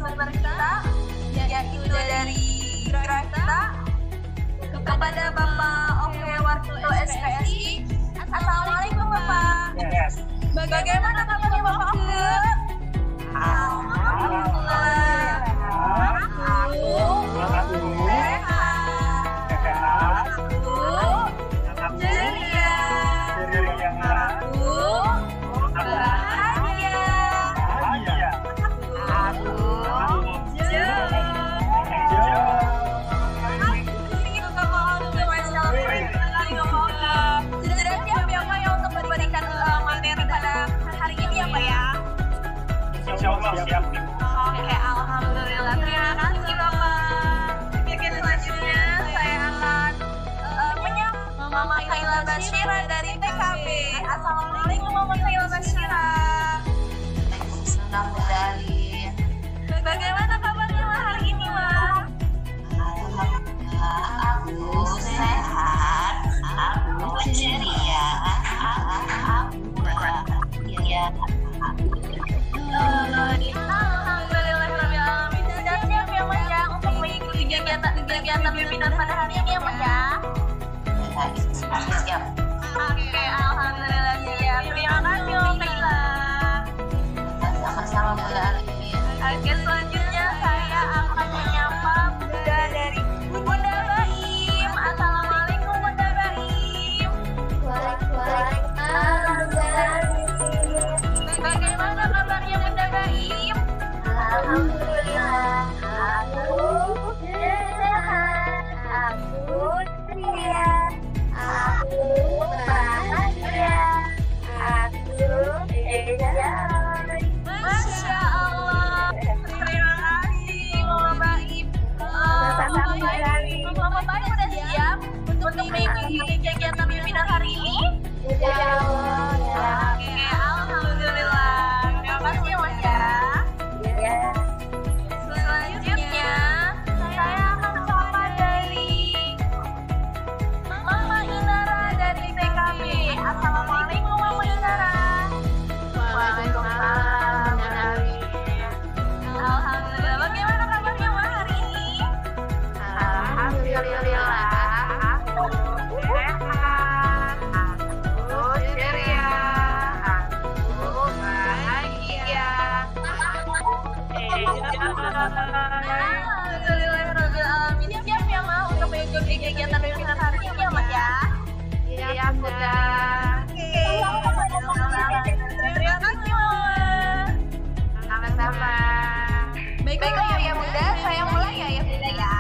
narasumber kita, yaitu dari Grafita, kepada Bapak Oke Warkito SPSI. Assalamualaikum Bapak. Yes. Bagaimana kabarnya Bapak Oke? Alhamdulillah. Aku sehat. Aku ceria. Aku bahagia. Aku sudah siap ya Pak ya untuk memberikan materi pada hari ini ya Pak ya? Insyaallah siap. Oke, alhamdulillah. Terima kasih Bapak. Mungkin selanjutnya saya akan menyapa Mama Kaila Basyira dari TKB. Assalamualaikum Mama Kaila Basyira. Senang sekali. Bagaimana kabarnya Ma hari ini Ma? Aku sehat, aku ceria, aku bahagia. Alhamdulillahirrahmanirrahim. Sudah siap ya Mas ya untuk mengikuti kegiatan webinar pada hari ini ya Mas ya? Siap. Oke, alhamdulillah siap. Terima kasih Om Kaila. Sama-sama Bu Ali. Oke, selanjutnya saya akan menyapa Bunda dari Bunda Baim. Assalamualaikum Bunda Baim. Bagaimana kabarnya Bunda Baim? Alhamdulillah, aku sehat, aku ceria, aku bahagia, aku enjoy. Masya Allah. Terima kasih Mama Baim. Mama Baim udah siap untuk mengikuti kegiatan webinar hari ini? Ya Allah, ya. Oke, alhamdulillah. Terima kasih ya Mas ya. Ya. Selanjutnya, saya akan sapa dari Mama Inara dari TKB. Assalamualaikum Mama Inara. Waalaikumsalam. Alhamdulillah. Bagaimana kabarnya Ma hari ini? Alhamdulillah, aku sehat, aku ceria, aku bahagia. Alhamdulillahirrahmanirrahim. Siap ya Ma untuk mengikuti kegiatan webinar hari ini ya Mas ya? Ya Bunda. Terima kasih Mama. Sama-sama. Baiklah ya Bunda, saya mulai ya Bunda ya.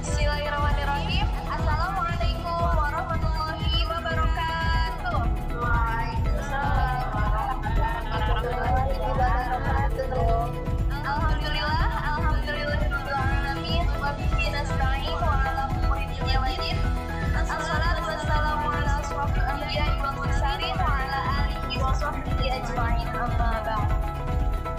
Bismillahirrahmanirrahim. Assalamualaikum warahmatullahi wabarakatuh. Waalaikumsalam warahmatullahi wabarakatuh. Alhamdulillah, alhamdulillahirabbil alamin. Wa bihi nasta'in wa ala umuri dunya wal din. Assalatu wassalamu ala asyrofil anbiya'i wal mursalin wa ala alihi wa sahbihi ajma'in. Amma ba'd.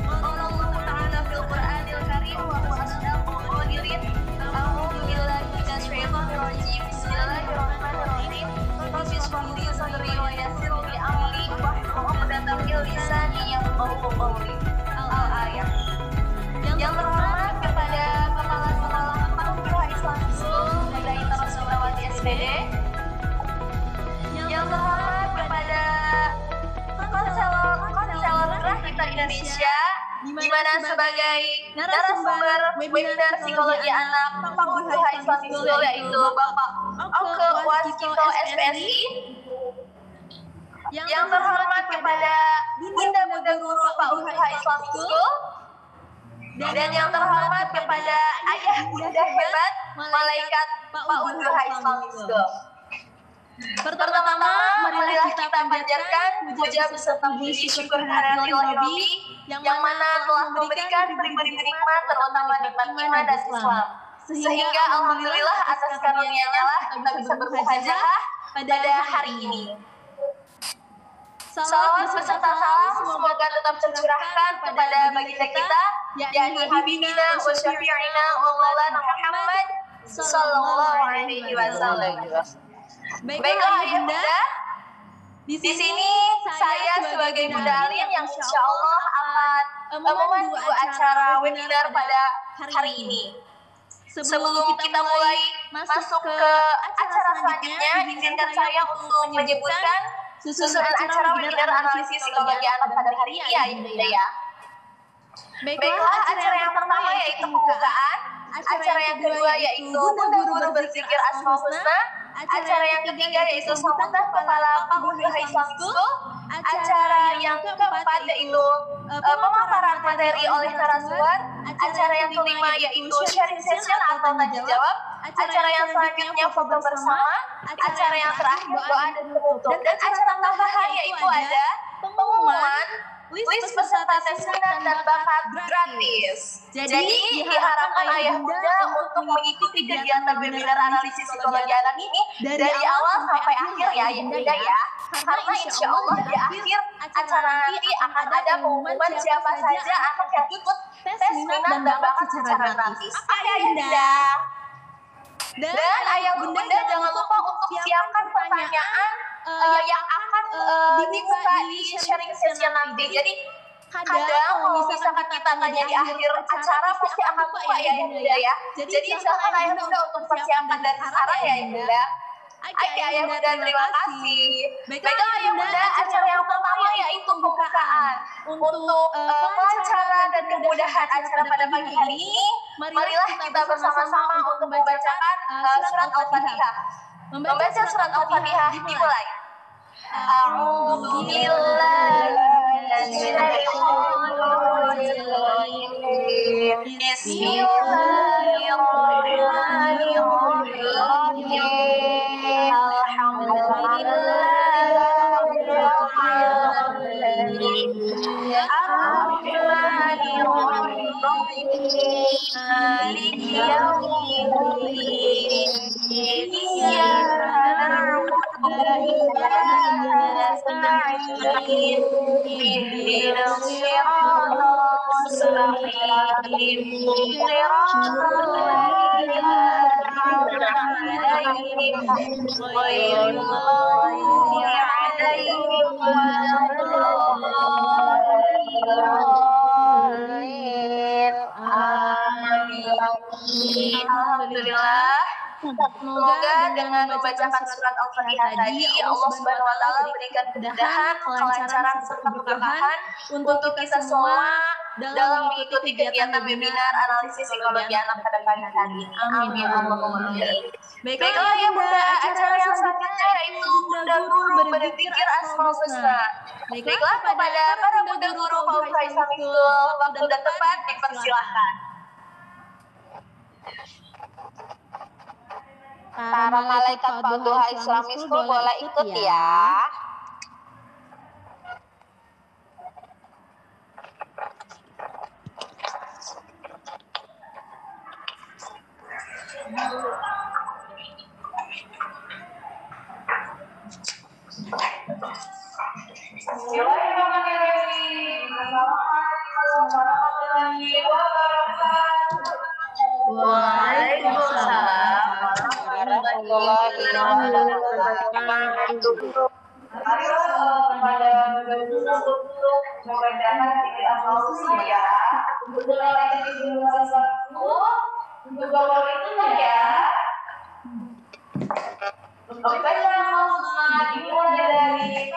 Qala Allah ta'ala fil Qur'anil Karim wa huwa asdaqul qadirin. A'udzu billahi minasy syaithanir rajim. Bismillahirrahmanirrahim. Rabbi shrah li sadri wa yassir li amri wahlul 'uqdatam min lisani yafqahu qawli. Al-ayat. Yang terhormat kepada Kepala Sekolah Al-Quran Islamic School Hidayah Rasulawati SPD. Yang terhormat kepada konselor Grafita Indonesia, di mana sebagai narasumber webinar psikologi anak Fakultas Islamic School yaitu Bapak Oke Warkito SPSI. Yang terhormat kepada Bunda Guru Fakultas Islamic School. Dan yang terhormat kepada ayah bunda hebat malaikat Fakultas Islamic School. Pertama-tama, marilah kita panjatkan puja beserta puji syukur kehadirat Rabbi yang mana telah memberikan beri-beri nikmat, terutama nikmat iman dan Islam. Sehingga alhamdulillah atas karunia-Nya lah kita bisa bermuhajah pada hari ini. Salawat beserta salam semoga tetap tercurahkan kepada baginda kita, yakni Habibina wa Syafi'ina wa Maulana Muhammad sallallahu alaihi wasallam. Baiklah ayah bunda, Di sini saya sebagai Bunda Alin yang insya Allah akan memandu acara webinar pada hari ini. Sebelum kita mulai masuk ke acara selanjutnya, izinkan saya untuk menyebutkan susunan acara webinar analisis psikologi anak pada hari ini ya Bunda ya. Baiklah, acara yang pertama yaitu pembukaan, acara yang kedua yaitu Bunda Guru Berzikir Asmaul Husna, acara yang ketiga yaitu sambutan kepala Paguyuban Islamic School, acara yang keempat yaitu pemaparan materi oleh narasumber, acara yang kelima yaitu sharing session atau tanya jawab, acara yang selanjutnya foto bersama, acara yang terakhir doa dan penutup, dan acara tambahan yaitu ada pengumuman list peserta tes minat dan bakat gratis. Jadi diharapkan ayah bunda untuk mengikuti kegiatan webinar analisis psikologi anak ini dari awal sampai akhir ya bunda ya. Karena insya Allah di akhir acara nanti akan ada pengumuman siapa saja anak yang ikut tes minat dan bakat secara gratis. Oke ayah bunda. Dan ayah bunda jangan lupa untuk siapkan pertanyaan yang akan dibuka di sharing session nanti. Jadi kadang kalau misalkan kita tanya di akhir acara pasti akan lupa ya bunda ya. Jadi silakan ayah bunda untuk persiapan dari sekarang ya bunda. Oke ayah bunda, terima kasih. Baiklah ayah bunda, acara yang pertama yaitu pembukaan. Untuk kelancaran dan kemudahan acara pada pagi hari ini, marilah kita bersama-sama untuk membacakan surat Al-Fatihah. Membaca surat Al-Fatihah dimulai. Alhamdulillah. Semoga dengan membacakan surat Al-Fatihah tadi, Allah Subhanahu wa Ta'ala berikan kemudahan, kelancaran, serta keberkahan untuk kita semua dalam mengikuti kegiatan webinar analisis psikologi anak pada pagi hari ini. Amin. Allahumma amin. Baiklah ya bunda, acara yang selanjutnya yaitu Bunda Guru Berzikir Asmaul Husna. Baiklah kepada para Bunda Guru Paguyuban Islamic School, waktu dan tempat dipersilahkan. Para malaikat Paguyuban Islamic School boleh ikut ya. Waalaikumsalam warahmatullahi wabarakatuh. Kepada mudah-mudahan kita mau ya. Untuk bawa itu ya. Untuk baca semua dimulai dari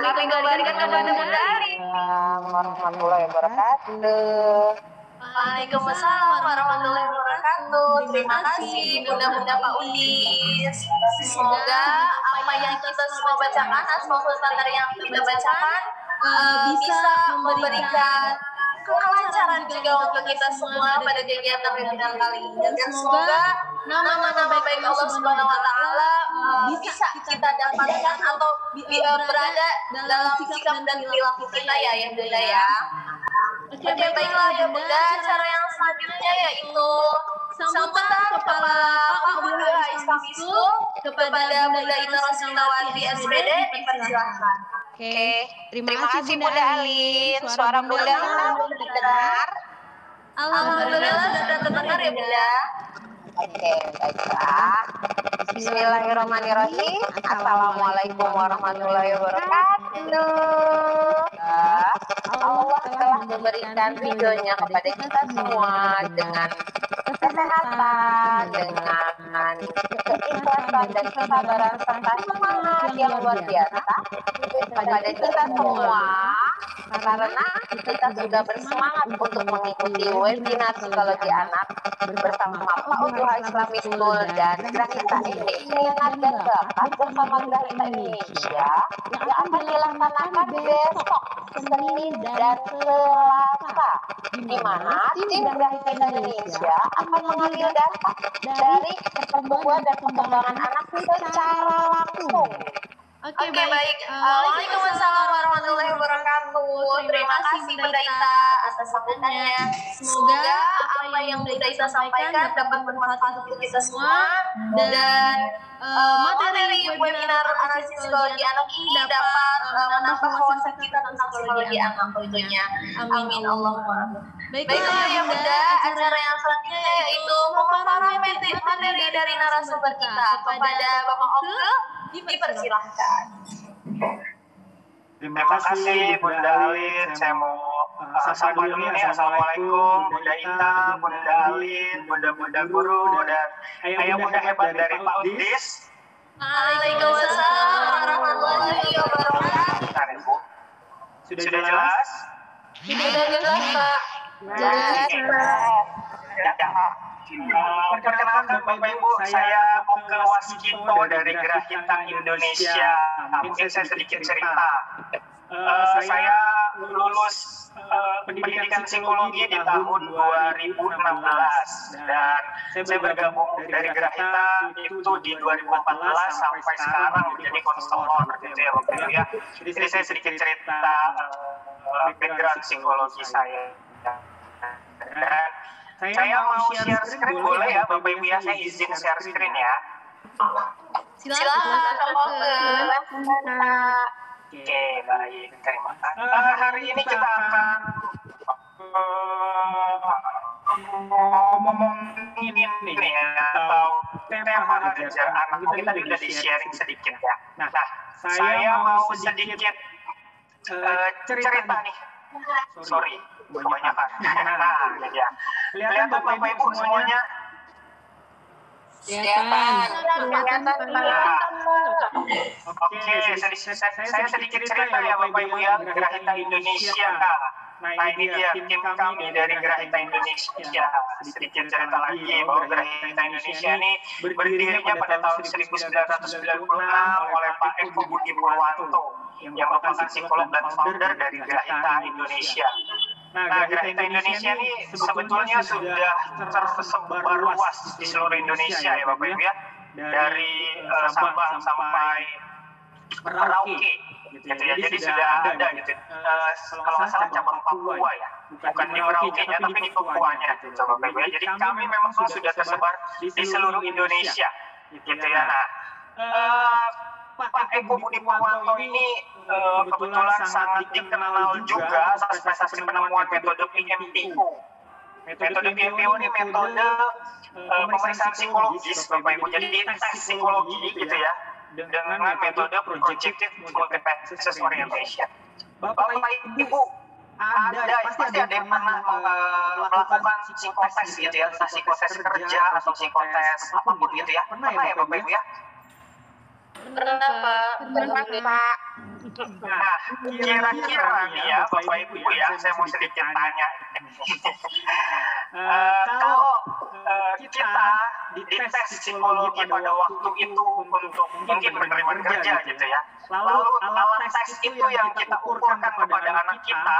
Kami kembalikan kepada Bunda Alin. Warahmatullahi wabarakatuh. Waalaikumsalam warahmatullahi wabarakatuh. Terima kasih Bunda-Bunda Pak Undis. Semoga apa yang kita semua bacakan, asmaul husna yang kita bacakan bisa memberikan kelancaran juga untuk kita semua pada kegiatan webinar kali ini. Dan semoga nama-nama baik Allah Subhanahu wa taala bisa kita dapatkan atau berada dalam sikap dan perilaku kita ya Bunda ya. Oke, baiklah ya Bunda, acara yang selanjutnya yaitu sambutan Kepala Pemuda Islam School kepada Bunda Ina Rosminawati SPD, dipersilakan. Oke, terima kasih Bunda Alin. Suara Bunda Ina terdengar. Alhamdulillah sudah terdengar ya Bunda. Oke, baiklah. Bismillahirrahmanirrahim. Assalamualaikum warahmatullahi wabarakatuh. Allah telah memberikan ridhonya kepada kita semua dengan kesehatan, dengan keikhlasan dan kesabaran serta semangat yang luar biasa kepada kita semua, karena kita sudah bersemangat untuk mengikuti webinar psikologi anak bersama Pak Uduha Islamic School dan Grahita Indonesia dan Bakat bersama Grahita Indonesia yang akan dilaksanakan besok Senin dan Selasa, di mana tim Grahita Indonesia akan mengambil data dari pertumbuhan dan perkembangan anak secara langsung. Oke, baik. Waalaikumsalam warahmatullahi wabarakatuh. Terima kasih Bunda Ita atas sambutannya. Semoga apa yang Bunda Ita sampaikan dapat bermanfaat untuk kita semua dan materi webinar analisis psikologi anak ini dapat menambah wawasan kita tentang psikologi anak tentunya. Amin Allahumma. Baiklah ya Bunda, acara yang selanjutnya yaitu pemaparan materi dari narasumber kita kepada Bapak Oke. Dipersilahkan. Terima kasih Bunda Alin. Saya mau sapa dulu nih. Assalamualaikum Bunda Ita, Bunda Alin, Bunda guru dan ayah Bunda hebat dari Pak Undis. Waalaikumsalam warahmatullahi wabarakatuh. Bentar, Ibu. Sudah jelas? Sudah jelas Pak. Perkenalkan Bapak Ibu, saya Oke Waskito dari Grahita Indonesia. Mungkin saya sedikit cerita. Saya lulus pendidikan psikologi di tahun 2016 dan saya bergabung dari Grahita itu di 2014 sampai sekarang menjadi konselor gitu ya Bapak Ibu ya. Jadi saya sedikit cerita background psikologi saya. Dan saya mau share screen boleh ya Bapak Ibu ya, saya izin share screen ya. Silakan Oke, baik, terima kasih. Hari ini kita akan ngomongin ini atau tema hajar anak kita udah di sharing sedikit ya. Nah, saya mau sedikit cerita nih. Sorry, kebanyakan. Nah, ya. Kelihatan Bapak Ibu semuanya. Oke, saya sedikit cerita ya Bapak Ibu ya, Grahita Indonesia. Nah ini dia tim kami dari Grahita Indonesia. Sedikit cerita lagi bahwa Grahita Indonesia ini berdirinya pada tahun 1996 oleh Pak Eko Budi Purwanto yang merupakan psikolog dan founder dari Grahita Indonesia. Nah, Grahita Indonesia ini sebetulnya sudah tersebar luas di seluruh Indonesia ya Bapak Ibu ya. Dari Sabang sampai Merauke gitu ya. Jadi sudah ada gitu. Kalau nggak salah cabang Papua ya, bukan di Merauke-nya tapi di Papuanya gitu Bapak Ibu ya. Jadi kami memang sudah tersebar di seluruh Indonesia gitu ya. Nah, Pak Eko Budi Purwanto ini kebetulan sangat dikenal juga atas prestasi penemuan metode PMPO. Metode PMPO ini metode pemeriksaan psikologis Bapak Ibu. Jadi tes psikologi gitu ya, dengan metode Projective Multiple Access Orientation. Bapak Ibu, pasti ada yang pernah melakukan psikotes gitu ya, entah psikotes kerja atau psikotes apapun gitu ya. Pernah ya Bapak Ibu ya? Pernah Pak. Nah, kira-kira nih ya Bapak Ibu ya, saya mau sedikit tanya. Kalau kita dites psikologi pada waktu itu untuk mungkin penerimaan kerja gitu ya, lalu alat tes itu yang kita ukurkan kepada anak kita,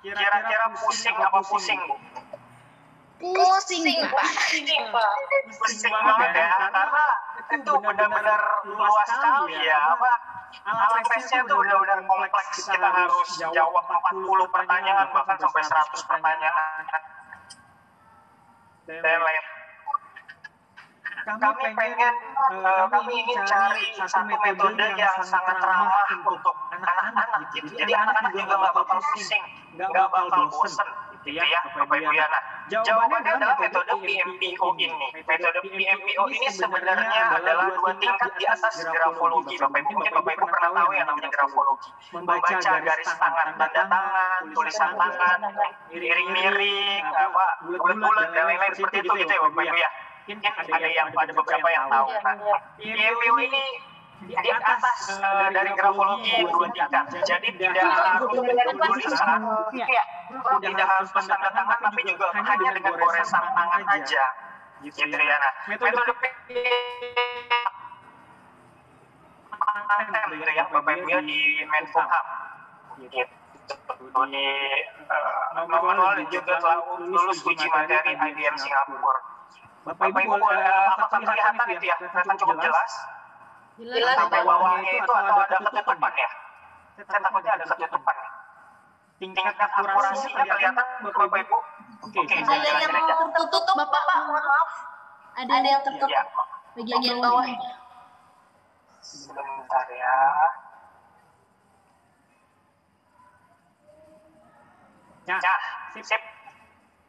kira-kira pusing apa pusing, Bu? Pusing, Pak. Pusing banget ya, karena itu benar-benar luas sekali ya, Pak. Alat tesnya itu benar-benar kompleks. Kita harus jawab 40 pertanyaan, bahkan sampai 100 pertanyaan. Kami ingin cari satu metode yang sangat ramah untuk anak-anak gitu. Jadi anak-anak juga nggak bakal pusing, nggak bakal bosen gitu ya Bapak Ibu ya. Nah, jawabannya adalah metode PMPO ini. Metode PMPO ini sebenarnya adalah 2 tingkat di atas grafologi Bapak Ibu. Mungkin Bapak Ibu pernah tahu yang namanya grafologi. Membaca garis tangan, tanda tangan, tulisan tangan, miring-miring, bulat-bulat dan lain-lain seperti itu gitu ya Bapak Ibu ya. Mungkin ada beberapa yang tahu. Nah, PMPO ini di atas dari grafologi 2 tingkat. Jadi tidak harus tulisan, tidak harus tanda tangan, tapi juga hanya dengan goresan tangan aja. Gitu ya. Nah, metode paten gitu ya Bapak Ibu ya di Menkumham. Gitu. Di manual juga telah lulus uji materi IBM Singapura. Bapak Ibu, apakah kelihatan itu ya? Kelihatan cukup jelas? Jelas Sampai bawahnya itu atau ada ketutupan ya? Saya takutnya ada ketutupan. Tingkat akurasinya kelihatan Bapak Ibu? Oke. Ada yang tertutup, Bapak, mohon maaf. Ada yang tertutup Ya. bagian bawahnya. Sebentar ya. Nah, sip.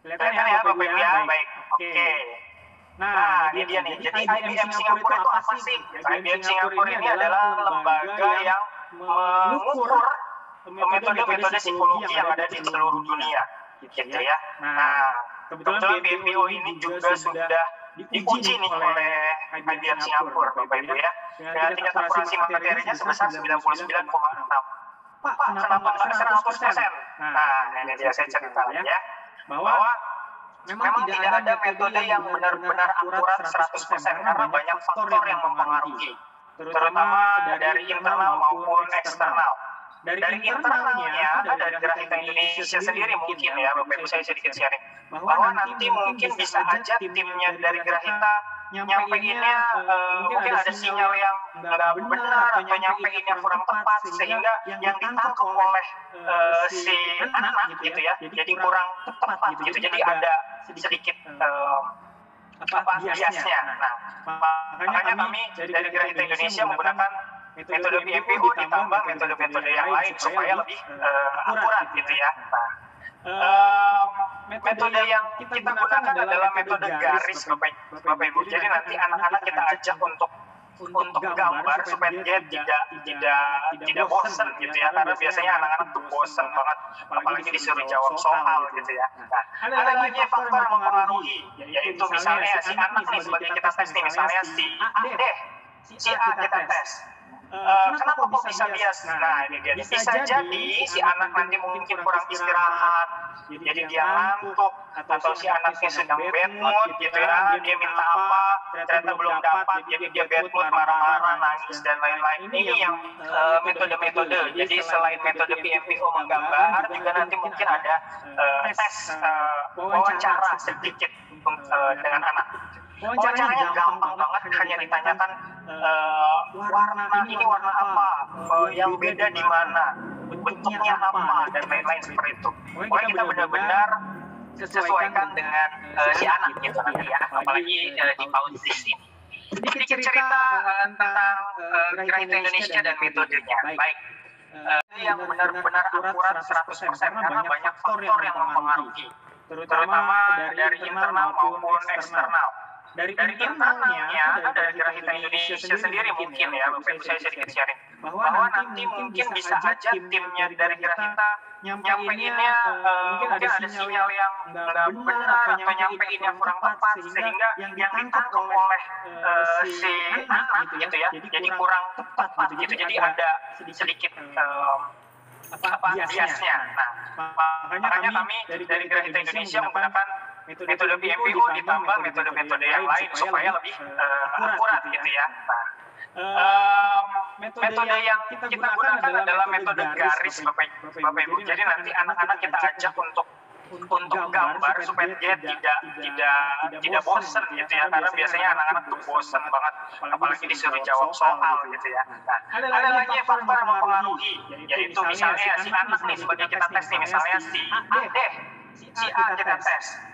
Kelihatan ya Bapak Ibu ya? Baik. Oke. Nah, ini dia nih. Jadi IBM Singapura itu apa sih? IBM Singapura ini adalah lembaga yang mengukur metode-metode psikologi yang ada di seluruh dunia, gitu ya. Nah, kebetulan PMPO ini juga sudah diuji nih oleh IBM Singapura, Bapak Ibu ya. Dengan tingkat akurasi materinya sebesar 99,6. Pak, kenapa nggak 100%? Nah, ini dia saya cerita ya. Bahwa memang tidak ada metode yang benar-benar akurat 100% karena banyak faktor yang mempengaruhi, terutama dari internal maupun eksternal. Dari internalnya, dari Gerahita Indonesia sendiri mungkin ya, Bapak Ibu saya sedikit sharing, bahwa nanti mungkin bisa aja timnya dari Gerahita nyampeinnya mungkin ada sinyal yang nggak benar atau nyampeinnya kurang tepat sehingga yang ditangkap oleh si anak gitu ya, jadi kurang tepat gitu. Jadi ada sedikit biasnya. Nah, makanya kami dari Gerahita Indonesia menggunakan metode PMPO ditambah metode-metode yang lain supaya lebih akurat gitu ya. Metode yang kita gunakan adalah metode garis Bapak Ibu. Jadi nanti anak-anak kita ajak untuk gambar supaya dia tidak bosan gitu ya, karena biasanya anak-anak tuh bosan banget apalagi disuruh jawab soal gitu ya. Nah, ada lagi faktor yang mempengaruhi, yaitu misalnya si anak nih sebagai kita tes nih, misalnya si A kita tes. Kenapa kok bisa bias? Nah, ini dia. Bisa jadi si anak nanti mungkin kurang istirahat, jadi dia ngantuk, atau si anaknya sedang bad mood gitu ya, dia minta apa, ternyata belum dapat, jadi dia bad mood, marah-marah, nangis dan lain-lain. Ini yang metode-metode. Jadi selain metode PMPO menggambar, juga nanti mungkin ada tes wawancara sedikit dengan anak. Wawancaranya gampang banget, hanya ditanyakan warna ini warna apa, yang beda di mana, bentuknya apa, dan lain-lain seperti itu. Pokoknya kita benar-benar sesuaikan dengan si anak gitu nanti ya, apalagi di Pausis ini. Sedikit cerita tentang Grahita Indonesia dan metodenya. Baik, yang benar-benar akurat 100% karena banyak faktor yang mempengaruhi, terutama dari internal maupun eksternal. Dari internalnya, dari Grahita Indonesia sendiri mungkin ya, Bapak Ibu saya sedikit sharing, bahwa nanti mungkin bisa aja timnya dari Grahita nyampeinnya mungkin ada sinyal yang nggak benar atau nyampeinnya kurang tepat, sehingga yang ditangkap oleh si anak gitu ya, jadi kurang tepat gitu, jadi ada sedikit biasnya. Nah, makanya kami dari Grahita Indonesia menggunakan metode PMPU ditambah metode-metode yang lain supaya lebih akurat gitu ya. Nah, metode yang kita gunakan adalah metode garis Bapak Ibu. Jadi nanti anak-anak kita ajak untuk gambar supaya dia tidak bosan gitu ya, karena biasanya anak-anak tuh bosan banget apalagi disuruh jawab soal gitu ya. Nah, ada lagi faktor yang mempengaruhi, yaitu misalnya si anak nih sebagai kita tes nih, misalnya si A kita tes.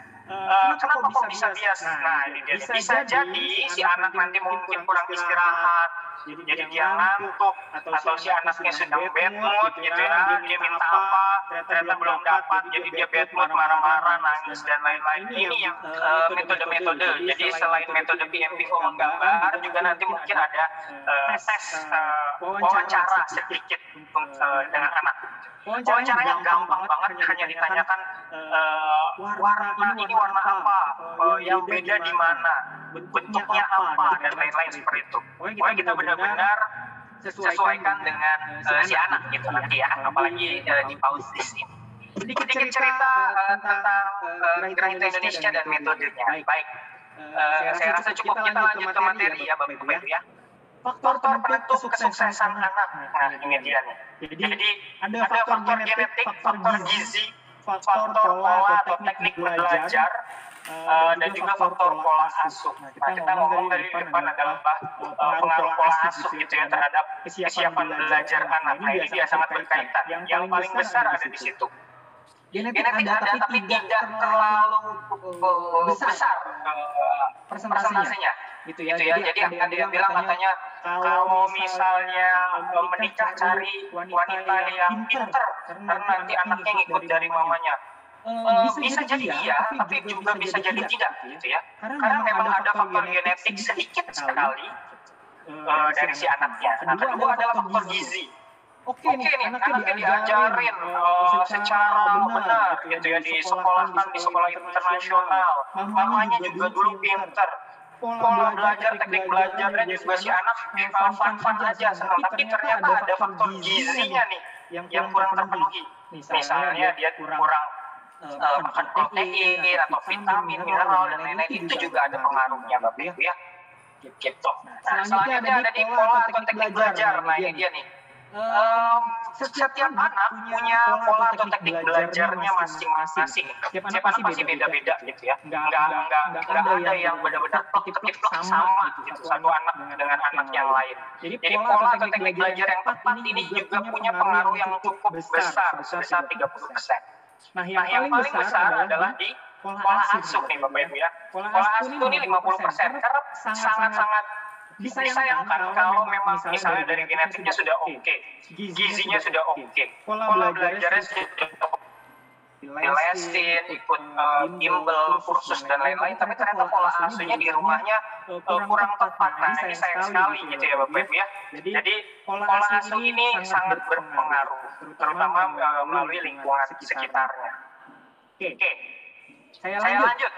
Kenapa kok bisa bias? Nah, ini dia. Bisa jadi si anak nanti mungkin kurang istirahat, jadi dia ngantuk, atau si anaknya sedang bad mood gitu ya, dia minta apa, ternyata belum dapat, jadi dia bad mood, marah-marah, nangis, dan lain-lain. Ini yang metode-metode. Jadi selain metode PMPO menggambar, juga nanti mungkin ada tes wawancara sedikit dengan anak. Wawancaranya gampang banget, hanya ditanyakan warna ini warna apa, yang beda di mana, bentuknya apa, dan lain-lain seperti itu. Pokoknya kita benar-benar sesuaikan dengan si anak gitu nanti ya, apalagi di Pausis ini. Sedikit cerita tentang Grahita Indonesia dan metodenya. Baik, saya rasa cukup, kita lanjut ke materi ya Bapak Ibu ya. Faktor penentu kesuksesan anak. Nah, ini dia nih. Jadi ada faktor genetik, faktor gizi, faktor pola atau teknik belajar, dan juga faktor pola asuh. Nah, kita ngomong dari depan adalah pengaruh pola asuh gitu ya terhadap kesiapan belajar anak. Nah, ini dia sangat berkaitan. Yang paling besar ada di situ. Genetik ada tapi tidak terlalu besar persentasenya gitu ya. Jadi ada yang bilang katanya kalau misalnya menikah cari wanita yang pinter karena nanti anaknya ngikut dari mamanya. Bisa jadi iya, tapi juga bisa jadi tidak gitu ya. Karena memang ada faktor genetik sedikit sekali dari si anaknya. Nah, kedua adalah faktor gizi. Oke nih, anaknya diajarin secara benar gitu ya, di sekolah internasional. Mamanya juga dulu pinter. Pola belajar, teknik belajarnya juga si anak fun aja, senang. Tapi ternyata ada faktor gizinya nih yang kurang terpenuhi. Misalnya dia kurang makan protein atau vitamin, mineral, dan lain-lain. Itu juga ada pengaruhnya Bapak Ibu ya. Gitu. Nah, selanjutnya ada di pola atau teknik belajar. Nah, ini dia nih. Setiap anak punya pola atau teknik belajarnya masing-masing. Setiap anak pasti beda-beda gitu ya. Nggak ada yang benar-benar plek sama gitu satu anak dengan anak yang lain. Jadi pola atau teknik belajar yang tepat ini juga punya pengaruh yang cukup besar 30%. Nah, yang paling besar adalah di pola asuh nih Bapak Ibu ya. Pola asuh ini 50% karena sangat-sangat disayangkan kalau memang misalnya dari genetiknya sudah oke, gizinya sudah oke, pola belajarnya sudah dilesin, ikut bimbel, kursus dan lain-lain, tapi ternyata pola asuhnya di rumahnya kurang tepat. Nah, ini sayang sekali gitu ya Bapak Ibu ya. Jadi pola asuh ini sangat berpengaruh, terutama melalui lingkungan sekitarnya. Oke, saya lanjut.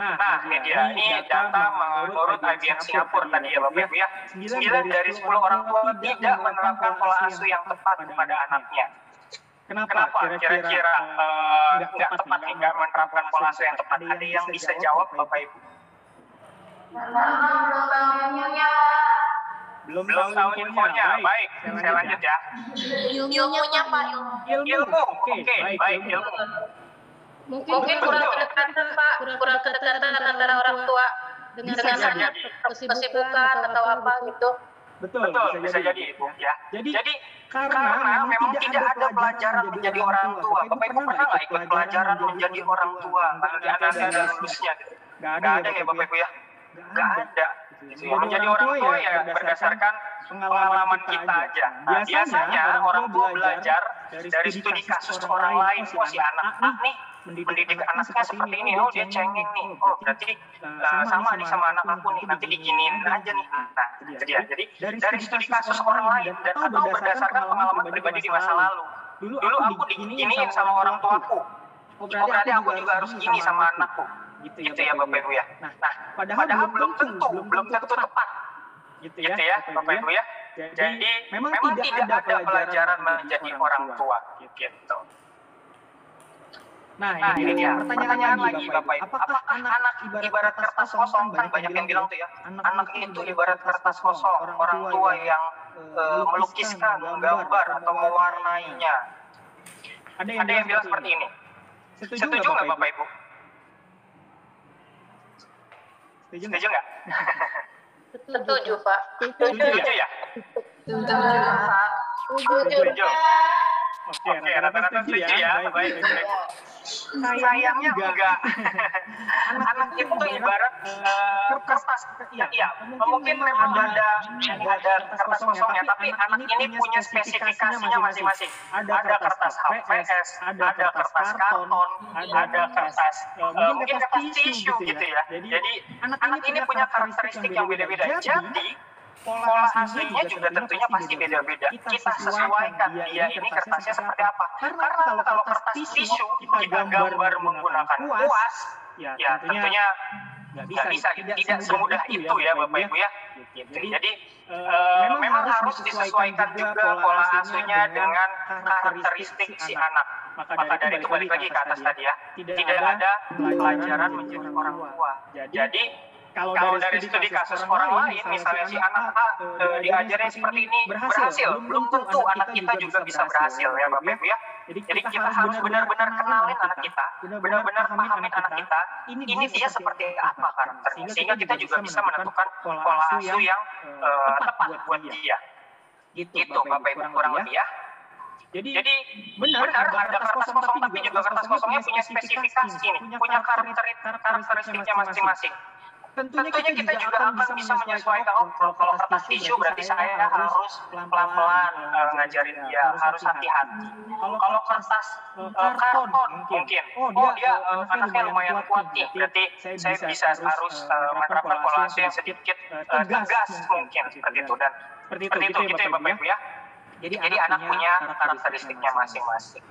Nah, ini dia. Ini data menurut IBM Singapura tadi ya Bapak Ibu ya. 9 dari 10 orang tua tidak menerapkan pola asuh yang tepat kepada anaknya. Kenapa? Kira-kira nggak tepat nih, nggak menerapkan pola asuh yang tepat? Ada yang bisa jawab Bapak Ibu? Belum tahu infonya. Baik, saya lanjut ya. Ilmunya Pak. Ilmu. Oke, baik ilmu. Mungkin kurang kedekatan Pak, kurang kedekatan antara orang tua dengan anak, kesibukan atau apa gitu. Betul, bisa jadi itu ya. Jadi karena memang tidak ada pelajaran menjadi orang tua. Bapak Ibu pernah nggak ikut pelajaran menjadi orang tua? Bagi anak-anak dan lulusnya gitu. Nggak ada ya Bapak Ibu ya? Nggak ada. Menjadi orang tua ya berdasarkan pengalaman kita aja. Biasanya orang tua belajar dari studi kasus orang lain. Oh si anak nih mendidik anaknya seperti ini, oh dia cengeng nih, oh berarti sama nih sama anak aku nih, nanti diginiin aja nih. Nah, jadi dari studi kasus orang lain dan atau berdasarkan pengalaman pribadi di masa lalu. Dulu aku diginiin sama orang tuaku, oh berarti aku juga harus gini sama anakku, gitu ya Bapak Ibu ya. Nah, padahal belum tentu tepat, gitu ya Bapak Ibu ya. Jadi memang tidak ada pelajaran menjadi orang tua, gitu. Nah, ini dia pertanyaan lagi Bapak Ibu. Apakah anak ibarat kertas kosong? Kan banyak yang bilang tuh ya, anak itu ibarat kertas kosong. Orang tua yang melukiskan, menggambar atau mewarnainya. Ada yang bilang seperti ini. Setuju nggak Bapak Ibu? Setuju nggak? Setuju Pak. Setuju ya? Setuju. Oke, rata-rata setuju ya. Baik. Sayangnya enggak. Anak itu ibarat kertas. Iya, mungkin memang ada kertas kosongnya, tapi anak ini punya spesifikasinya masing-masing. Ada kertas HVS, ada kertas karton, ada kertas mungkin kertas tisu gitu ya. Jadi anak ini punya karakteristik yang beda-beda. Jadi pola aslinya juga tentunya pasti beda-beda. Kita sesuaikan dia ini kertasnya seperti apa. Karena kalau kertas tisu kita gambar menggunakan kuas, ya tentunya nggak bisa, tidak semudah itu ya Bapak Ibu ya. Jadi memang harus disesuaikan juga pola asuhnya dengan karakteristik si anak. Maka dari itu balik lagi ke atas tadi ya. Tidak ada pelajaran menjadi orang tua. Jadi kalau dari studi kasus orang lain, misalnya si anak A diajarin seperti ini berhasil, belum tentu anak kita juga bisa berhasil ya Bapak Ibu ya. Jadi kita harus benar-benar kenalin anak kita, benar-benar pahamin anak kita, ini dia seperti apa karakternya, sehingga kita juga bisa menentukan pola asuh yang tepat buat dia. Gitu Bapak Ibu kurang lebih ya. Jadi benar ada kertas kosong, tapi juga kertas kosongnya punya spesifikasi ini, punya karakteristiknya masing-masing. Tentunya kita juga akan bisa menyesuaikan. Kalau kertas tisu berarti saya harus pelan-pelan ngajarin dia, harus hati-hati. Kalau kertas karton mungkin, dia anaknya lumayan kuat nih, berarti saya bisa harus menerapkan pola asuh yang sedikit tegas mungkin seperti itu. Dan seperti itu ya Bapak Ibu ya. Jadi anak punya karakteristiknya masing-masing.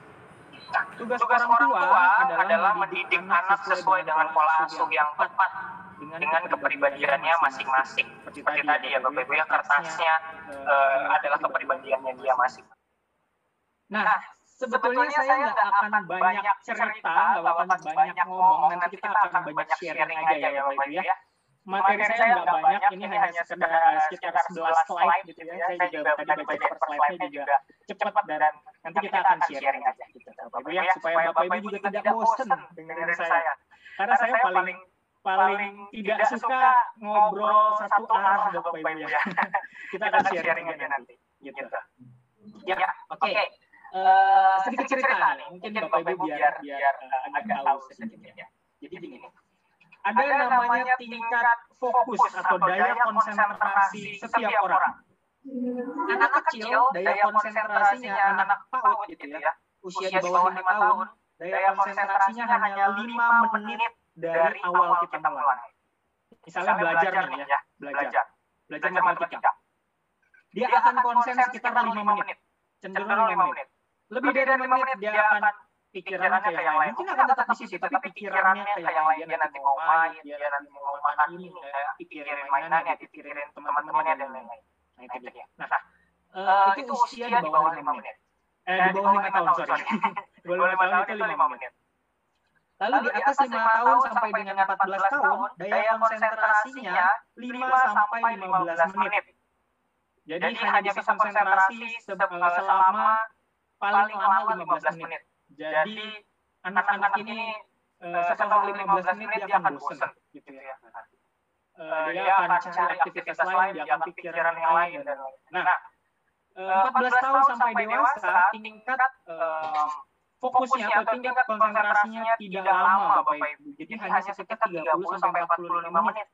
Nah, tugas orang tua adalah mendidik anak sesuai dengan pola asuh yang tepat dengan kepribadiannya masing-masing. Seperti tadi ya Bapak Ibu ya, kertasnya adalah kepribadiannya dia masing-masing. Nah, sebetulnya saya nggak akan banyak cerita, nggak akan banyak ngomong, nanti kita akan banyak sharing aja ya Bapak Ibu ya. Materi saya nggak banyak, ini hanya sekitar 11 slide gitu ya. Saya juga tadi baca per slide-nya juga cepat dan nanti kita akan sharing aja gitu Bapak Ibu ya, supaya Bapak Ibu juga tidak bosen dengerin saya. Karena saya paling tidak suka ngobrol satu arah Bapak Ibu ya. Kita akan sharing aja nanti gitu. Ya, oke. Sedikit cerita nih, mungkin Bapak Ibu biar agak tahu sedikit ya. Jadi begini. Ada namanya tingkat fokus atau daya konsentrasi setiap orang. Anak kecil, daya konsentrasinya, anak PAUD gitu ya, usia di bawah 5 tahun, daya konsentrasinya hanya 5 menit dari awal kita mulai. Misalnya belajar nih ya, belajar matematika. Dia akan konsen sekitar 5 menit, cenderung 5 menit. Lebih dari 5 menit dia akan pikirannya ke yang lain. Mungkin akan tetap di situ, tapi pikirannya ke yang lain. Dia nanti mau main, dia nanti mau makan ini, pikirin mainannya, pikirin teman-temannya dan lain-lain. Nah itu dia. Nah, itu usia di bawah 5 menit. Di bawah 5 tahun, sorry. Di bawah 5 tahun itu 5 menit. Lalu di atas 5 tahun sampai dengan 14 tahun, daya konsentrasinya 5 sampai 15 menit. Jadi hanya bisa konsentrasi selama paling lama 15 menit. Jadi anak-anak ini setelah 15 menit dia akan bosan gitu ya. Dia akan cari aktivitas lain, dia akan pikiran yang lain dan lain. Nah, 14 tahun sampai dewasa tingkat fokusnya atau tingkat konsentrasinya tidak lama Bapak Ibu. Jadi hanya sekitar 30 sampai 45 menit.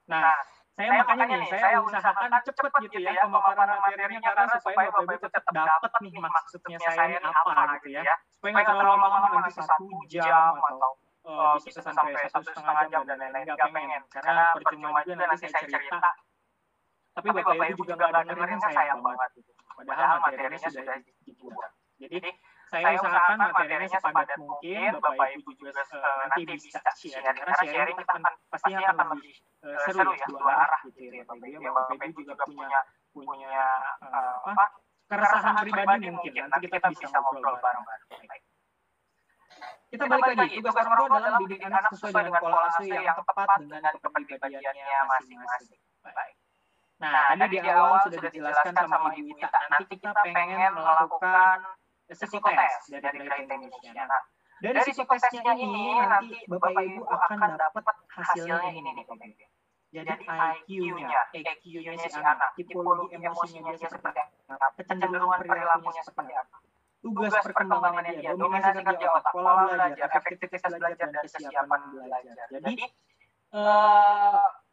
Nah, saya makanya nih, saya usahakan cepat gitu ya pemaparan materinya karena supaya Bapak Ibu tetap dapat nih maksudnya saya ini apa gitu ya. Supaya nggak terlalu lama-lama nanti 1 jam atau bisa sampai 1,5 jam dan lain-lain. Nggak pengen, karena percuma juga nanti saya cerita. Tapi Bapak Ibu juga nggak dengerin saya banget gitu. Padahal materinya sudah dibuat. Jadi saya usahakan materinya sepadat mungkin, Bapak Ibu juga nanti bisa share, karena sharing itu kan pastinya akan lebih seru ya, dua arah gitu ya Bapak Ibu. Bapak Ibu juga punya keresahan pribadi mungkin, nanti kita bisa ngobrol bareng-bareng. Kita balik lagi, tugas orang tua adalah mendidik anak sesuai dengan pola asuh yang tepat dengan kepribadiannya masing-masing. Baik. Nah, tadi di awal sudah dijelaskan sama Ibu Ita, nanti kita pengen melakukan psikotes dari Great Indonesia. Nah, dari psikotesnya ini nanti Bapak Ibu akan dapat hasilnya ini Bapak Ibu. Jadi EQ-nya si anak, tipologi emosinya dia seperti apa, kecenderungan perilakunya seperti apa, tugas perkembangannya dia, dominasi kerja otak, pola belajar, efektivitas belajar dan kesiapan belajar. Jadi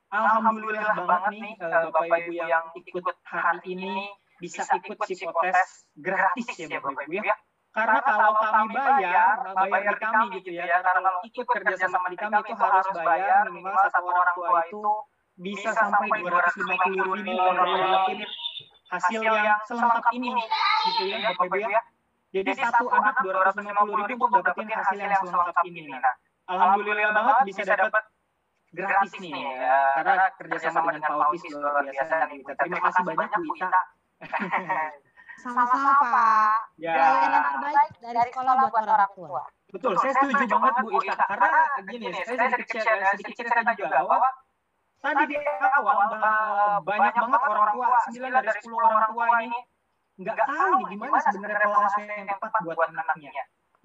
alhamdulillah banget nih Bapak Ibu yang ikut hari ini bisa ikut psikotes gratis ya Bapak Ibu ya. Karena kalau kami bayar di kami gitu ya, karena kalau ikut kerjasama di kami itu harus bayar minimal satu orang tua itu bisa sampai 250.000 untuk dapetin hasil yang selengkap ini gitu ya Bapak Ibu ya. Jadi satu anak 250.000 untuk dapetin hasil yang selengkap ini. Nah, alhamdulillah banget bisa dapat gratis nih ya, karena kerjasama dengan Pak Otis luar biasa nih. Terima kasih banyak Bu Ita. Sama-sama Pak. Ya. Pelayanan terbaik dari sekolah buat orang tua. Betul, saya setuju banget Bu Ita. Karena gini, saya sedikit cerita juga bahwa tadi di awal banyak banget orang tua, 9 dari 10 orang tua ini nggak tahu nih gimana sebenarnya pola asuh yang tepat buat anaknya.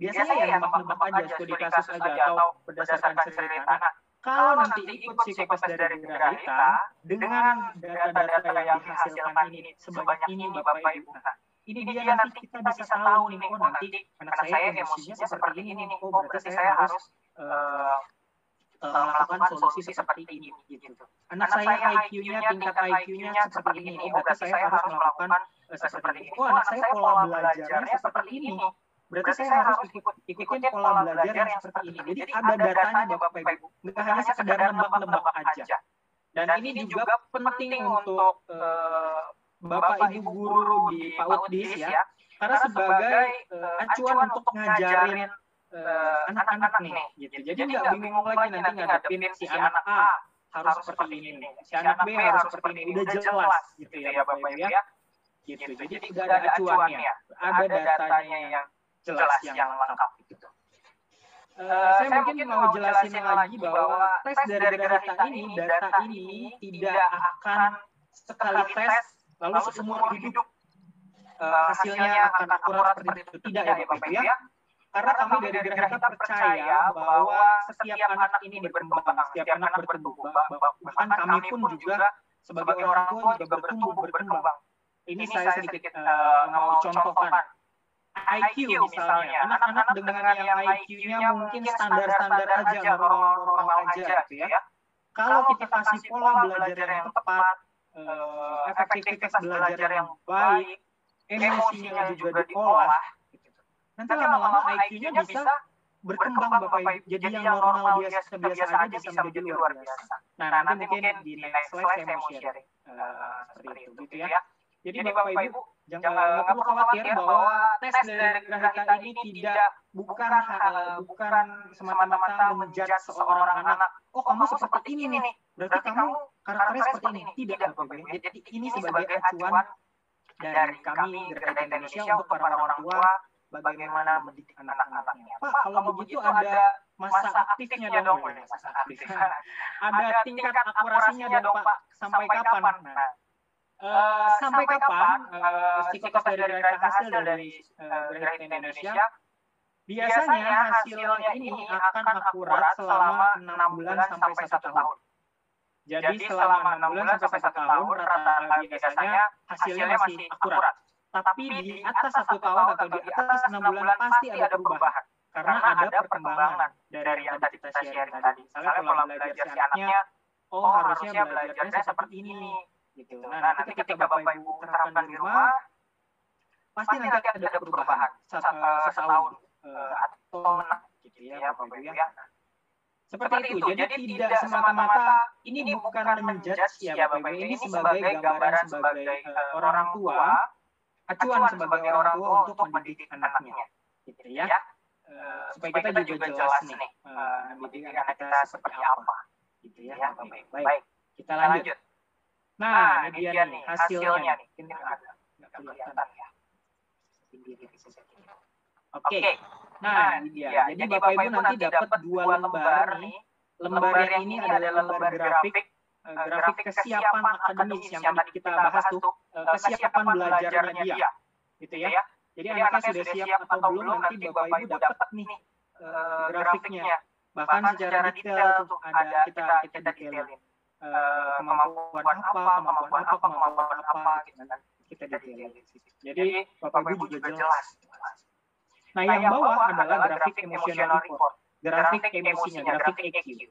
Biasanya ya nebak-nebak aja, studi kasus aja atau berdasarkan cerita anak. Kalau nanti ikut psikotes dari Grahita dengan data-data yang dihasilkan ini sebanyak ini Bapak Ibu, ini dia nanti kita bisa tahu nih, oh nanti anak saya emosinya seperti ini nih, oh berarti saya harus melakukan solusi seperti ini gitu. Anak saya IQ-nya, tingkat IQ-nya seperti ini, oh berarti saya harus melakukan seperti ini. Oh anak saya pola belajarnya seperti ini, berarti saya harus ikutin pola belajar yang seperti ini. Jadi ada datanya Bapak Ibu, nggak hanya sekedar nebak-nebak aja. Dan ini juga penting untuk Bapak Ibu guru di PAUD ya, karena sebagai acuan untuk ngajarin anak-anak nih gitu. Jadi nggak bingung lagi nanti ngadepin si anak A harus seperti ini, si anak B harus seperti ini, udah jelas gitu ya Bapak Ibu ya. Gitu. Jadi sudah ada acuannya, ada datanya yang jelas yang lengkap gitu. Saya mungkin mau jelasin lagi bahwa tes dari Grahita ini, data ini tidak akan sekali tes lalu seumur hidup hasilnya akan akurat seperti itu. Tidak ya Bapak Ibu ya. Karena kami dari Grahita percaya bahwa setiap anak ini berkembang, setiap anak bertumbuh. Bahkan kami pun juga sebagai orang tua juga berkembang. Ini saya sedikit mau contohkan. IQ misalnya, anak-anak dengan yang IQ-nya mungkin standar-standar aja, normal aja gitu ya. Kalau kita kasih pola belajar yang tepat, efektivitas belajar yang baik, emosinya juga diolah, nanti lama-lama IQ-nya bisa berkembang Bapak Ibu. Jadi yang normal biasa aja bisa menjadi luar biasa. Nah nanti mungkin di next slide saya mau sharing seperti itu gitu ya. Jadi Bapak Ibu jangan perlu khawatir bahwa tes dari Grahita ini bukan semata-mata menjudge seorang anak. Oh kamu seperti ini nih, berarti kamu karakternya seperti ini. Tidak Bapak Ibu. Jadi ini sebagai acuan dari kami Grahita Indonesia untuk para orang tua bagaimana mendidik anak-anaknya. Pak, kalau begitu ada masa aktifnya dong, masa aktif. Ada tingkat akurasinya dong Pak, sampai kapan? Sampai kapan psikotes dari Grahita hasil dari Grahita Indonesia Biasanya hasilnya ini akan akurat selama 6 bulan sampai 1 tahun. Jadi selama 6 bulan sampai 1 tahun rata-rata biasanya hasilnya masih akurat. Tapi di atas 1 tahun atau di atas 6 bulan pasti ada perubahan. Karena ada perkembangan dari yang tadi kita sharing tadi. Misalnya pola belajar si anaknya, oh harusnya belajarnya seperti ini. Gitu. Nah, nanti ketika Bapak Ibu terapkan di rumah, pasti nanti ada perubahan setahun atau gitu ya Bapak Ibu ya. Seperti itu. Jadi tidak semata-mata ini bukan menjudge ya Bapak Ibu, ini sebagai gambaran sebagai orang tua, acuan sebagai orang tua untuk mendidik anaknya. Gitu ya. Supaya kita juga jelas nih mendidik anak kita seperti apa. Gitu ya Bapak Ibu. Baik, kita lanjut. Nah, ini dia nih hasilnya nih. Ini nggak kelihatan ya. Oke. Nah, ini dia. Jadi Bapak Ibu nanti dapat 2 lembar nih. Lembar yang ini adalah lembar grafik kesiapan akademis yang tadi kita bahas tuh, kesiapan belajarnya dia. Gitu ya. Jadi anaknya sudah siap atau belum, nanti Bapak Ibu dapat nih grafiknya. Bahkan secara detail tuh ada kita detailin. Kemampuan apa gitu kan. Kita detailin. Jadi Bapak Ibu juga jelas. Nah, yang bawah adalah grafik emotional report, grafik emosinya, grafik EQ.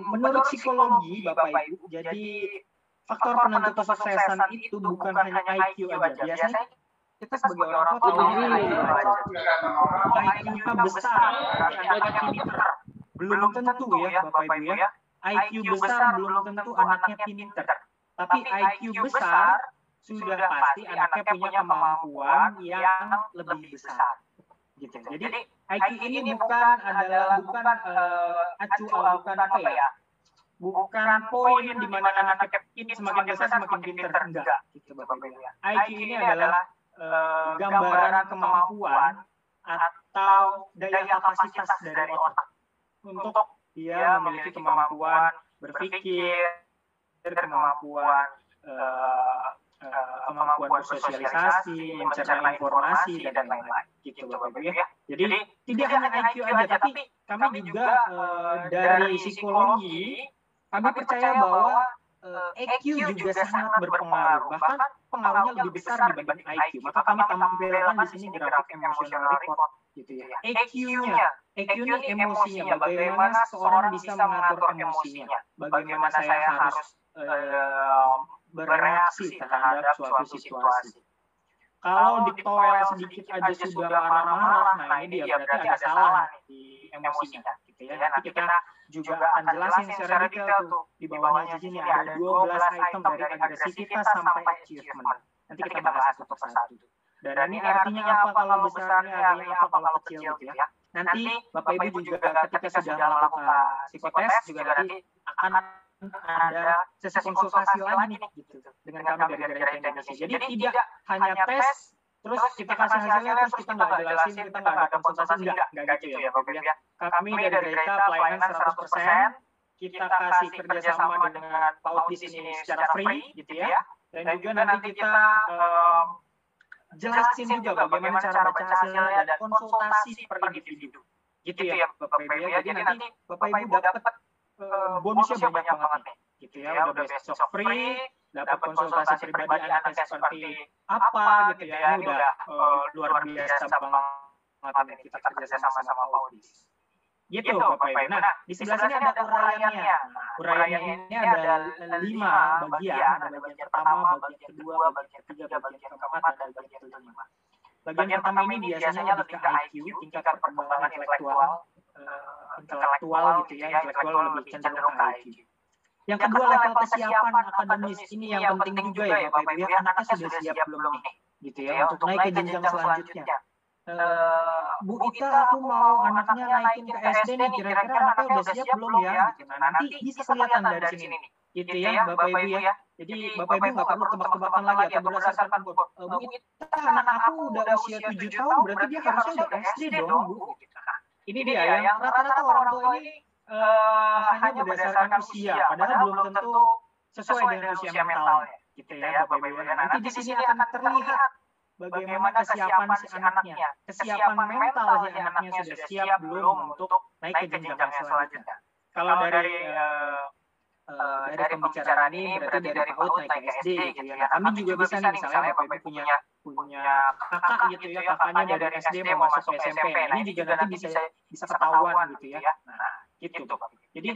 Menurut psikologi, Bapak Ibu, jadi faktor penentu kesuksesan itu bukan hanya IQ aja. Biasanya kita sebagai orang tua tahu IQ-nya besar, anaknya pintar. Belum tentu ya, Bapak Ibu ya. IQ besar belum tentu anaknya pintar. Tapi IQ besar sudah pasti anaknya punya kemampuan yang lebih besar, gitu. Jadi IQ ini bukan bukan poin di mana anaknya semakin besar semakin pintar, enggak, gitu Bapak Ibu. IQ ini adalah gambaran kemampuan atau daya kapasitas dari otak untuk dia memiliki kemampuan berpikir, kemampuan bersosialisasi, mencerna informasi dan lain-lain, gitu Bapak Ibu ya. Jadi tidak hanya IQ aja, tapi kami juga dari psikologi kami percaya bahwa EQ juga sangat berpengaruh, bahkan pengaruhnya lebih besar dibanding IQ. Maka kami tampilkan di sini grafik emotional report, gitu ya. EQ-nya, EQ ini emosinya, bagaimana seseorang bisa mengatur emosinya, bagaimana saya harus bereaksi terhadap suatu situasi. Kalau ditoel sedikit aja sudah marah-marah, nah ini dia berarti ada salah di emosinya, gitu ya. Nanti kita juga akan jelasin secara detail tuh di bawahnya di sini ada 12 item dari agresivitas sampai achievement. Nanti kita bahas satu persatu. Dan ini artinya apa kalau besarnya, artinya apa kalau kecil, gitu ya. Nanti Bapak Ibu juga ketika sudah melakukan psikotes juga nanti akan ada sesi konsultasi lagi nih gitu dengan kami dari Gereja Indonesia. Jadi tidak hanya tes terus kita kasih hasilnya terus kita nggak jelasin, kita nggak ada konsultasi, nggak gitu ya Bapak ya. Kami dari Gereja pelayanan 100%, kita kasih kerjasama dengan PAUD di sini secara free gitu ya. Dan juga nanti kita jelasin juga bagaimana cara baca hasilnya dan konsultasi per individu. Gitu ya Bapak Ibu ya. Jadi nanti Bapak Ibu dapat bonusnya banyak banget nih, gitu ya. Udah besok free, dapat konsultasi pribadi anaknya seperti apa, gitu ya. Ini udah luar biasa banget kita kerja sama Paudis. Gitu Bapak Ibu. Nah, di sebelah sini ada uraiannya. Uraiannya ini ada 5 bagian. Ada bagian pertama, bagian kedua, bagian ketiga, bagian keempat, dan bagian kelima. Bagian pertama ini biasanya lebih ke IQ, tingkat perkembangan intelektual gitu ya, intelektual lebih cenderung ke IQ. Yang kedua level kesiapan akademis, ini yang penting juga ya Bapak Ibu ya, anaknya sudah siap belum nih, gitu ya, untuk naik ke jenjang selanjutnya. Bu Ita, aku mau anaknya naikin ke SD nih, kira-kira anaknya udah siap belum ya? Gitu. Nah, nanti bisa kelihatan dari sini nih, gitu ya Bapak Ibu ya. Jadi Bapak Ibu nggak perlu tebak-tebakan lagi atau berdasarkan Bu Ita, anak aku udah usia 7 tahun, berarti dia harusnya udah SD dong Bu. Ini dia yang rata-rata orang tua ini hanya berdasarkan usia, padahal belum tentu sesuai dengan usia mentalnya, gitu ya Bapak Ibu. Nanti di sini akan terlihat bagaimana kesiapan si anaknya, kesiapan mental si anaknya sudah siap belum untuk naik ke jenjang selanjutnya. Kalau dari pembicaraan ini berarti dari PAUD naik ke SD gitu ya. Nah, kami juga bisa nih misalnya Bapak Ibu punya kakak gitu ya, kakaknya dari SD mau masuk ke SMP. Nah, ini juga nanti bisa ketahuan gitu ya. Nah, gitu. Jadi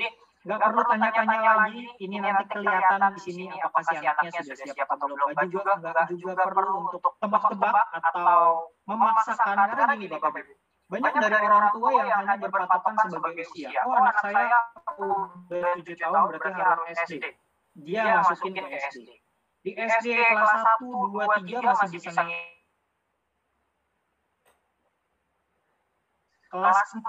nggak perlu tanya-tanya lagi, ini nanti kelihatan di sini apakah si anaknya sudah siap atau belum. Nggak juga perlu untuk tebak-tebak atau memaksakan, karena gini Bapak Ibu. Banyak dari orang tua yang hanya berpatokan sebagai usia. Oh, anak saya udah 7 tahun berarti harus SD. Dia masukin ke SD. Di SD kelas 1, 2, 3 masih bisa kelas 4,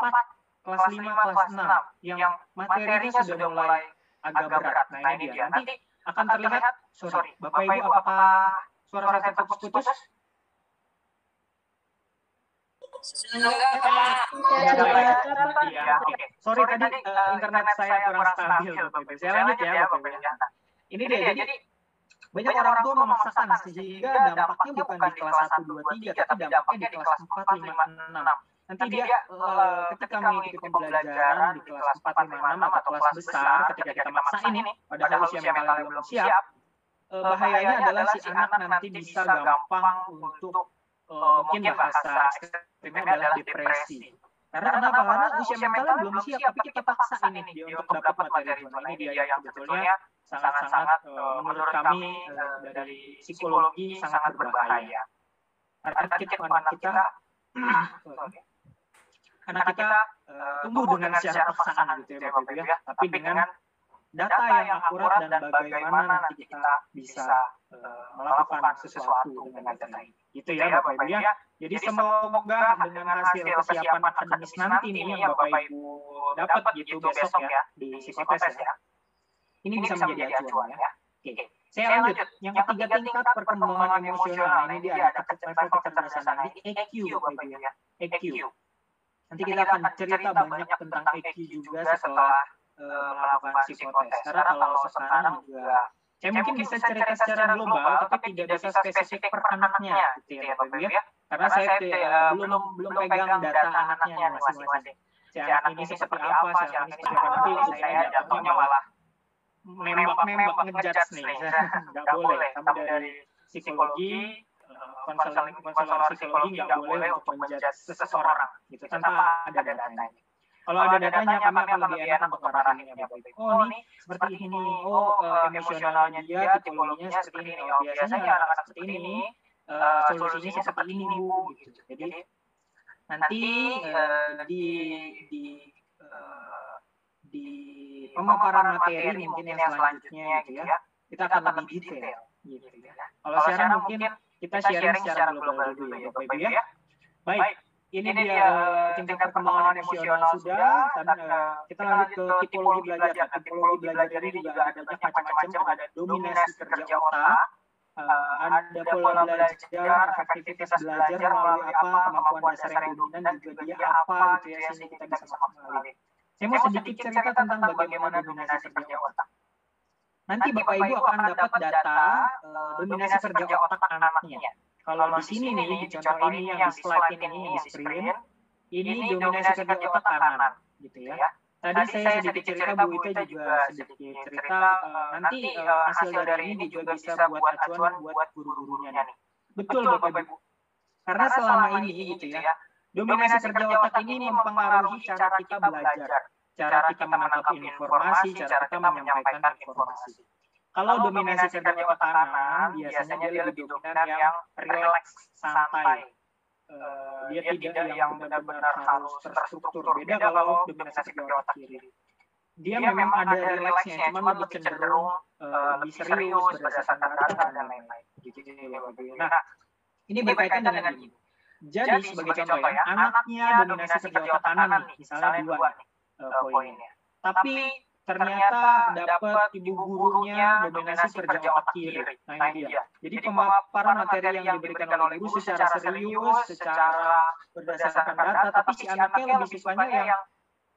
kelas 5, kelas 6 yang materinya sudah mulai agak berat. Nah, ini dia. Nanti akan terlihat, sorry, Bapak Ibu apakah suara saya terputus-putus? Sorry tadi internet saya kurang stabil, Bapak Ibu. Saya lanjut ya, Bapak Ibu. Ini dia, jadi banyak orang tua memaksakan sehingga dampaknya bukan di kelas 1, 2, 3, tapi dampaknya di kelas 4, 5, 6. Nanti dia ketika mengikuti pembelajaran di kelas 4, 5, 6 atau kelas besar, ketika kita maksain ini, padahal usia mental belum siap, bahayanya adalah si anak nanti bisa gampang untuk mungkin bahasa ekstrimnya adalah depresi. Karena kenapa? Karena usia mentalnya belum siap, tapi kita paksa ini dia untuk dapat materi. Nah, ini dia yang sebetulnya sangat-sangat menurut kami dari psikologi sangat berbahaya. Karena anak kita tumbuh dengan secara paksaan gitu ya Bapak Ibu ya, tapi dengan data yang akurat dan bagaimana nanti kita bisa melakukan sesuatu dengan data ini. Gitu ya Bapak Ibu ya. Jadi semoga dengan hasil kesiapan akademis nanti nih yang Bapak Ibu dapat gitu besok ya di psikotes ya. Ini bisa menjadi acuan ya. Oke. Saya lanjut. Yang ketiga, tingkat perkembangan emosional. Ini dia ada level kecerdasan di EQ Bapak Ibu ya. EQ. Nanti kita akan cerita banyak tentang EQ juga setelah melakukan psikotes. Karena kalau sekarang juga saya mungkin bisa cerita secara global, tapi tidak bisa spesifik per anaknya, gitu ya Bapak Ibu ya. Karena saya belum pegang data anaknya masing-masing. Si anak ini seperti apa, si anak ini seperti apa, nanti saya jatuhnya malah nembak ngejudge nih. Nggak boleh. Kami dari psikologi, konselor psikologi nggak boleh untuk menjudge seseorang, gitu tanpa ada datanya. Kalau ada datanya, kami akan lebih enak untuk ngarahinnya. Oh, ini seperti ini. Oh, emosionalnya dia, tipologinya seperti ini. Oh, biasanya anak-anak seperti ini, solusinya seperti ini, Bu. Gitu. Jadi, nanti di pemaparan materi mungkin yang selanjutnya, gitu ya, kita akan lebih detail. Gitu ya. Kalau sekarang mungkin kita sharing secara global dulu ya, Bapak Ibu ya. Baik. Ini dia tingkat perkembangan emosional sudah, dan kita lanjut ke tipologi belajar. Tipologi belajar ini juga ada banyak macam-macam, ada dominasi kerja otak, ada pola belajar, efektivitas belajar melalui apa, kemampuan dasar yang dominan juga dia apa, gitu ya, sini kita bisa mengalami. Saya mau sedikit cerita tentang bagaimana dominasi kerja otak. Nanti Bapak Ibu akan dapat data dominasi kerja otak anaknya. Kalau di sini nih, di contoh ini yang di slide ini, yang di screen, ini dominasi kerja otak kanan, gitu ya. Tadi saya sedikit cerita, Bu Ita juga sedikit cerita, nanti hasil dari ini juga bisa buat acuan buat guru-gurunya nih. Betul Bapak Ibu. Karena selama ini gitu ya, dominasi kerja otak ini mempengaruhi cara kita belajar, cara kita menangkap informasi, cara kita menyampaikan informasi. Kalau dominasi kerja otak kanan, biasanya dia lebih dominan yang relax, santai. Dia tidak yang benar-benar harus terstruktur. Beda kalau dominasi kerja otak kiri. Dia memang ada relaxnya, cuma lebih cenderung lebih serius berdasarkan data dan lain-lain. Gitu ya, nah, ini berkaitan dengan ini. Jadi sebagai contoh ya, anaknya dominasi kerja otak kanan nih, misalnya 2 poinnya. Tapi ternyata dapat ibu gurunya dominasi kerja otak kiri. Nah, ini dia. Jadi pemaparan materi yang diberikan oleh guru secara serius, secara berdasarkan data, tapi si anaknya lebih sukanya yang,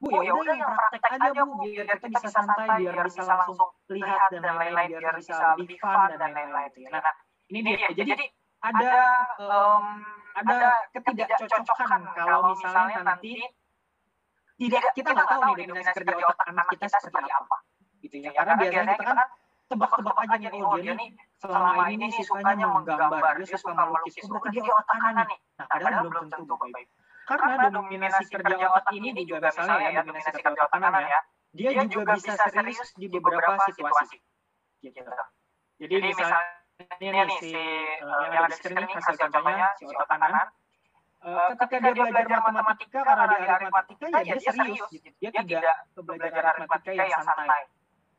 Bu, ya udah yang praktek aja, Bu, biar kita bisa santai, biar bisa langsung lihat dan lain-lain, biar bisa lebih fun dan lain-lain. Nah, ini dia. Jadi ada ketidakcocokan kalau misalnya nanti kita nggak tahu nih dominasi kerja otak anak kita seperti apa, gitu ya. Karena biasanya kita kan tebak-tebak aja nih, oh dia nih selama ini sukanya menggambar, dia suka melukis, berarti dia otak kanan nih. Nah, padahal belum tentu, Bapak Ibu. Karena dominasi kerja otak ini juga misalnya ya, dominasi kerja otak kanan ya, dia juga bisa serius di beberapa situasi, gitu. Jadi misalnya nih si yang ada di screen ini hasil contohnya si otak kanan, ketika dia belajar matematika, karena dia aritmatika ya dia serius, gitu. Dia tidak belajar aritmatika yang santai,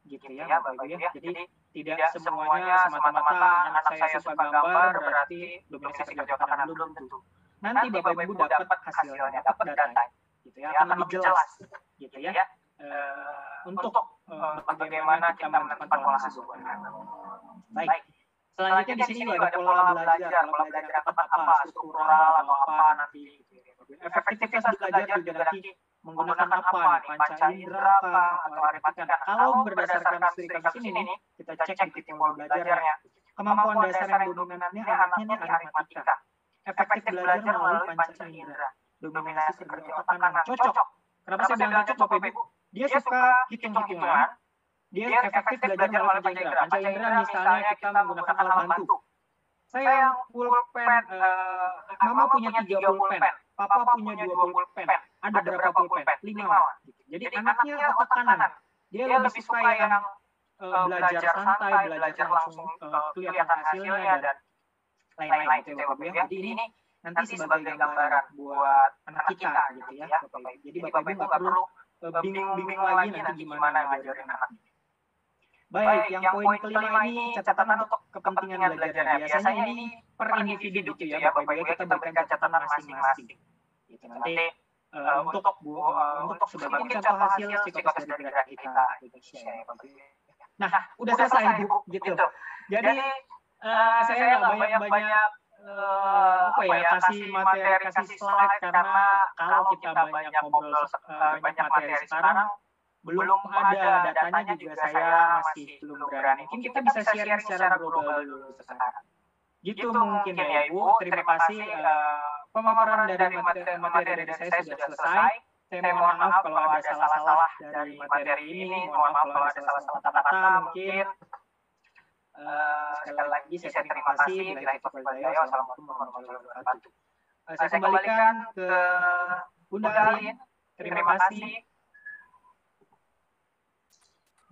gitu ya Bapak Ibu ya. Jadi tidak semuanya semata-mata anak saya suka gambar berarti dominasi kerja otak kanan, belum tentu. Nanti Bapak Ibu dapat hasilnya, dapat datanya, gitu ya, akan lebih jelas, gitu ya, untuk bagaimana kita menentukan pola asuh. Baik. Selanjutnya di sini ada pola belajar yang tepat apa, struktural atau apa nanti. Efektivitas belajar juga nanti menggunakan apa nih, panca indera atau aritmatika. Kalau berdasarkan studi kasus ini nih, kita cek di titik pola belajarnya. Kemampuan dasar yang dominannya anaknya nih aritmatika. Efektif belajar melalui panca indera. Dominasi kerja otak kanan. Cocok. Kenapa saya bilang cocok Bapak Ibu? Dia suka hitung-hitungan. Dia efektif belajar melalui panca indera. Panca indera misalnya kita menggunakan alat bantu. Saya yang pulpen, Mama punya 3 pulpen, Papa punya 2 pulpen. Ada berapa pulpen? 5. Jadi anaknya otak kanan. Dia lebih suka yang belajar santai, belajar langsung kelihatan hasilnya dan lain-lain gitu ya Bapak ya. Jadi ini nanti sebagai gambaran buat anak kita gitu ya Bapak Ibu. Jadi Bapak Ibu nggak perlu bingung-bingung lagi nanti gimana ngajarin anak. Baik, yang poin kelima ini catatan untuk kepentingan belajarnya. Biasanya ini per individu gitu ya Bapak Ibu, kita berikan catatan masing-masing. Gitu. Nanti untuk sebagai contoh hasil psikotes dari gerak kita Indonesia ya Bapak Ibu. Nah, udah selesai Bu gitu. Jadi saya nggak banyak kasih materi, kasih slide karena kalau kita banyak ngobrol banyak materi sekarang belum ada datanya juga saya masih belum berani. Mungkin kita bisa sharing secara global dulu sekarang. Gitu mungkin ya Ibu. Terima kasih pemaparan dari materi dari saya sudah selesai. Saya mohon maaf kalau ada salah-salah dari materi ini. Mohon maaf kalau ada salah-salah kata-kata mungkin. Sekali lagi saya terima kasih. Bila itu berdaya. Wassalamualaikum warahmatullahi wabarakatuh. Saya kembalikan ke Bunda Arin. Terima kasih.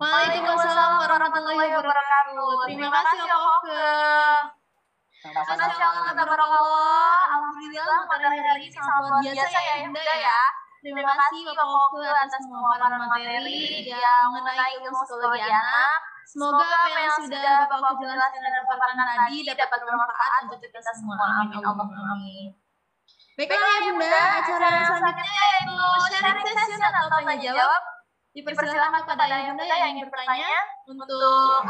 Waalaikumsalam warahmatullahi wabarakatuh. Terima kasih Pak Oke. Masya Allah, tabarakallah. Alhamdulillah materi hari ini sangat luar biasa ya Bunda ya. Terima kasih Bapak Oke atas pemaparan materi yang mengenai ilmu psikologi anak. Semoga apa yang sudah Bapak Oke jelaskan dan paparkan tadi dapat bermanfaat untuk kita semua. Amin Amin. Baiklah ya Bunda, acara yang selanjutnya yaitu sharing session atau tanya jawab. Dipersilakan kepada Bunda yang ingin bertanya untuk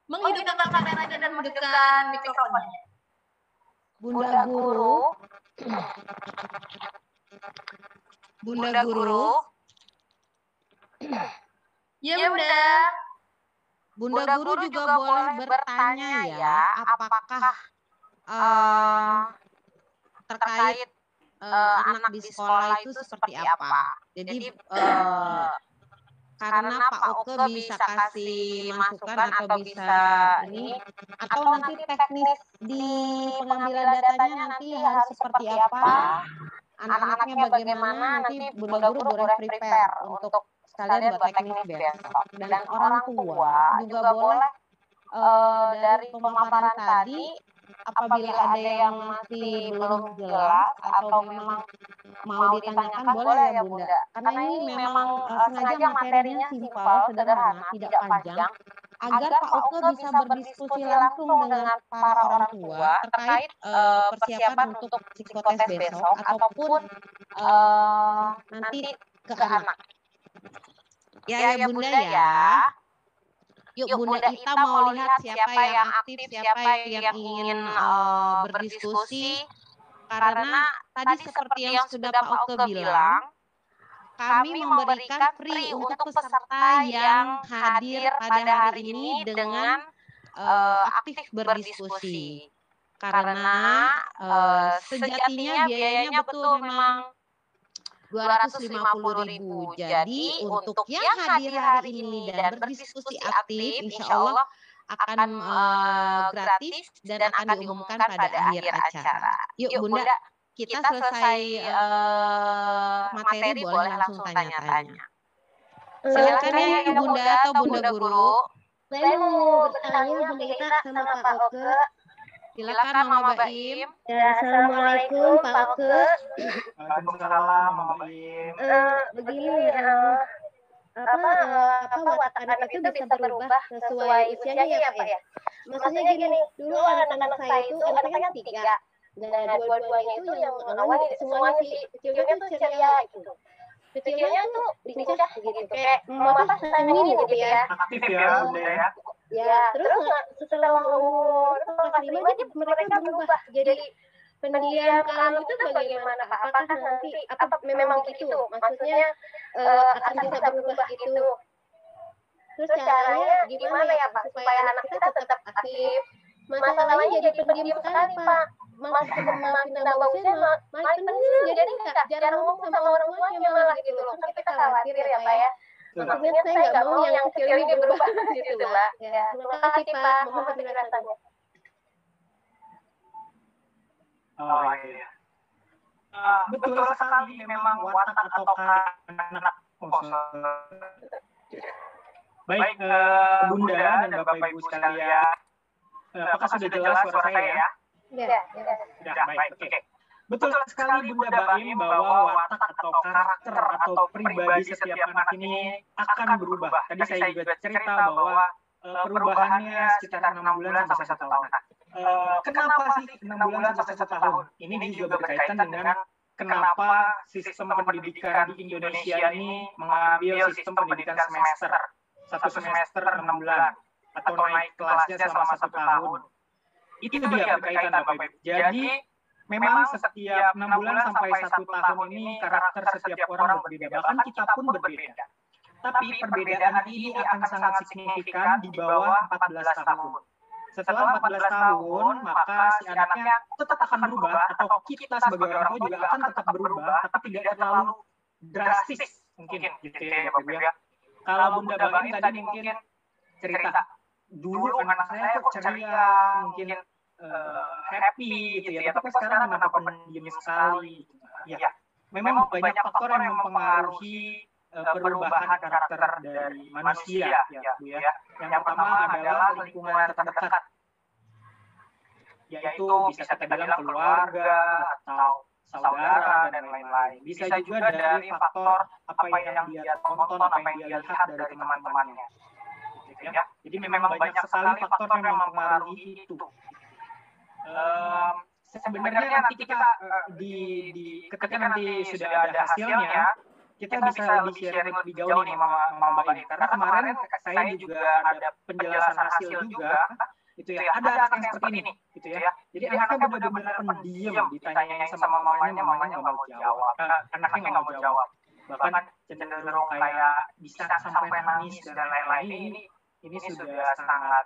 menghidupkan kameranya dan menghidupkan mikrofonnya. Bunda Guru. Bunda Guru. Ya Bunda. Bunda Guru juga boleh bertanya ya, apakah terkait anak di sekolah itu seperti apa. Jadi karena Pak Oke bisa kasih masukan atau bisa ini, atau nanti teknis di pengambilan datanya nanti harus seperti apa, anak-anaknya bagaimana, nanti Bunda Guru boleh prepare untuk sekalian buat teknis besok. Dan orang tua juga boleh dari pemaparan tadi, apabila ada yang masih belum jelas atau memang mau ditanyakan boleh ya Bunda. Karena ini memang sengaja materinya simpel, sederhana, tidak panjang, agar Pak Oke bisa berdiskusi langsung dengan para orang tua terkait persiapan untuk psikotes besok ataupun nanti ke anak. Ya Bunda ya. Yuk Bunda Ita mau lihat siapa yang aktif, siapa yang ingin berdiskusi. Karena tadi seperti yang sudah Pak Oke bilang, kami memberikan free untuk peserta yang hadir pada hari ini dengan aktif berdiskusi. karena sejatinya biayanya betul memang 250.000. Jadi untuk yang hadir hari ini dan berdiskusi aktif, insya Allah akan gratis dan akan diumumkan pada akhir acara. Yuk Bunda, kita selesai materi boleh langsung tanya-tanya. Silakan ya Bunda atau Bunda Guru. Saya mau bertanya Bunda Ita sama Pak Oke. Silakan Mama Baim. Ya, Assalamualaikum Pak Oke. Waalaikumsalam Mama Baim. Begini, watak anak itu bisa berubah sesuai usianya ya Pak ya? Maksudnya gini, dulu anak-anak saya itu anaknya kan 3. Dan dua-duanya itu yang awal semuanya sih kecilnya tuh ceria gitu. Kecilnya tuh dinikah gitu, kayak mama sayangin gitu ya. Aktif ya Bunda ya. Ya, terus setelah umur kelas 5 mereka berubah jadi pendiam kalem itu bagaimana Pak? Apakah nanti apa memang begitu? Maksudnya akan bisa berubah itu. Terus caranya gimana ya Pak supaya anak kita tetap aktif? Masalahnya jadi pendiam sekali Pak. Makin tambah usia makin pendiam jadi nggak jarang ngomong sama orang tuanya malah gitu loh. Kan kita khawatir ya Pak ya. Maksudnya saya nggak mau yang kecil ini berubah gitu Pak. Ya, terima kasih Pak. Mohon penjelasannya. Oh iya. Betul sekali memang watak atau anak. Baik Bunda dan Bapak Ibu sekalian, apakah sudah jelas suara saya ya? Ya. Ya, baik. Oke. Betul sekali Bunda Baim bahwa watak atau karakter atau pribadi setiap anak ini akan berubah. Tadi saya juga cerita bahwa perubahannya sekitar 6 bulan sampai 1 tahun. Kenapa sih 6 bulan sampai 1 tahun? Ini juga berkaitan dengan kenapa sistem pendidikan di Indonesia ini mengambil sistem pendidikan semester. 1 semester 6 bulan atau naik kelasnya selama 1 tahun. Itu dia berkaitan Bapak Ibu. Jadi memang setiap 6 bulan sampai 1 tahun ini karakter setiap orang berbeda. Bahkan kita pun berbeda. Tapi perbedaan ini akan sangat signifikan di bawah 14 tahun. Setelah 14 tahun, maka si anaknya tetap akan berubah, atau kita sebagai orang tua juga akan tetap berubah, tapi tidak terlalu drastis mungkin gitu ya Bapak Ibu ya. Kalau Bunda Baim tadi mungkin cerita, dulu anak saya kok ceria, mungkin happy gitu ya, tapi sekarang kenapa pendiam sekali? Ya, memang banyak faktor yang mempengaruhi perubahan karakter dari manusia ya Bu ya. Yang pertama adalah lingkungan terdekat, yaitu bisa kita bilang keluarga atau saudara dan lain-lain. Bisa juga dari faktor apa yang dia tonton, apa yang dia lihat dari teman-temannya. Gitu ya. Jadi memang banyak sekali faktor yang mempengaruhi itu. Sebenarnya nanti kita ketika nanti sudah ada hasilnya, kita bisa lebih sharing lebih jauh nih Mama Baim. Karena kemarin saya juga ada penjelasan hasil juga, gitu ya. Ada anak yang seperti ini, gitu ya. Jadi anaknya benar-benar pendiam, ditanyain sama mamanya nggak mau jawab. Anaknya nggak mau jawab. Bahkan cenderung kayak bisa sampai nangis dan lain-lain. Ini sudah sangat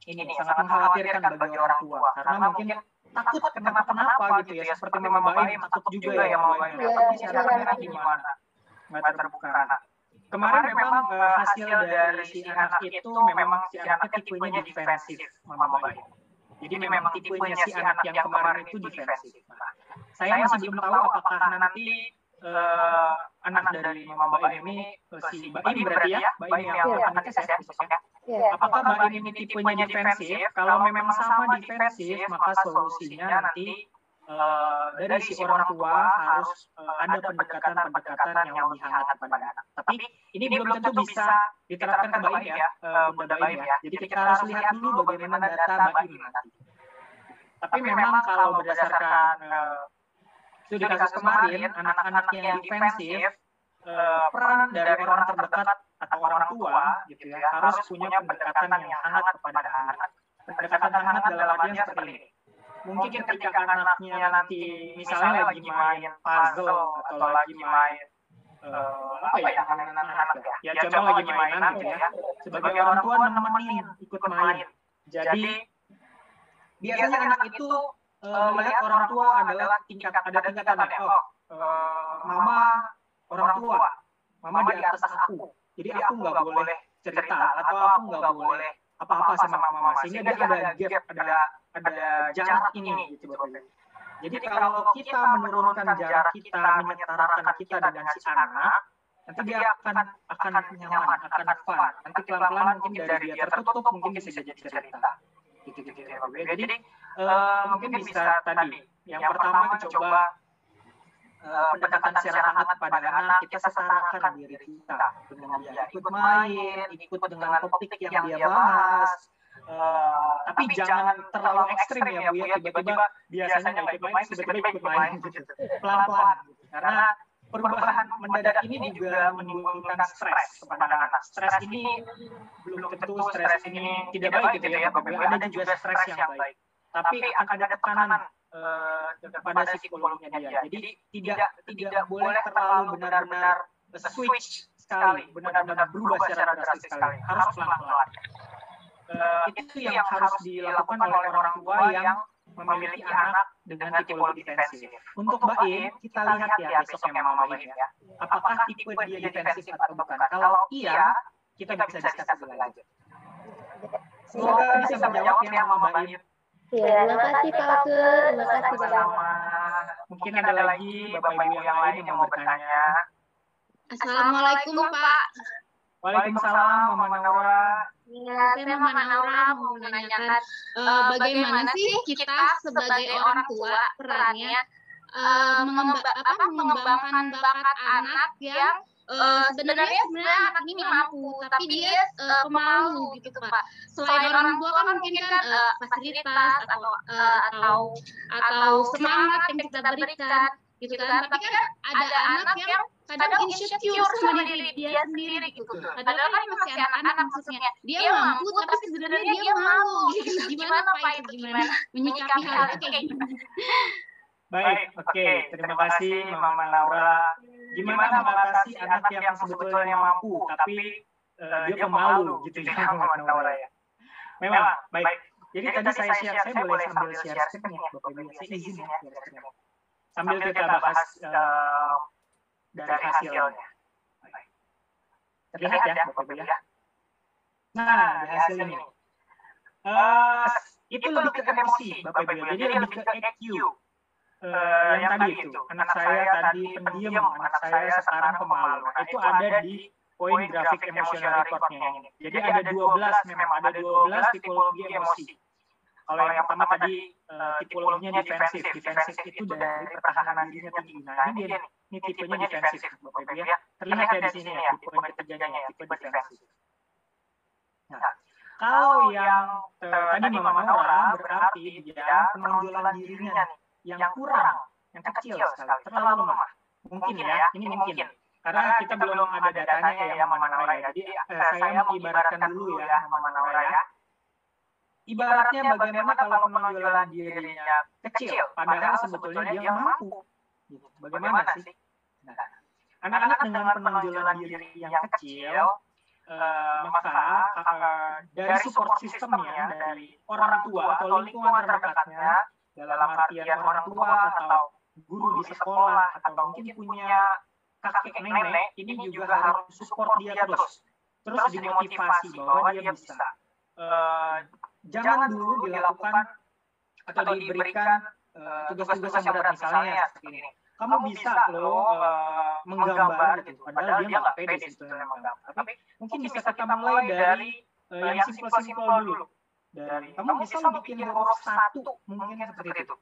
mengkhawatirkan bagi orang tua, karena mungkin takut kenapa gitu ya, seperti Mama Baim takut juga ya Mama Baim. Tapi caranya gimana? Nggak terbuka. Kemarin memang hasil dari si anak itu memang si anaknya tipenya defensif Mama Baim. Jadi memang tipenya si anak yang kemarin itu defensif. Saya masih belum tahu apakah nanti anak dari Mama Baim ini si Baim berarti ya, Baim yang anaknya saya apakah Baim ini tipenya defensif? Kalau memang sama defensif, maka solusinya nanti dari si orang tua harus ada pendekatan yang lebih hangat kepada anak. Tapi ini belum tentu bisa diterapkan ke Baim ya, Bunda Baim ya. Jadi kita harus lihat dulu bagaimana data Baim nanti. Tapi memang kalau berdasarkan studi kasus kemarin, anak-anak yang defensif, peran dari orang terdekat atau orang tua gitu ya harus punya pendekatan yang hangat kepada anak. Pendekatan hangat dalam artian seperti ini. Mungkin ketika anaknya nanti misalnya lagi main puzzle atau lagi main anak-anak ya contoh lagi mainan gitu ya, sebagai orang tua nemenin ikut main. Jadi biasanya anak itu melihat orang tua adalah ada tingkatannya. Mama orang tua, mama di atas aku, jadi aku nggak boleh cerita atau aku nggak boleh apa-apa sama mama, sehingga dia ada gap, ada jarak ini gitu Bapak Ibu. Jadi kalau kita menurunkan jarak kita, menyetarakan kita dengan si anak, nanti dia akan nyaman, akan fun. Nanti pelan-pelan mungkin dari dia tertutup mungkin bisa jadi cerita. Gitu ya Bapak Ibu. Jadi mungkin bisa tadi yang pertama coba pendekatan secara hangat pada anak, kita setarakan diri kita dengan dia, ikut main, ikut dengan topik yang dia bahas, tapi jangan terlalu ekstrim ya Bu ya, tiba-tiba biasanya nggak ikut main, tiba-tiba ikut main gitu, pelan-pelan, karena perubahan mendadak ini juga menimbulkan stres kepada anak. Stres ini belum tentu stres ini tidak baik gitu ya, ada juga stres yang baik, tapi akan ada tekanan pada psikologinya dia. Jadi tidak boleh terlalu benar-benar switch sekali, benar-benar berubah secara drastis sekali. Harus pelan-pelan. Itu yang harus dilakukan oleh orang tua yang memiliki anak dengan tipologi defensif. Untuk Mbak In, kita lihat ya besoknya Mama In ya. Apakah tipe dia defensif atau bukan? Kalau iya, kita bisa diskus lebih lanjut. Semoga bisa menjawab ya Mama In. Ya, terima kasih Pak Ke. Terima kasih Sama-sama. Mungkin ada lagi Bapak Ibu yang lain yang mau bertanya. Assalamualaikum Pak. Waalaikumsalam Mama Naura. Ya, saya Mama Naura mau menanyakan bagaimana sih kita sebagai orang tua perannya mengembangkan bakat anak yang sebenarnya anak ini mampu, tapi dia pemalu gitu Pak. Selain orang tua kan mungkin kan fasilitas atau semangat yang kita berikan gitu kan. Tapi kan ada anak yang kadang insecure sama diri dia sendiri gitu. Padahal kan masih anak-anak maksudnya. Dia mampu tapi sebenarnya dia malu gitu. Gimana Pak itu gimana menyikapi hal itu kayak gimana? Baik, oke. Terima kasih Mama Naura. Gimana mengatasi anak yang sebetulnya mampu tapi dia pemalu gitu ya Mama Naura ya. Memang, baik. Jadi tadi saya boleh sambil share screen ya Bapak Ibu. Saya izin ya share screen. Sambil kita bahas dari hasilnya. Terlihat ya Bapak Ibu ya. Nah, di hasil ini. Itu lebih ke emosi Bapak Ibu. Jadi lebih ke EQ. Yang tadi itu, anak saya tadi pendiam, anak saya sekarang pemalu. Itu ada di poin grafik emotional reportnya ini. Jadi ada 12 memang, ada 12 tipologi emosi. Kalau yang pertama tadi tipologinya defensif. Defensif itu dari pertahanan dirinya tinggi. Nah ini dia nih, ini tipenya defensif Bapak Ibu ya. Terlihat ya di sini ya, di poin ketiganya ya, tipe defensif. Nah, kalau yang tadi Mama Naura berarti dia penonjolan dirinya nih yang kurang, yang kecil sekali, terlalu lemah. Mungkin ya, ini mungkin. Karena kita belum ada datanya ya Mama Naura ya. Jadi saya mengibaratkan dulu ya Mama Naura ya. Ibaratnya bagaimana kalau penonjolan dirinya kecil, padahal sebetulnya dia mampu. Bagaimana sih? Nah, anak-anak dengan penonjolan diri yang kecil, maka dari support sistemnya, dari orang tua atau lingkungan terdekatnya, dalam artian orang tua atau guru di sekolah atau mungkin punya kakek nenek, ini juga harus support dia terus dimotivasi bahwa dia bisa. Jangan dulu dilakukan atau diberikan tugas-tugas yang berat, misalnya seperti ini. Kamu bisa loh menggambar gitu, padahal dia nggak pede sebetulnya menggambar. Tapi mungkin bisa kita mulai dari yang simpel-simpel dulu. Dari kamu bisa bikin huruf 1 mungkin seperti itu.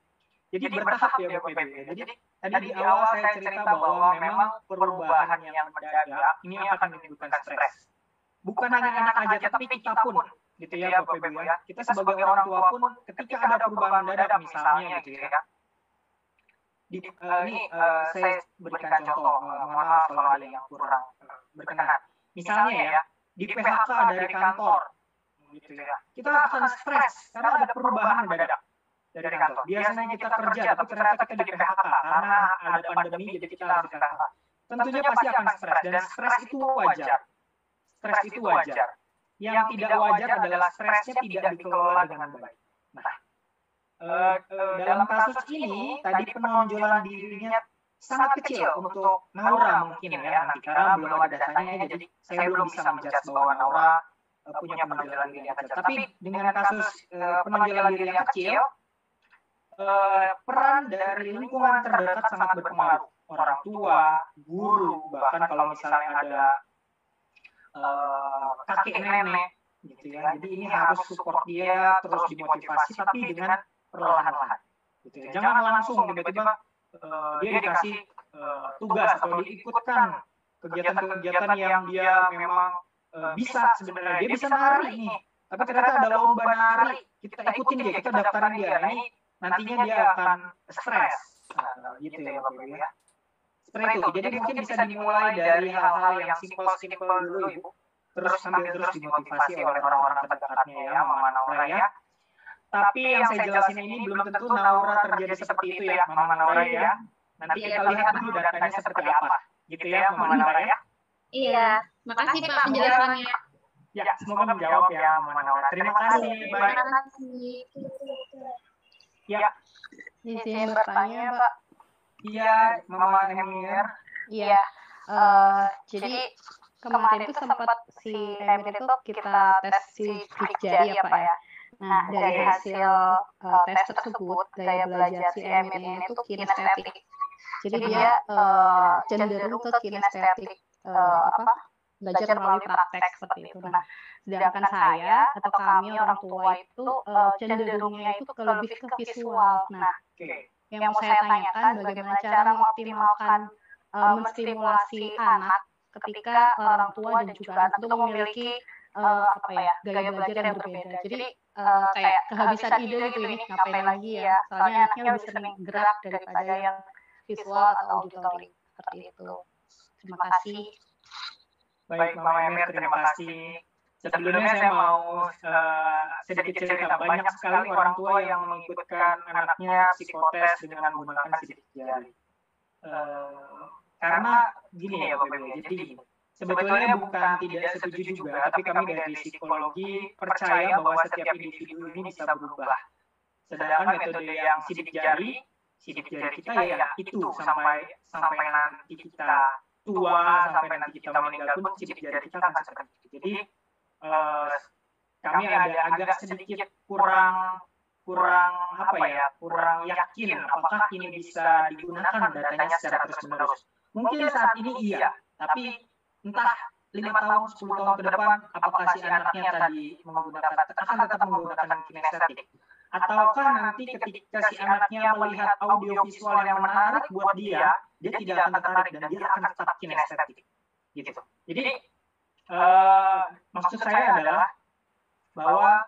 Jadi bertahap ya Bapak Ibu. Jadi tadi di awal saya cerita bahwa memang perubahan yang mendadak ini akan menimbulkan stres. Bukan hanya anak aja, tapi kita pun gitu ya Bapak Ibu ya. Kita sebagai orang tua pun ketika ada perubahan mendadak misalnya gitu ya. Ini saya berikan contoh, mohon maaf kalau ada yang kurang berkenan. Misalnya ya, di PHK dari kantor gitu ya. Kita akan stres karena ada perubahan mendadak dari kantor. Biasanya kita kerja tapi ternyata kita di PHK karena ada pandemi jadi kita harus di PHK. Tentunya pasti akan stres dan stres itu wajar. Stres itu wajar. Yang tidak wajar adalah stresnya tidak dikelola dengan baik. Nah, dalam kasus ini tadi penonjolan dirinya sangat kecil untuk Naura mungkin ya nanti karena belum ada datanya, jadi saya belum bisa menjudge bahwa Naura punya penonjolan diri yang kecil. Tapi dengan kasus penonjolan diri yang kecil, peran dari lingkungan terdekat sangat berpengaruh. Orang tua, guru, bahkan kalau misalnya ada kakek nenek gitu ya. Jadi ini harus support dia, terus dimotivasi tapi dengan perlahan-lahan gitu ya. Jangan langsung tiba-tiba dia dikasih tugas atau diikutkan kegiatan-kegiatan yang dia memang bisa sebenarnya. Dia bisa nari nih, tapi ternyata ada lomba nari, kita ikutin dia, kita daftarin dia. Nah, ini nantinya dia akan stres gitu ya Bapak Ibu ya. Seperti itu. Jadi mungkin bisa dimulai dari hal-hal yang simpel-simpel dulu Ibu, terus sambil terus dimotivasi oleh orang-orang terdekatnya ya, Mama Naura ya. Tapi yang saya jelasin ini belum tentu Naura terjadi seperti itu ya, Mama Naura ya. Nanti kita lihat dulu datanya seperti apa, gitu ya, Mama Naura ya. Iya, makasih Pak penjelasannya. Ya, semoga menjawab ya, Mama Naura. Terima kasih. Baik. Terima kasih. Ya. Izin bertanya, Pak. Iya, Mama Emir. Iya. Jadi kemarin itu sempat si Emir itu kita tes sidik jari ya Pak ya. Nah, dari hasil tes tersebut, gaya belajar si Emir ini itu kinestetik. Jadi dia cenderung ke kinestetik, belajar melalui praktek seperti itu. Nah, sedangkan saya atau kami orang tua itu cenderungnya itu lebih ke visual. Nah, yang mau saya tanyakan bagaimana cara mengoptimalkan menstimulasi anak ketika orang tua dan juga anak itu memiliki gaya belajar yang berbeda. Jadi kayak kehabisan ide gitu ini ngapain lagi ya? Soalnya anaknya lebih sering gerak daripada yang visual atau auditory seperti itu. Terima kasih. Baik Mama Emir, terima kasih. Sebelumnya saya mau sedikit cerita, banyak sekali orang tua yang mengikutkan anaknya psikotes dengan menggunakan sidik jari. Karena gini ya Bapak Ibu, jadi gini, sebetulnya bukan tidak setuju juga, tapi kami dari psikologi percaya bahwa setiap individu ini bisa berubah. Sedangkan metode yang sidik jari kita ya itu sampai nanti kita tua, sampai nanti kita meninggal pun sidik jari kita akan seperti itu. Jadi kami agak sedikit kurang yakin apakah ini bisa digunakan datanya secara terus-menerus. Mungkin saat ini iya, tapi entah 5 tahun, 10 tahun ke depan apakah si anaknya tadi akan tetap menggunakan kinestetik, ataukah nanti ketika si anaknya melihat audiovisual yang menarik buat dia tidak akan tertarik dan dia akan tetap kinestetik gitu. Jadi maksud saya adalah bahwa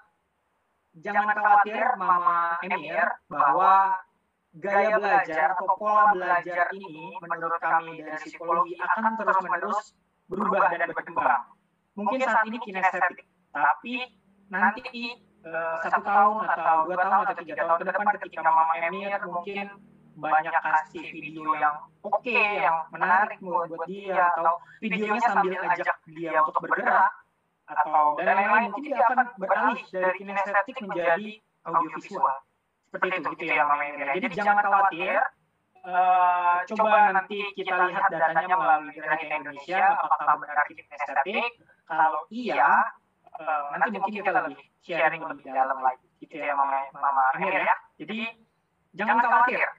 jangan khawatir Mama Emir bahwa gaya belajar atau pola belajar ini menurut kami dari psikologi akan terus-menerus berubah dan berkembang. Mungkin saat ini kinestetik, tapi nanti 1 tahun atau 2 tahun atau 3 tahun ke depan ketika Mama Emir mungkin banyak kasih video yang yang menarik buat dia, atau videonya sambil ajak dia untuk bergerak atau dan lain-lain, mungkin dia akan beralih dari kinestetik menjadi audiovisual. Seperti itu gitu ya Mama Emir. Jadi jangan khawatir, coba nanti kita lihat datanya melalui Grahita Indonesia apakah benar kinestetik. Kalau iya, nanti mungkin kita lebih sharing lebih dalam lagi gitu ya Mama Emir ya. Jadi jangan khawatir ya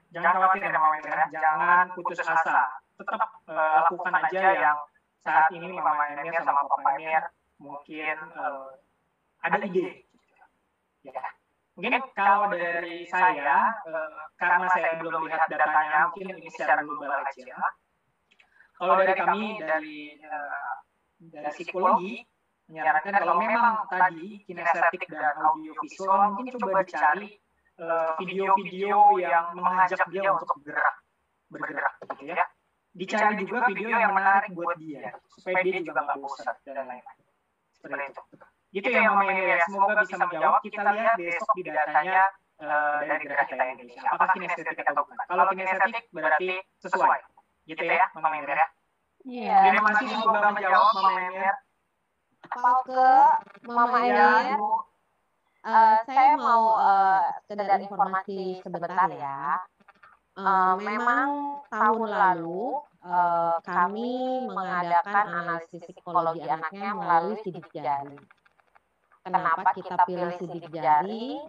Mama Emir, jangan putus asa. Tetap lakukan aja yang saat ini Mama Emir sama Papa Emir mungkin ada ide. Ya. Mungkin kalau dari saya, karena saya belum lihat datanya, mungkin ini secara global aja. Kalau dari kami, dari psikologi, menyarankan kalau memang tadi kinestetik dan audiovisual, mungkin coba dicari video-video yang mengajak dia untuk bergerak gitu ya. Dicari juga video yang menarik buat dia, supaya dia juga nggak bosan dan lain-lain. Seperti itu. Gitu ya Mama Emir ya, semoga bisa menjawab. Kita lihat besok di datanya dari Grahita Indonesia, apakah kinestetik atau bukan. Kalau kinestetik berarti sesuai. Gitu ya Mama Emir ya. Iya. Terima kasih semoga menjawab Mama Emir. Mau ke Mama Emir. Saya mau sekedar informasi sebentar ya. Memang tahun lalu kami mengadakan analisis psikologi anaknya melalui sidik jari. Kenapa kita pilih sidik jari?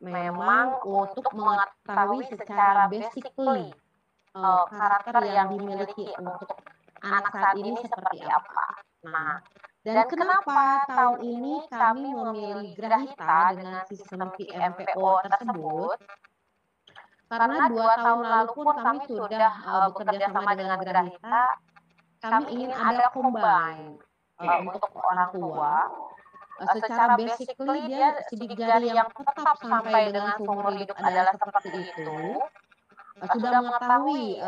Memang untuk mengetahui secara basically karakter yang dimiliki untuk anak saat ini seperti apa. Nah, dan kenapa tahun ini kami memilih Grahita dengan sistem PMPO tersebut? Karena 2 tahun lalu pun kami sudah bekerja sama dengan Grahita, kami ingin ada combine untuk orang tua. Secara basically dia sidik jari yang tetap sampai dengan seumur hidup adalah seperti itu. Sudah mengetahui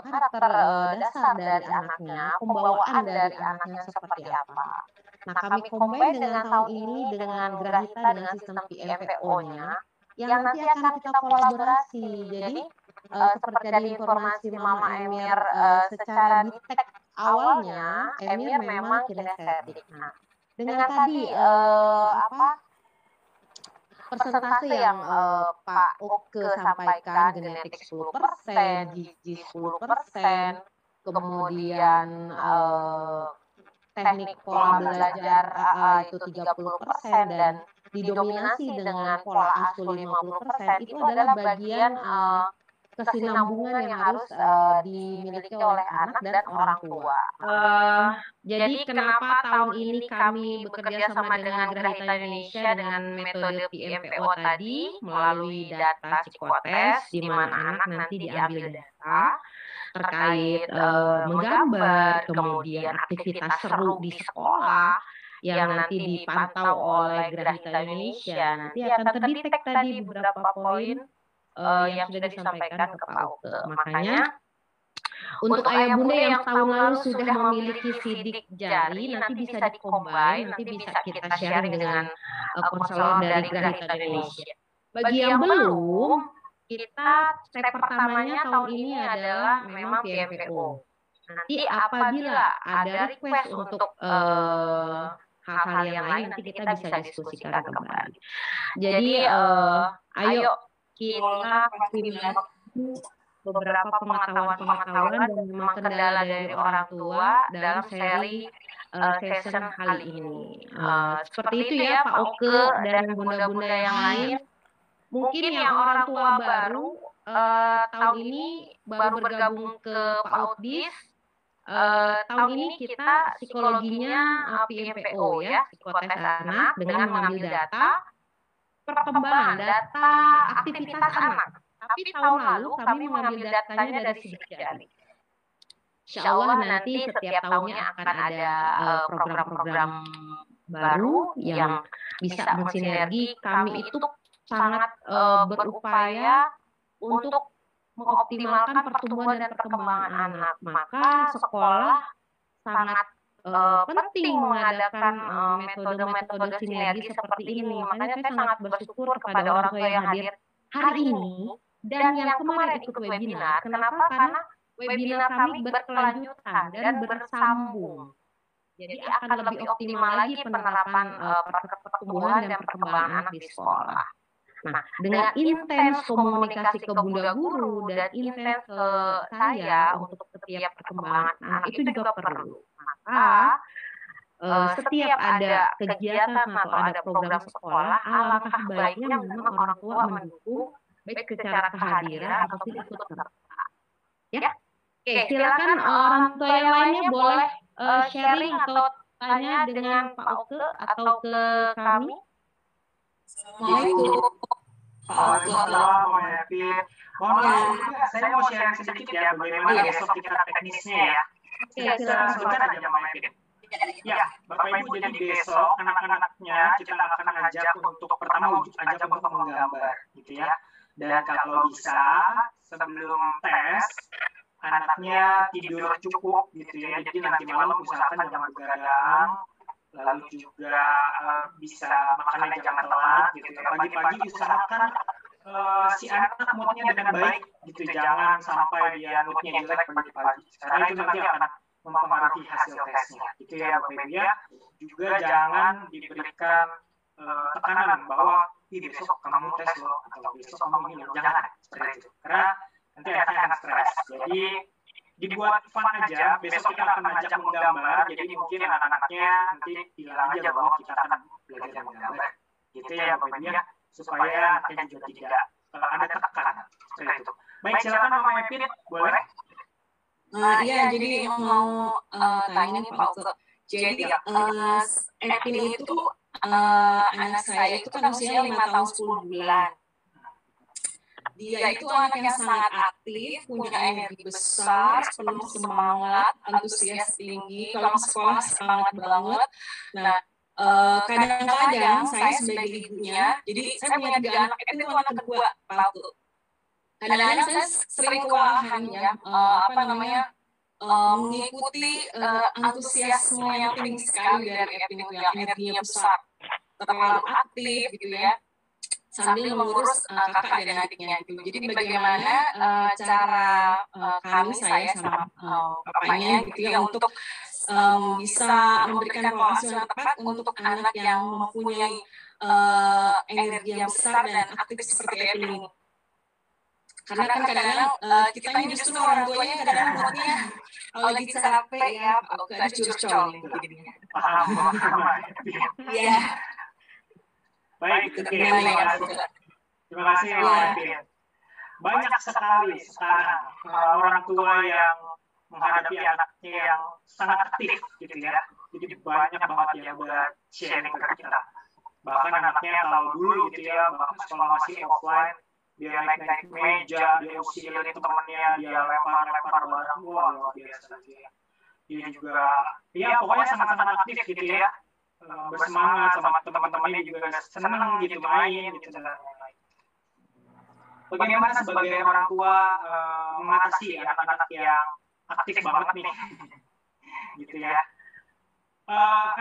karakter dasar dari anaknya, pembawaan dari anaknya seperti apa. Nah, kami combine dengan tahun ini dengan Grahita dengan sistem PMPO-nya yang nanti akan kita kolaborasi. Jadi seperti tadi informasi Mama Emir secara detek awalnya Emir memang kinestetik. Nah, dengan tadi persentase yang Pak Oke sampaikan, genetik 10%, gizi 10%, kemudian teknik pola belajar AA itu 30% dan didominasi dengan pola ASU 50%, itu adalah bagian kesinambungan yang harus dimiliki oleh anak dan orang tua. Jadi kenapa tahun ini kami bekerja sama dengan Grahita Indonesia dengan metode PMPO tadi melalui data psikotes, di mana anak nanti diambil data terkait menggambar, kemudian aktivitas seru di sekolah yang nanti dipantau oleh Grahita Indonesia. Nanti akan terdetek tadi beberapa poin yang sudah disampaikan ke Pak Oke. Makanya untuk ayah bunda yang tahun lalu sudah memiliki sidik jari, nanti bisa di-combine, nanti bisa kita sharing dengan konselor dari Grahita Indonesia. Bagi yang belum, kita step pertamanya tahun ini adalah memang PMPO. Nanti apabila ada request untuk hal-hal yang lain, nanti kita bisa diskusikan kembali. Jadi ayo kita kasih beberapa pengetahuan dan memang kendala dari orang tua dalam seri session kali ini. Seperti itu ya Pak Oke dan bunda-bunda yang lain. Mungkin yang orang tua baru tahun ini baru bergabung ke Pak Opdis. Tahun ini kita psikologinya PMPO ya, psikotes anak dengan mengambil data perkembangan, data aktivitas anak. Tapi tahun lalu kami mengambil datanya dari sidik jari. Insya Allah nanti setiap tahunnya akan ada program-program baru yang bisa mensinergi. Kami itu sangat berupaya untuk mengoptimalkan pertumbuhan dan perkembangan anak. Maka sekolah sangat penting mengadakan metode-metode sinergi seperti ini. Makanya saya sangat bersyukur kepada orang tua yang hadir hari ini dan yang kemarin ikut webinar. Kenapa? Karena webinar kami berkelanjutan dan bersambung. Jadi akan lebih optimal lagi penerapan pertumbuhan dan perkembangan anak di sekolah. Nah, dengan intens komunikasi ke bunda guru dan intens ke saya untuk setiap perkembangan anak itu juga perlu. Maka setiap ada kegiatan atau ada program sekolah, alangkah baiknya memang orang tua mendukung baik secara kehadiran ataupun ikut serta. Ya, oke, silakan orang tua yang lainnya boleh sharing atau tanya dengan Pak Oke atau ke kami. Assalamualaikum. Mohon maaf, saya mau sharing sedikit ya bagaimana besok kita teknisnya ya. Silakan sebentar aja Mama Evin. Ya, Bapak Ibu, jadi besok anak-anaknya kita akan ajak untuk pertama ajak untuk menggambar, gitu ya. Dan kalau bisa sebelum tes anaknya tidur cukup, gitu ya. Jadi nanti malam usahakan jangan begadang, lalu juga bisa makannya jangan telat, gitu ya. Pagi-pagi usahakan si anak moodnya dengan baik, gitu. Jangan sampai dia moodnya jelek pagi-pagi. Karena itu nanti akan mempengaruhi hasil tesnya, gitu ya Bapak Ibu ya. Juga jangan diberikan tekanan bahwa besok kamu tes loh, atau besok kamu ini loh, jangan seperti itu, karena nanti anaknya akan stres. Jadi dibuat fun aja, besok kita akan ajak menggambar, jadi mungkin anak-anaknya nanti bilang aja bahwa kita akan belajar menggambar, gitu ya Bapak Ibu ya, supaya anaknya juga tidak ada tekan seperti itu. Baik, silakan Mama Epin, boleh? Iya, jadi yang mau tanya nih Pak Uke. Jadi Epin itu anak saya itu kan usianya 5 tahun 10 bulan. Dia itu anak yang sangat aktif, punya energi besar, penuh semangat, antusias tinggi. Kalau sekolah semangat banget. Nah, kadang-kadang saya sebagai ibunya, jadi saya punya 3 anak, Epin itu anak kedua, Pak Uke. Kadang-kadang saya sering kewalahan ya, mengikuti antusiasme yang tinggi sekali dari Epin itu, yang energinya besar, terlalu aktif gitu ya, sambil mengurus kakak dan adiknya gitu. Jadi bagaimana cara saya sama papanya gitu ya untuk bisa memberikan pola asuh yang tepat untuk anak yang mempunyai energi yang besar dan aktif seperti Epin ini. Karena kan kadang-kadang kitanya justru orang tuanya kadang-kadang moodnya kalau lagi capek ya, ada curcol gitu jadinya. Paham. Iya. Baik, terima kasih Mama Epin. Banyak sekali sekarang orang tua yang menghadapi anaknya yang sangat aktif gitu ya. Jadi banyak banget yang udah sharing ke kita. Bahkan anaknya kalau dulu gitu ya, bahkan sekolah masih offline, dia naik-naik meja, dia usilin temannya, dia lempar-lempar barang, wah luar biasa dia. Dia juga, ya pokoknya sangat-sangat aktif gitu ya, bersemangat sama teman-temannya juga senang gitu main gitu dan lain-lain. Bagaimana sebagai orang tua mengatasi anak-anak yang aktif banget nih, gitu ya?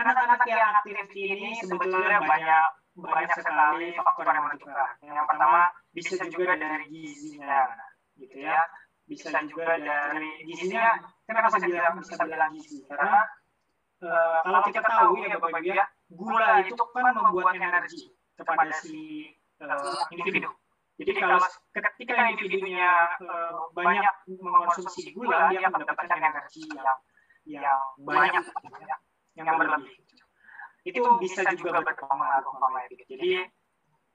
Anak-anak yang aktif ini sebetulnya banyak sekali faktor yang menentukan. Yang pertama bisa juga dari gizinya, gitu ya. Bisa juga dari gizinya. Kenapa saya bisa bilang gizi? Karena kalau kita tahu ya Bapak Ibu ya, gula itu kan membuat energi kepada si individu. Jadi kalau ketika individunya banyak mengonsumsi gula, dia akan mendapatkan energi yang banyak, yang berlebih. Itu bisa juga berpengaruh. Jadi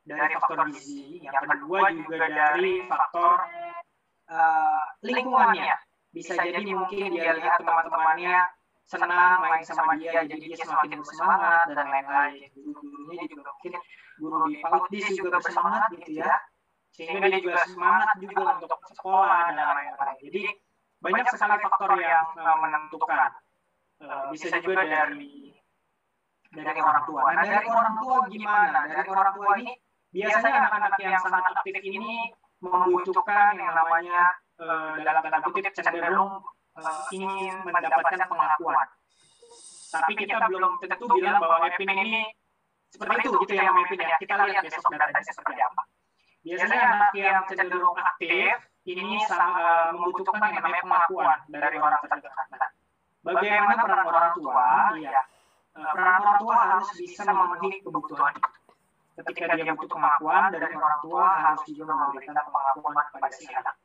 dari faktor gizi, yang kedua juga dari faktor lingkungannya. Bisa jadi mungkin dia lihat teman-temannya senang main sama dia, jadi dia semakin bersemangat dan lain-lain. Guru-gurunya juga mungkin guru di PAUD juga bersemangat gitu ya, sehingga dia juga semangat juga untuk sekolah dan lain-lain. Jadi banyak sekali faktor yang menentukan. Bisa juga dari orang tua. Nah, dari orang tua gimana? Dari orang tua ini biasanya anak-anak yang sangat aktif ini membutuhkan yang namanya dalam tanda kutip cenderung ingin mendapatkan pengakuan. Tapi kita belum tentu bilang bahwa Epin ini seperti itu gitu ya Mama Epin ya. Kita lihat besok datanya seperti apa. Biasanya anak yang cenderung aktif ini membutuhkan yang namanya pengakuan dari orang terdekat. Bagaimana peran orang tua? Iya. Peran orang tua harus bisa memenuhi kebutuhan itu. Ketika dia butuh pengakuan dari orang tua, harus juga memberikan pengakuan kepada si anak.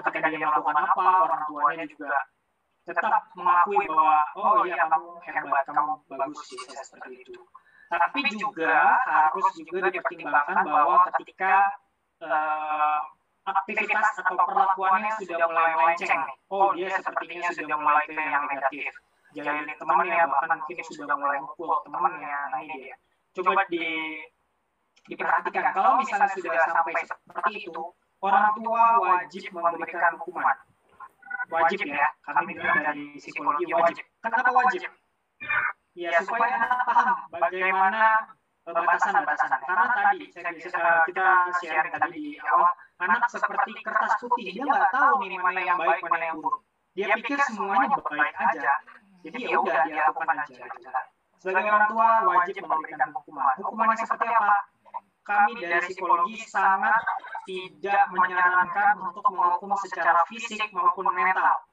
Ketika dia melakukan apa, orang tuanya juga tetap mengakui bahwa oh iya kamu hebat, kamu bagus bisa seperti itu. Tapi juga harus juga dipertimbangkan bahwa ketika aktivitas atau perlakuannya sudah mulai melenceng, oh dia sepertinya sudah mulai ke yang negatif. Jadi temannya bahkan mungkin sudah mulai mukul temannya, ini dia. Coba diperhatikan. Kalau misalnya sudah sampai seperti itu, orang tua wajib memberikan hukuman. Wajib ya, kami bilang dari psikologi wajib. Kenapa wajib? Ya supaya anak paham bagaimana batasan-batasan. Karena tadi kita sharing tadi di awal, anak seperti kertas putih, dia nggak tahu nih mana yang baik, mana yang buruk. Dia pikir semuanya baik aja. Jadi ya udah dia lakukan aja. Sebagai orang tua wajib memberikan hukuman. Hukumannya seperti apa? Kami dari psikologi sangat tidak menyarankan untuk menghukum secara fisik maupun mental.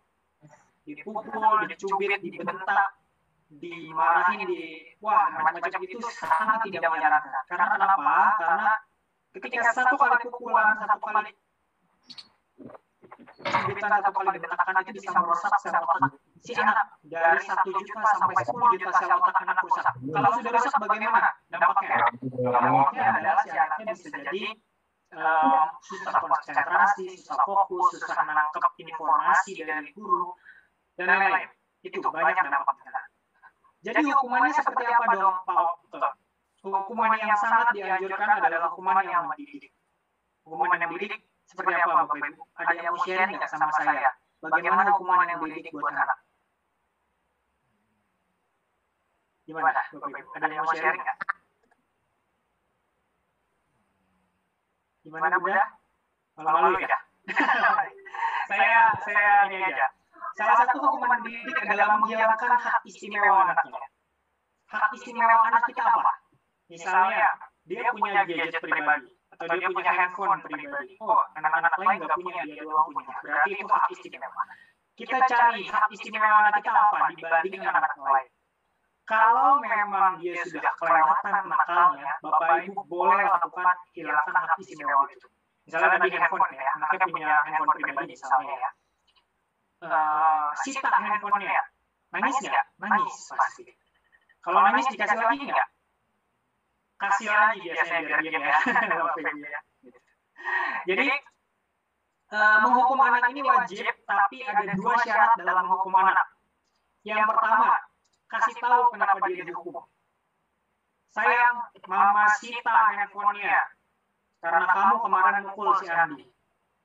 Dipukul, dicubit, dibentak, dimarahin, wah macam-macam, itu sangat tidak menyarankan. Karena kenapa? Karena ketika satu kali pukulan, satu kali cubitan, satu kali bentakan itu bisa merusak sel otak si anak. Dari 1 juta sampai 10 juta sel otak anak rusak. Kalau sudah rusak bagaimana dampaknya? Dampaknya adalah si anaknya bisa jadi susah konsentrasi, susah fokus, susah menangkap informasi dari guru, dan lain-lain. Itu banyak dampaknya. Jadi hukumannya seperti apa dong, Pak Okto? Hukuman yang sangat dianjurkan adalah hukuman yang mendidik. Hukuman yang mendidik seperti apa, Bapak Ibu? Ada yang mau sharing nggak sama saya? Bagaimana hukuman yang mendidik buat anak? Gimana, Bapak Ibu? Ada yang mau sharing nggak? Gimana, Bunda? Malu-malu ya? saya ini aja. Salah satu hukuman mendidik adalah menghilangkan hak istimewa anaknya. Hak istimewa anak kita apa? Misalnya, dia punya gadget pribadi, atau dia punya handphone pribadi. Oh, anak-anak lain nggak punya, dia doang punya. Berarti itu hak istimewa. Kita cari hak istimewa anak kita apa dibanding anak lain. Kalau memang dia sudah kelewatan nakalnya, Bapak Ibu boleh lakukan hilangkan hak istimewa itu. Misalnya tadi handphone ya, anaknya punya handphone pribadi misalnya ya. Sita handphonenya, nangis nggak? Nangis pasti. Kalau nangis dikasih lagi nggak? Kasih lagi biasanya biar diam ya. Jadi menghukum anak ini wajib, tapi ada 2 syarat dalam menghukum anak. Yang pertama, kasih tahu kenapa dia dihukum. Sayang, Mama sita handphonenya karena kamu kemarin mukul si Andi.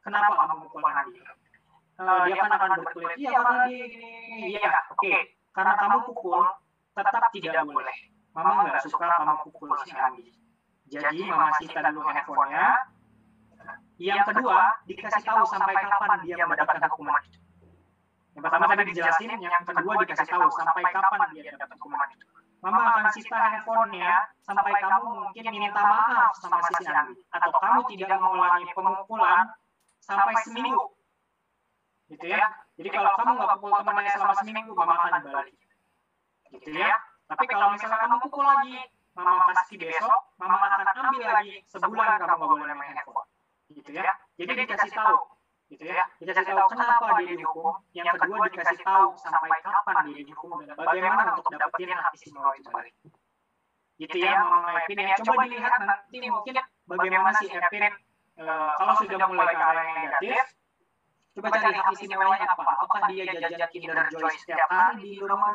Kenapa kamu mukul Andi? Dia kan akan berkulit. Iya, karena dia ini. Iya, oke. Karena kamu pukul, tetap tidak boleh. Mama nggak suka kamu pukul si Andi. Jadi Mama sita dulu handphonenya. Yang kedua, dikasih tahu sampai kapan dia mendapatkan hukuman itu. Yang pertama tadi dijelasin, yang kedua dikasih tahu sampai kapan dia dapat hukuman itu. Mama akan sita handphonenya sampai kamu mungkin minta maaf sama si Andi, atau kamu tidak mengulangi pemukulan sampai seminggu. Gitu ya. Jadi kalau kamu nggak pukul temannya selama seminggu, Mama akan balik. Gitu ya. Tapi kalau misalnya kamu pukul lagi, Mama kasih besok, Mama akan ambil lagi sebulan kamu nggak boleh main handphone. Gitu ya. Jadi dikasih tahu. Gitu ya. Dikasih tahu kenapa dia dihukum. Yang kedua dikasih tahu sampai kapan dia dihukum dan bagaimana untuk dapetin hak istimewa itu balik. Gitu ya, Mama Epin ya. Coba dilihat nanti mungkin bagaimana si Epin kalau sudah mulai ke arah yang negatif. Coba cari hak istimewanya apa? Apakah dia jajan Kinder Joy setiap hari di rumah?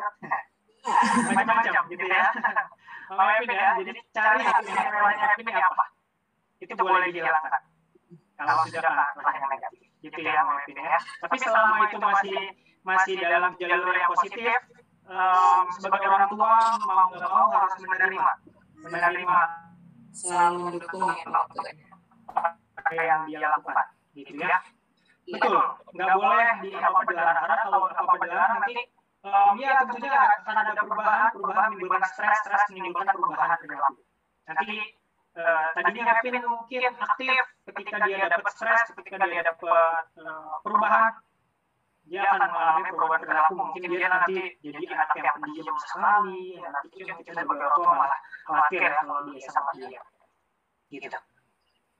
Macam-macam gitu ya. Mama Epin ya. Jadi cari hak istimewanya Epin ini apa? Itu boleh dihilangkan. Kalau sudah ke arah yang negatif. Gitu ya, Mama Epin ya. Tapi selama itu masih dalam jalur yang positif, sebagai orang tua mau nggak mau harus menerima selalu mendukung apa yang dia lakukan, gitu ya. Betul, nggak boleh di apa-apa dilarang, karena kalau apa-apa dilarang nanti ya tentunya akan ada perubahan menimbulkan stres menimbulkan perubahan perilaku. Nanti tadinya Epin mungkin aktif, ketika dia dapat stres, ketika dia dapat perubahan, dia akan mengalami perubahan perilaku. Mungkin dia nanti jadi anak yang pendiam sekali, nanti kita sebagai orang tua malah khawatir kalau dia sama dia. Gitu.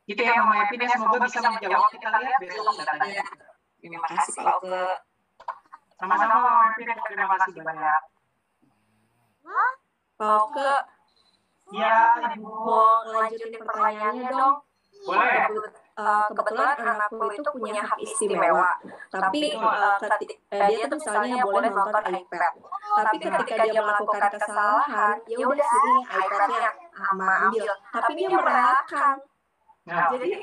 Gitu ya Mama Epin ya, semoga bisa menjawab. Kita lihat besok datanya. Terima kasih Pak Oke. Sama-sama Mama Epin, terima kasih banyak. Pak Oke, Ya, Ibu. mau lanjutin pertanyaannya dong? Boleh. Kebetulan anakku itu punya hak istimewa, tapi dia tuh misalnya boleh nonton iPad. Tapi ketika dia melakukan kesalahan, ya udah sini iPad-nya Mama ambil, tapi dia merelakan. Nah, Jadi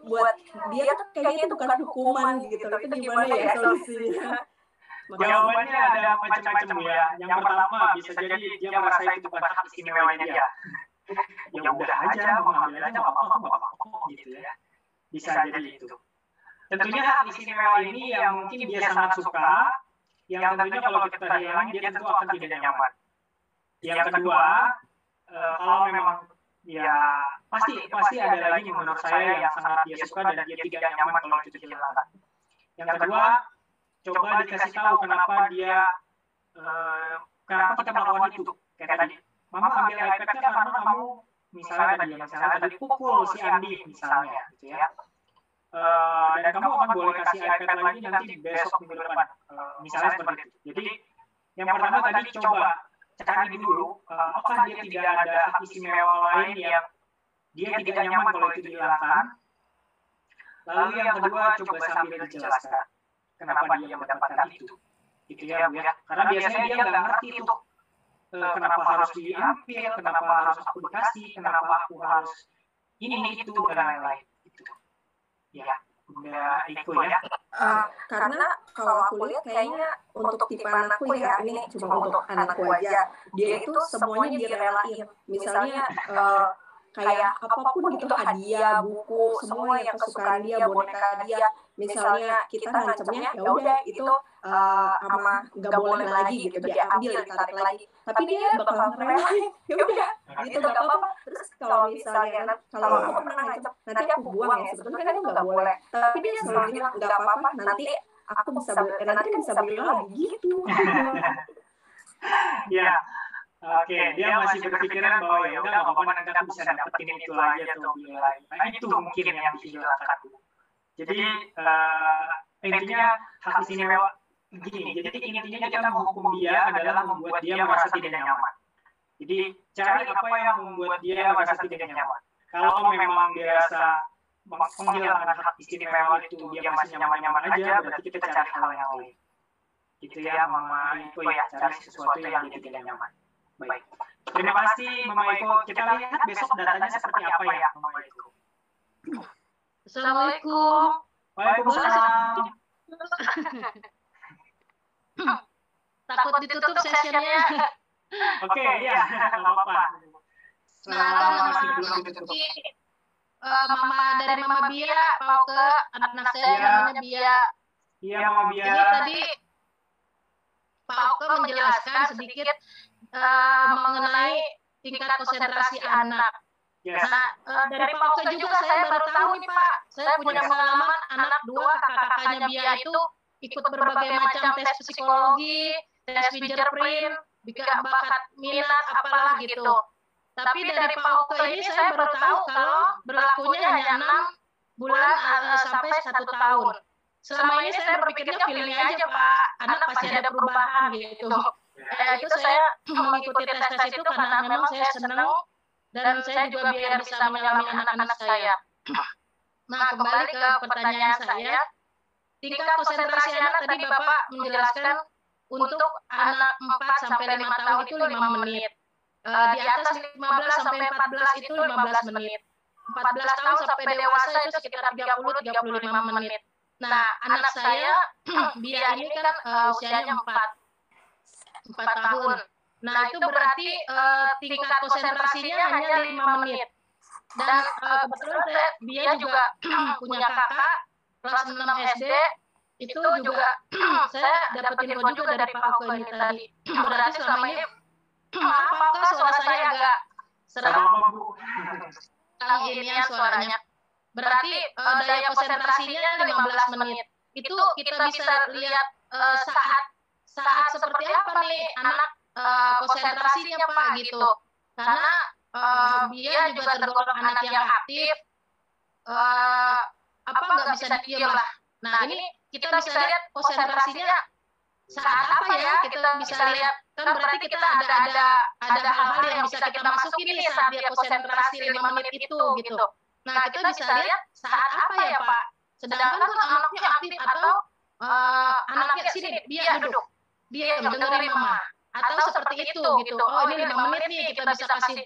buat dia tuh kayaknya itu bukan hukuman gitu. Itu gimana ya solusinya? jawabannya ada macam-macam ya. Yang pertama bisa jadi dia merasa itu bukan hak istimewa dia. Ya udah aja, Mama ambil aja, apa-apa gitu ya. Bisa jadi itu. Tentunya hak istimewa ini yang mungkin dia sangat suka, yang tentunya kalau kita hilangin dia tentu akan tidak nyaman. Yang kedua, kalau memang ya pasti ada lagi menurut saya yang sangat dia suka dan dia tidak nyaman kalau itu dihilangkan. Yang kedua, coba dikasih tahu kenapa dia kenapa kita melakukan itu? Kayak tadi, mama ambil iPad-nya karena kamu misalnya tadi pukul si Andi misalnya, gitu ya. Dan kamu akan boleh kasih iPad lagi nanti besok minggu depan, misalnya seperti itu. Jadi yang pertama tadi coba cari dulu apakah dia tidak ada hak istimewa lain yang dia tidak nyaman kalau itu dihilangkan. Lalu yang kedua coba sambil dijelaskan kenapa dia mendapatkan itu, gitu ya Bu ya. Karena biasanya dia nggak ngerti itu kenapa harus diambil, kenapa harus aku dikasih, kenapa aku harus ini itu dan lain-lain. Gitu. Ya, udah itu ya. Karena kalau aku lihat kayaknya untuk tipe anakku ya, ini cuma untuk anakku aja, dia itu semuanya direlain. Misalnya kayak apapun gitu, hadiah, buku, semua yang kesukaan dia, boneka dia. Misalnya kita ngancamnya ya udah itu ama nggak boleh lagi gitu, dia ambil, ditarik lagi. Tapi dia bakal ngerelain, ya udah gitu nggak apa-apa. Terus kalau misalnya kalau aku pernah ngancam, nanti aku buang ya, sebetulnya kan itu nggak boleh. Tapi dia selalu bilang nggak apa-apa, nanti aku bisa nanti kan bisa beli lagi gitu. Ya, oke, dia masih berpikiran bahwa ya udah nggak apa-apa, nanti aku bisa dapetin itu lagi atau beli lagi. Nah itu mungkin yang dihilangkan. Jadi intinya hak istimewa gini. Jadi intinya kita menghukum dia adalah membuat dia merasa tidak nyaman. Jadi cari apa yang membuat dia merasa tidak nyaman. Kalau memang dia rasa menghilangkan hak istimewa itu dia masih nyaman-nyaman aja, berarti kita cari hal yang lain. Gitu ya Mama Iko ya, cari sesuatu yang dia tidak nyaman. Baik. Terima kasih Mama Iko. Kita lihat besok datanya seperti apa ya Mama Iko. Assalamualaikum. Waalaikumsalam. Takut ditutup sessionnya. Oke, ya, nggak apa-apa. Nah, dari Mama Bia mau ke anak saya namanya Bia. Iya Mama Bia. Jadi tadi Pak Oke menjelaskan sedikit mengenai tingkat konsentrasi anak. Yes. Nah, dari Pak Oke juga saya baru tahu nih Pak, saya punya pengalaman anak dua kakak-kakaknya Bia itu ikut berbagai macam tes psikologi, tes fingerprint, bakat minat, apalah gitu. Tapi dari Pak Oke ini saya baru tahu kalau berlakunya hanya 6 bulan sampai 1 tahun. Selama ini saya berpikirnya feeling aja Pak, anak pasti ada perubahan gitu. Itu saya mengikuti tes-tes itu karena memang saya senang dan saya juga biar bisa menyelami anak-anak saya. Nah, kembali ke pertanyaan saya, tingkat konsentrasi anak tadi Bapak menjelaskan untuk anak 4 sampai 5 tahun itu 5 menit. Di atas 15 sampai 14 itu 15 menit. 14 tahun sampai dewasa itu sekitar 30-35 menit. Nah, anak saya, Bia ini kan usianya 4 tahun. Nah, itu berarti tingkat konsentrasinya hanya 5 menit. Dan kebetulan Bia juga punya kakak kelas 6 SD, itu juga saya dapat info juga dari Pak Oke ini tadi. Berarti selama ini, apakah suara saya agak serak? Kang ini suaranya. Berarti daya konsentrasinya 15 menit. Itu kita bisa lihat saat seperti apa nih anak konsentrasinya Pak gitu. Karena dia juga tergolong anak yang aktif, nggak bisa diam lah. Nah ini kita bisa lihat konsentrasinya saat apa ya, kita bisa lihat, kan berarti kita ada hal-hal yang bisa kita masukin nih saat dia konsentrasi 5 menit itu gitu. Nah kita bisa lihat saat apa ya Pak, sedangkan kan anaknya aktif atau anaknya sini dia duduk, dia dengerin mama, atau seperti itu gitu. Oh ini 5 menit nih kita bisa kasih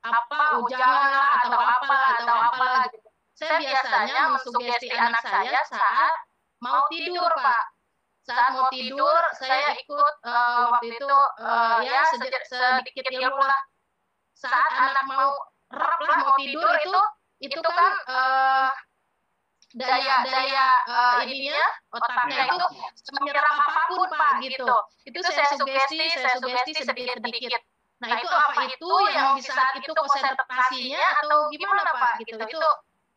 apa ujangan lah atau apalah gitu. Saya biasanya mensugesti anak saya saat mau tidur Pak. Saat mau tidur saya ikut waktu itu ya sedikit ilmu lah. Saat anak mau rap lah mau tidur itu kan daya ininya otaknya itu menyerap apapun Pak gitu. Itu saya sugesti sedikit. Nah itu apa itu yang di saat itu konsentrasinya atau gimana Pak gitu. Itu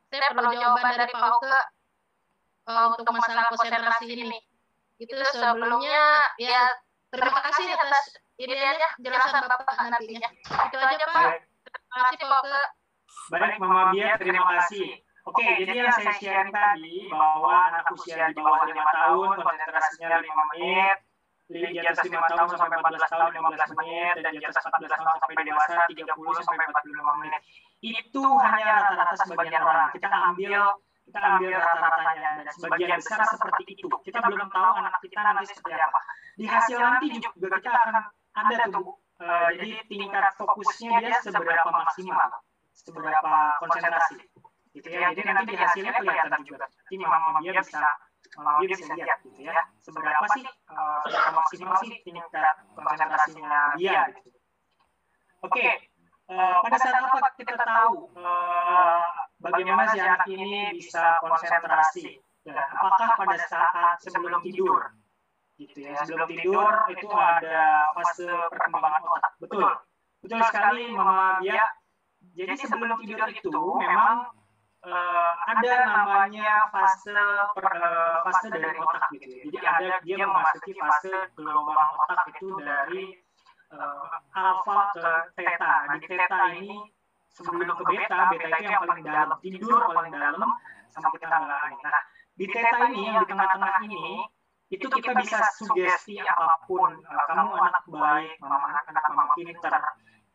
saya perlu jawaban dari Pak Oke untuk masalah konsentrasi ini. Itu sebelumnya ya terima kasih atas ini aja jelasan Bapak nantinya. Itu aja Pak. Terima kasih Pak Oke. Baik Mama Bia, terima kasih. Oke, jadi yang saya sharing tadi bahwa anak usia di bawah 5 tahun konsentrasinya 5 menit, di atas 5 tahun sampai 14 tahun 15 menit, dan di atas 14 tahun sampai dewasa 30 sampai 45 menit. Itu hanya rata-rata sebagian orang. Kita ambil rata-ratanya, dan sebagian besar seperti itu. Kita belum tahu anak kita nanti seperti apa. Di hasil nanti juga kita akan ada tuh, jadi tingkat fokusnya dia seberapa maksimal, seberapa konsentrasi. Gitu ya. Jadi nanti di hasilnya kelihatan juga. Jadi Mama Bia bisa lihat gitu ya. Seberapa sih seberapa maksimal sih tingkat konsentrasinya dia gitu. Oke. Pada saat apa kita tahu bagaimana si anak ini bisa konsentrasi? Apakah pada saat sebelum tidur? Gitu ya. Sebelum tidur itu ada fase perkembangan otak. Betul sekali Mama Bia. Jadi sebelum tidur itu memang ada namanya fase dari otak gitu ya. Jadi dia memasuki fase gelombang otak itu dari alfa ke theta. Di theta ini sebelum ke beta itu yang paling dalam, tidur paling dalam sama kita ngalamin. Nah, di theta ini yang di tengah-tengah ini itu kita bisa sugesti apapun. Kamu anak baik, anak mama pinter,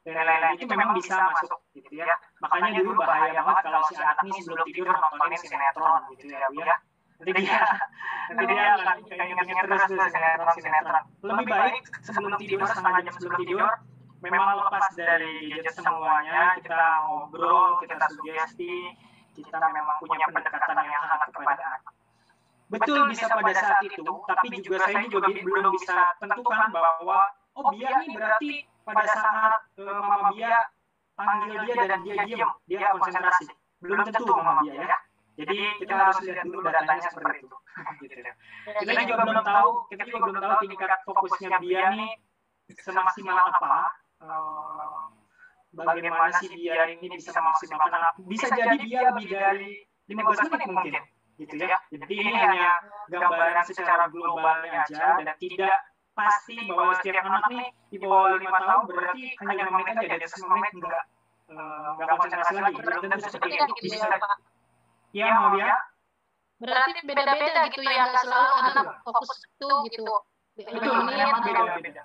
dan lain-lain itu memang bisa masuk gitu ya. Makanya dulu bahaya banget kalau si anak ini sebelum tidur nontonin sinetron gitu ya Bu ya. Nanti dia ingat terus sinetron. Lebih baik sebelum tidur, setengah jam sebelum tidur memang lepas dari gadget semuanya, kita ngobrol, kita sugesti, kita memang punya pendekatan yang hangat kepada anak. Betul bisa pada saat itu, tapi saya juga belum bisa tentukan bahwa Bia ini berarti pada saat Mama Bia panggil dia dan dia diam, dia konsentrasi. Belum tentu Mama Bia ya. Jadi kita harus lihat dulu datanya seperti itu. Kita juga belum tahu tingkat fokusnya Bia nih semaksimal apa. Bagaimana sih Bia ini bisa memaksimalkan? Bisa jadi Bia lebih dari 15 menit mungkin, gitu ya. Jadi ini hanya gambaran secara globalnya aja dan tidak pasti bahwa setiap anak nih di bawah 5 tahun berarti hanya 5 menit aja, di atas 5 menit enggak konsentrasi lagi. Belum tentu seperti itu. Bisa. Ya, mau ya? Berarti beda-beda gitu ya, nggak selalu anak fokus itu gitu. Betul, memang beda-beda.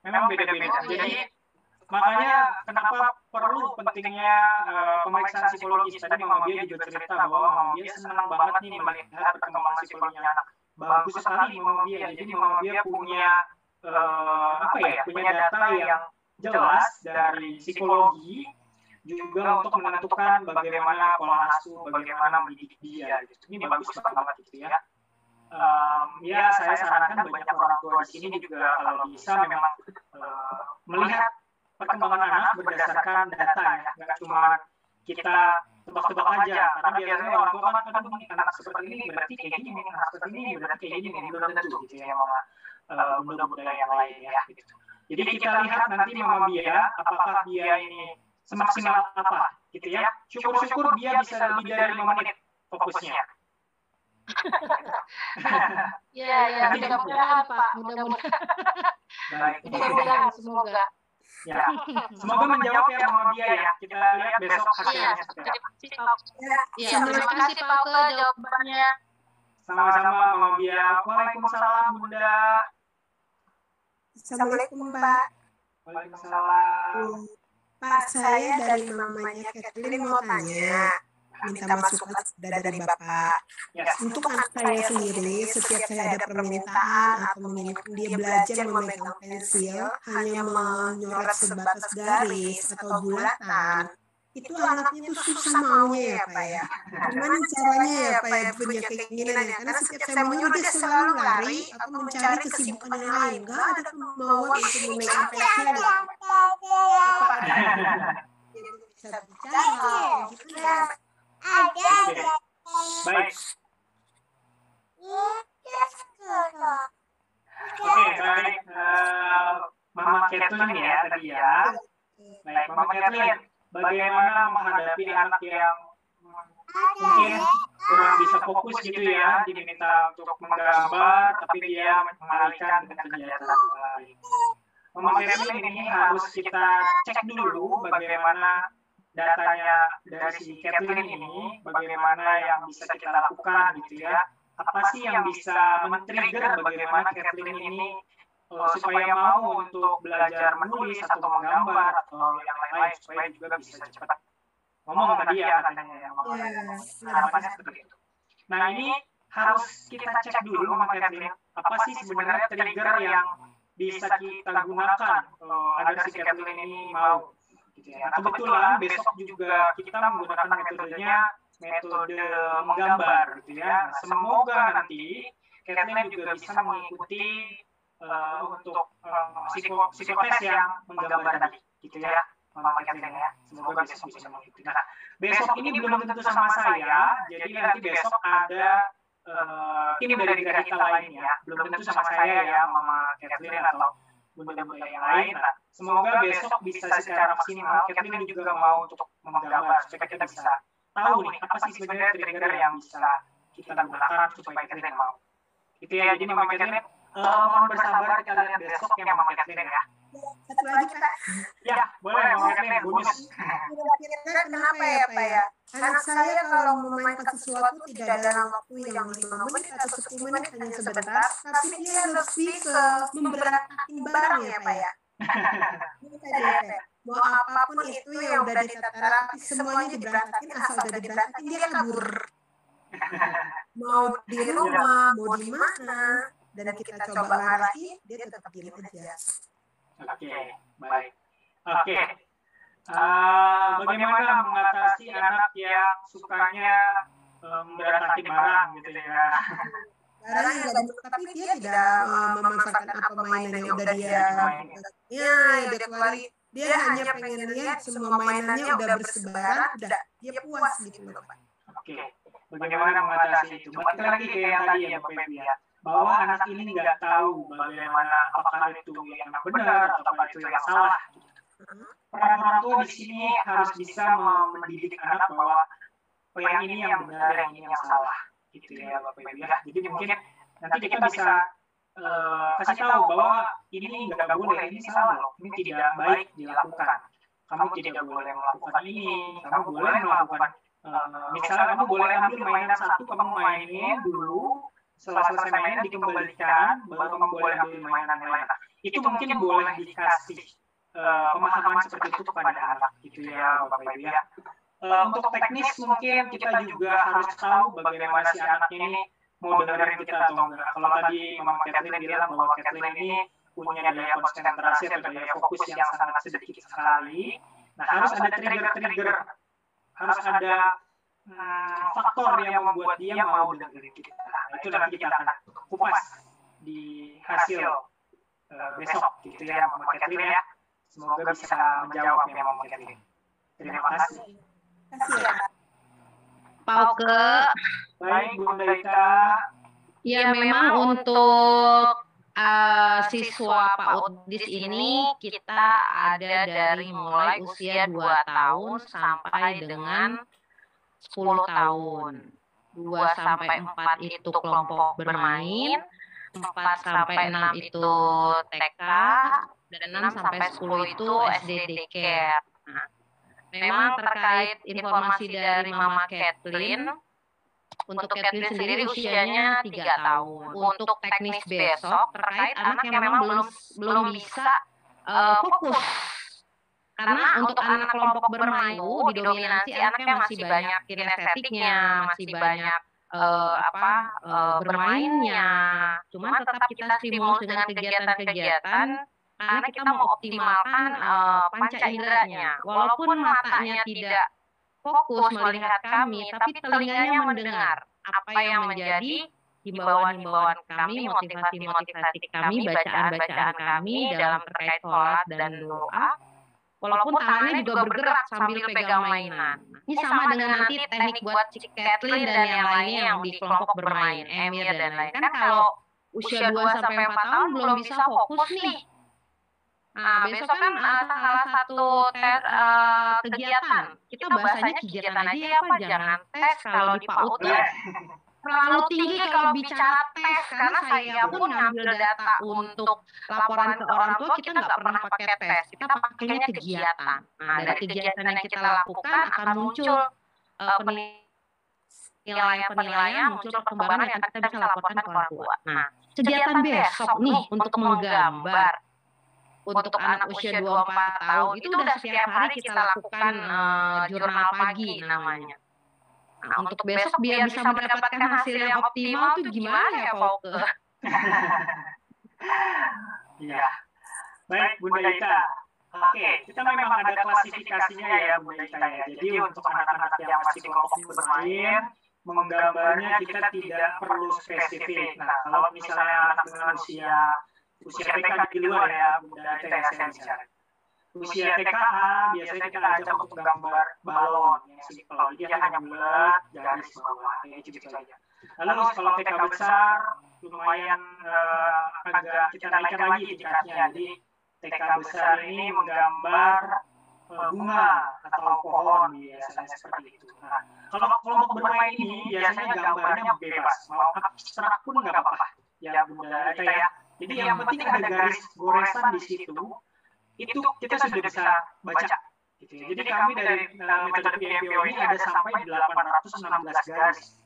Memang beda-beda. Jadi makanya kenapa perlu pentingnya pemeriksaan psikologis. Tadi Mama Bia juga cerita bahwa Mama Bia senang banget nih melihat perkembangan psikologinya anak. Bagus sekali Mama Bia. Jadi Mama Bia punya punya data yang jelas dari psikologi juga untuk menentukan bagaimana pola asuh, bagaimana mendidik dia. Gitu. Ini bagus banget gitu ya. Ya saya sarankan banyak orang tua di sini juga kalau bisa memang melihat perkembangan anak berdasarkan data ya, nggak cuma kita tebak-tebak aja. Karena biasanya orang tua kan anak seperti ini berarti kayak gini, anak seperti ini berarti kayak gini, belum tentu gitu ya Mama. Bunda-bunda yang lain ya. Gitu. Jadi kita lihat nanti Mama Bia, apakah Bia ini semaksimal apa gitu ya. Syukur-syukur Bia bisa lebih dari 5 menit fokusnya. Ya, mudah-mudahan Pak, mudah-mudahan semoga. Ya, semoga menjawab ya Mama Bia ya. Kita lihat besok hasilnya seperti apa. Ya, terima kasih Pak Oke jawabannya. Sama-sama Mama Bia. Waalaikumsalam Bunda. Assalamualaikum Pak. Waalaikumsalam. Pak, saya dari mamanya Kathleen mau tanya, minta masukan dari Bapak. Untuk anak saya sendiri, setiap saya ada permintaan atau menginginkan dia belajar memegang pensil, hanya menyoret sebatas garis atau bulatan, itu anaknya tuh susah maunya ya Pak ya. Gimana caranya ya Pak ya punya keinginan ya? Karena setiap saya menyuruh dia selalu lari atau mencari kesibukan yang lain. Gak ada kemauan untuk memegang pensil. Bisa bicara gitu ya. Baik. Oke, baik. Mama Kathleen ya tadi ya. Baik, Mama Kathleen. Bagaimana menghadapi anak yang mungkin kurang bisa fokus gitu ya, diminta untuk menggambar, tapi dia mengalihkan dengan kegiatan lain. Mama Kathleen ini harus kita cek dulu bagaimana datanya dari si Kathleen ini, bagaimana yang bisa kita lakukan gitu ya. Apa sih yang bisa men-trigger bagaimana Kathleen ini supaya mau untuk belajar menulis atau menggambar atau yang lain-lain supaya juga bisa cepat ngomong tadi ya katanya ya. Harapannya seperti itu. Nah ini harus kita cek dulu Mama Kathleen, apa sih sebenarnya trigger yang bisa kita gunakan agar si Kathleen ini mau. Gitu ya. Nah, kebetulan besok juga kita menggunakan metodenya metode menggambar gitu ya. Nah, semoga nanti Kathleen juga bisa mengikuti untuk psikotes yang menggambar tadi gitu ya Mama Kathleen ya. Semoga besok bisa mengikuti. Nah, besok ini belum tentu sama saya, jadi nanti besok ada tim dari Grahita lainnya, belum tentu sama saya ya Mama Kathleen atau bunda-bunda yang lain. Nah, semoga besok bisa secara maksimal Kathleen juga mau untuk menggambar supaya kita bisa tahu nih apa sih sebenarnya trigger yang bisa kita gunakan supaya Kathleen mau. Itu ya, jadi Mama Kathleen mohon bersabar, kita lihat besok ya Mama Kathleen ya. Satu lagi Pak. Ya, boleh Mama Kathleen, bonus. Kira-kira kenapa ya Pak ya? Anak saya kalau memainkan sesuatu tidak dalam waktu yang 5 menit atau 10 menit hanya sebentar, tapi dia lebih ke memberantakin barang ya Pak ya. Mau apapun itu yang udah ditata rapi, semuanya diberantakin, asal udah diberantakin dia kabur. Mau di rumah, mau di mana, dan kita coba ngarahin, dia tetap diem aja. Oke, baik. Oke. Bagaimana mengatasi anak yang sukanya memberantakin barang gitu ya? Barang yang tapi dia tidak memanfaatkan apa mainan yang udah dia dia keluarin. Dia hanya pengen lihat semua mainannya udah bersebaran, udah dia puas gitu loh Pak. Oke. Bagaimana mengatasi itu? Balik lagi ke yang tadi ya Bapak Ibu ya, bahwa anak ini nggak tahu bagaimana apakah itu yang benar atau apa itu yang salah. Peran orang tua di sini harus bisa mendidik anak bahwa yang ini yang benar, yang ini yang salah, gitu ya Bapak Ibu ya. Jadi mungkin nanti kita bisa kasih tahu bahwa ini nggak boleh, ini salah loh, ini tidak baik dilakukan. Kamu tidak boleh melakukan ini, kamu boleh melakukan, misalnya kamu boleh ambil mainan satu, kamu mainin dulu, setelah selesai mainan dikembalikan, baru kamu boleh ambil mainan yang lain. Itu mungkin boleh dikasih pemahaman seperti itu kepada anak, gitu ya Bapak Ibu ya. Untuk teknis mungkin kita juga harus tahu bagaimana si anaknya ini mau dengerin kita atau enggak. Kalau tadi Mama Kathleen bilang bahwa Kathleen ini punya daya konsentrasi atau daya fokus yang sangat sedikit sekali. Nah, harus ada trigger-trigger, harus ada faktor yang membuat dia mau dengerin kita. Nah, itu nanti kita akan kupas di hasil besok, gitu ya Mama Kathleen ya. Semoga bisa menjawab ya Mama Kathleen. Terima kasih. Pak Oke. Baik, Bunda Ika. Ya, memang untuk siswa Pak Udis ini kita ada dari mulai usia 2 tahun sampai dengan 10 tahun. 2 sampai 4 itu kelompok bermain, 4 sampai 6 itu TK, dan 6 sampai 10 itu SD daycare. Nah, memang terkait informasi dari Mama Kathleen, untuk Kathleen sendiri usianya 3 tahun. Untuk teknis besok terkait anak yang memang belum bisa fokus. Karena untuk anak kelompok bermain didominasi anaknya masih banyak kinestetiknya, masih banyak bermainnya. Cuman tetap kita stimulus dengan kegiatan-kegiatan karena kita mau optimalkan panca inderanya. Walaupun matanya tidak fokus melihat kami, tapi telinganya mendengar apa yang menjadi himbauan-himbauan kami, motivasi-motivasi kami, bacaan-bacaan kami dalam terkait sholat dan doa. Walaupun tangannya juga bergerak sambil pegang mainan. Ini sama dengan nanti teknik buat Cik Kathleen dan yang lainnya yang di kelompok bermain, Emir dan lain. Kan kalau usia 2 sampai 4 tahun belum bisa fokus nih. Nah, besok kan salah satu kegiatan. Kita bahasanya kegiatan aja ya Pak, jangan tes kalau di PAUD. terlalu tinggi kalau bicara tes, karena saya pun ngambil data untuk laporan ke orang tua kita nggak pernah pakai tes, kita pakainya kegiatan. Nah, dari kegiatan yang kita lakukan akan muncul penilaian, muncul perkembangan yang kita bisa laporkan ke orang tua. Nah, kegiatan besok nih untuk menggambar untuk anak usia 24 tahun itu udah setiap hari kita lakukan jurnal pagi namanya. Nah, untuk besok biar bisa mendapatkan hasil yang optimal tuh gimana ya Pauke? Iya. Baik Bunda Ita. Oke, kita memang ada klasifikasinya ya Bunda Ita ya. Jadi untuk anak-anak yang masih kelompok bermain, menggambarnya kita tidak perlu spesifik. Nah, kalau misalnya anak dengan usia TK di luar ya Bunda Ita ya saya bicara. Usia TKA biasanya kita ajak untuk gambar balon yang simpel, dia hanya bulat garis bawah kayak gitu saja. Lalu kalau TK besar lumayan agak kita naikkan lagi tingkatnya. Jadi TK besar ini menggambar bunga atau pohon biasanya seperti itu. Nah, kalau kelompok bermain ini biasanya gambarnya bebas, mau abstrak pun nggak apa-apa ya Bunda Ita ya. Jadi yang penting ada garis goresan di situ. Itu kita sudah bisa baca. Gitu ya. Jadi kami dari metode PMPO ini ada sampai 816 garis.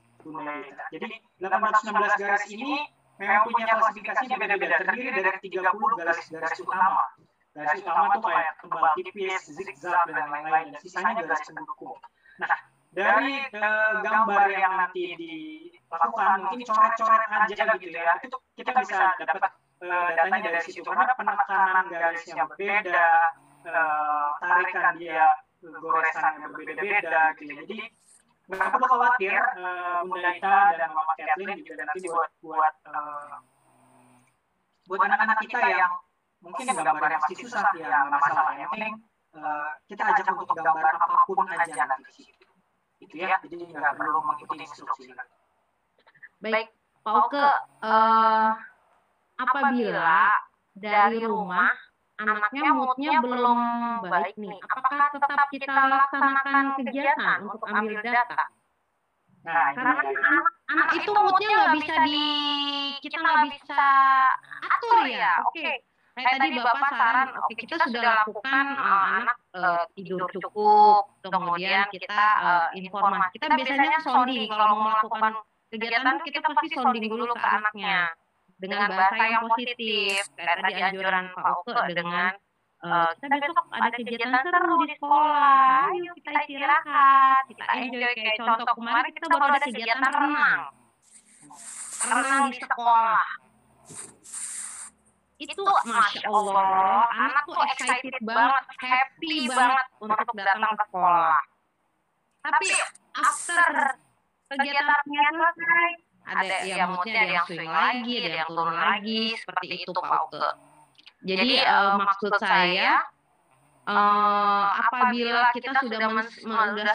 Jadi 816 garis ini memang punya klasifikasi beda-beda, terdiri dari 30 garis utama. Garis utama itu kayak tebal tipis, zigzag, dan lain-lain. Dan sisanya garis pendukung. Nah, dari gambar yang nanti dilakukan, mungkin coret-coret aja gitu ya, itu kita bisa dapat datanya dari situ, karena penekanan garisnya berbeda, tarikan dia goresannya berbeda-beda gitu ya. Jadi nggak perlu khawatir, Bunda Ita dan Mama Kathleen juga nanti buat anak-anak kita yang mungkin gambarnya masih susah ya, nggak masalah. Yang penting kita ajak untuk gambar apapun aja nanti di situ. Itu ya, jadi nggak perlu mengikuti instruksi. Baik, Pauke, apabila dari rumah anaknya moodnya belum baik nih, apakah tetap kita laksanakan kegiatan untuk ambil data? Nah, karena anak itu moodnya kita nggak bisa atur ya. Oke, kayak tadi Bapak saran, oke kita sudah lakukan anak tidur cukup, kemudian kita informasi. Kita biasanya sounding kalau mau melakukan kegiatan kita pasti sounding dulu ke anaknya dengan bahasa yang positif. Kayak tadi anjuran Pak Oke dengan kita besok ada kegiatan seru di sekolah, ayo kita istirahat, kita enjoy. Kayak contoh kemarin kita baru ada kegiatan renang di sekolah. Itu Masya Allah, anak tuh excited banget, happy banget untuk datang ke sekolah. Tapi after kegiatannya selesai, ada yang moodnya ada yang swing lagi, ada yang turun lagi, seperti itu Pak Oke. Jadi maksud saya, apabila kita sudah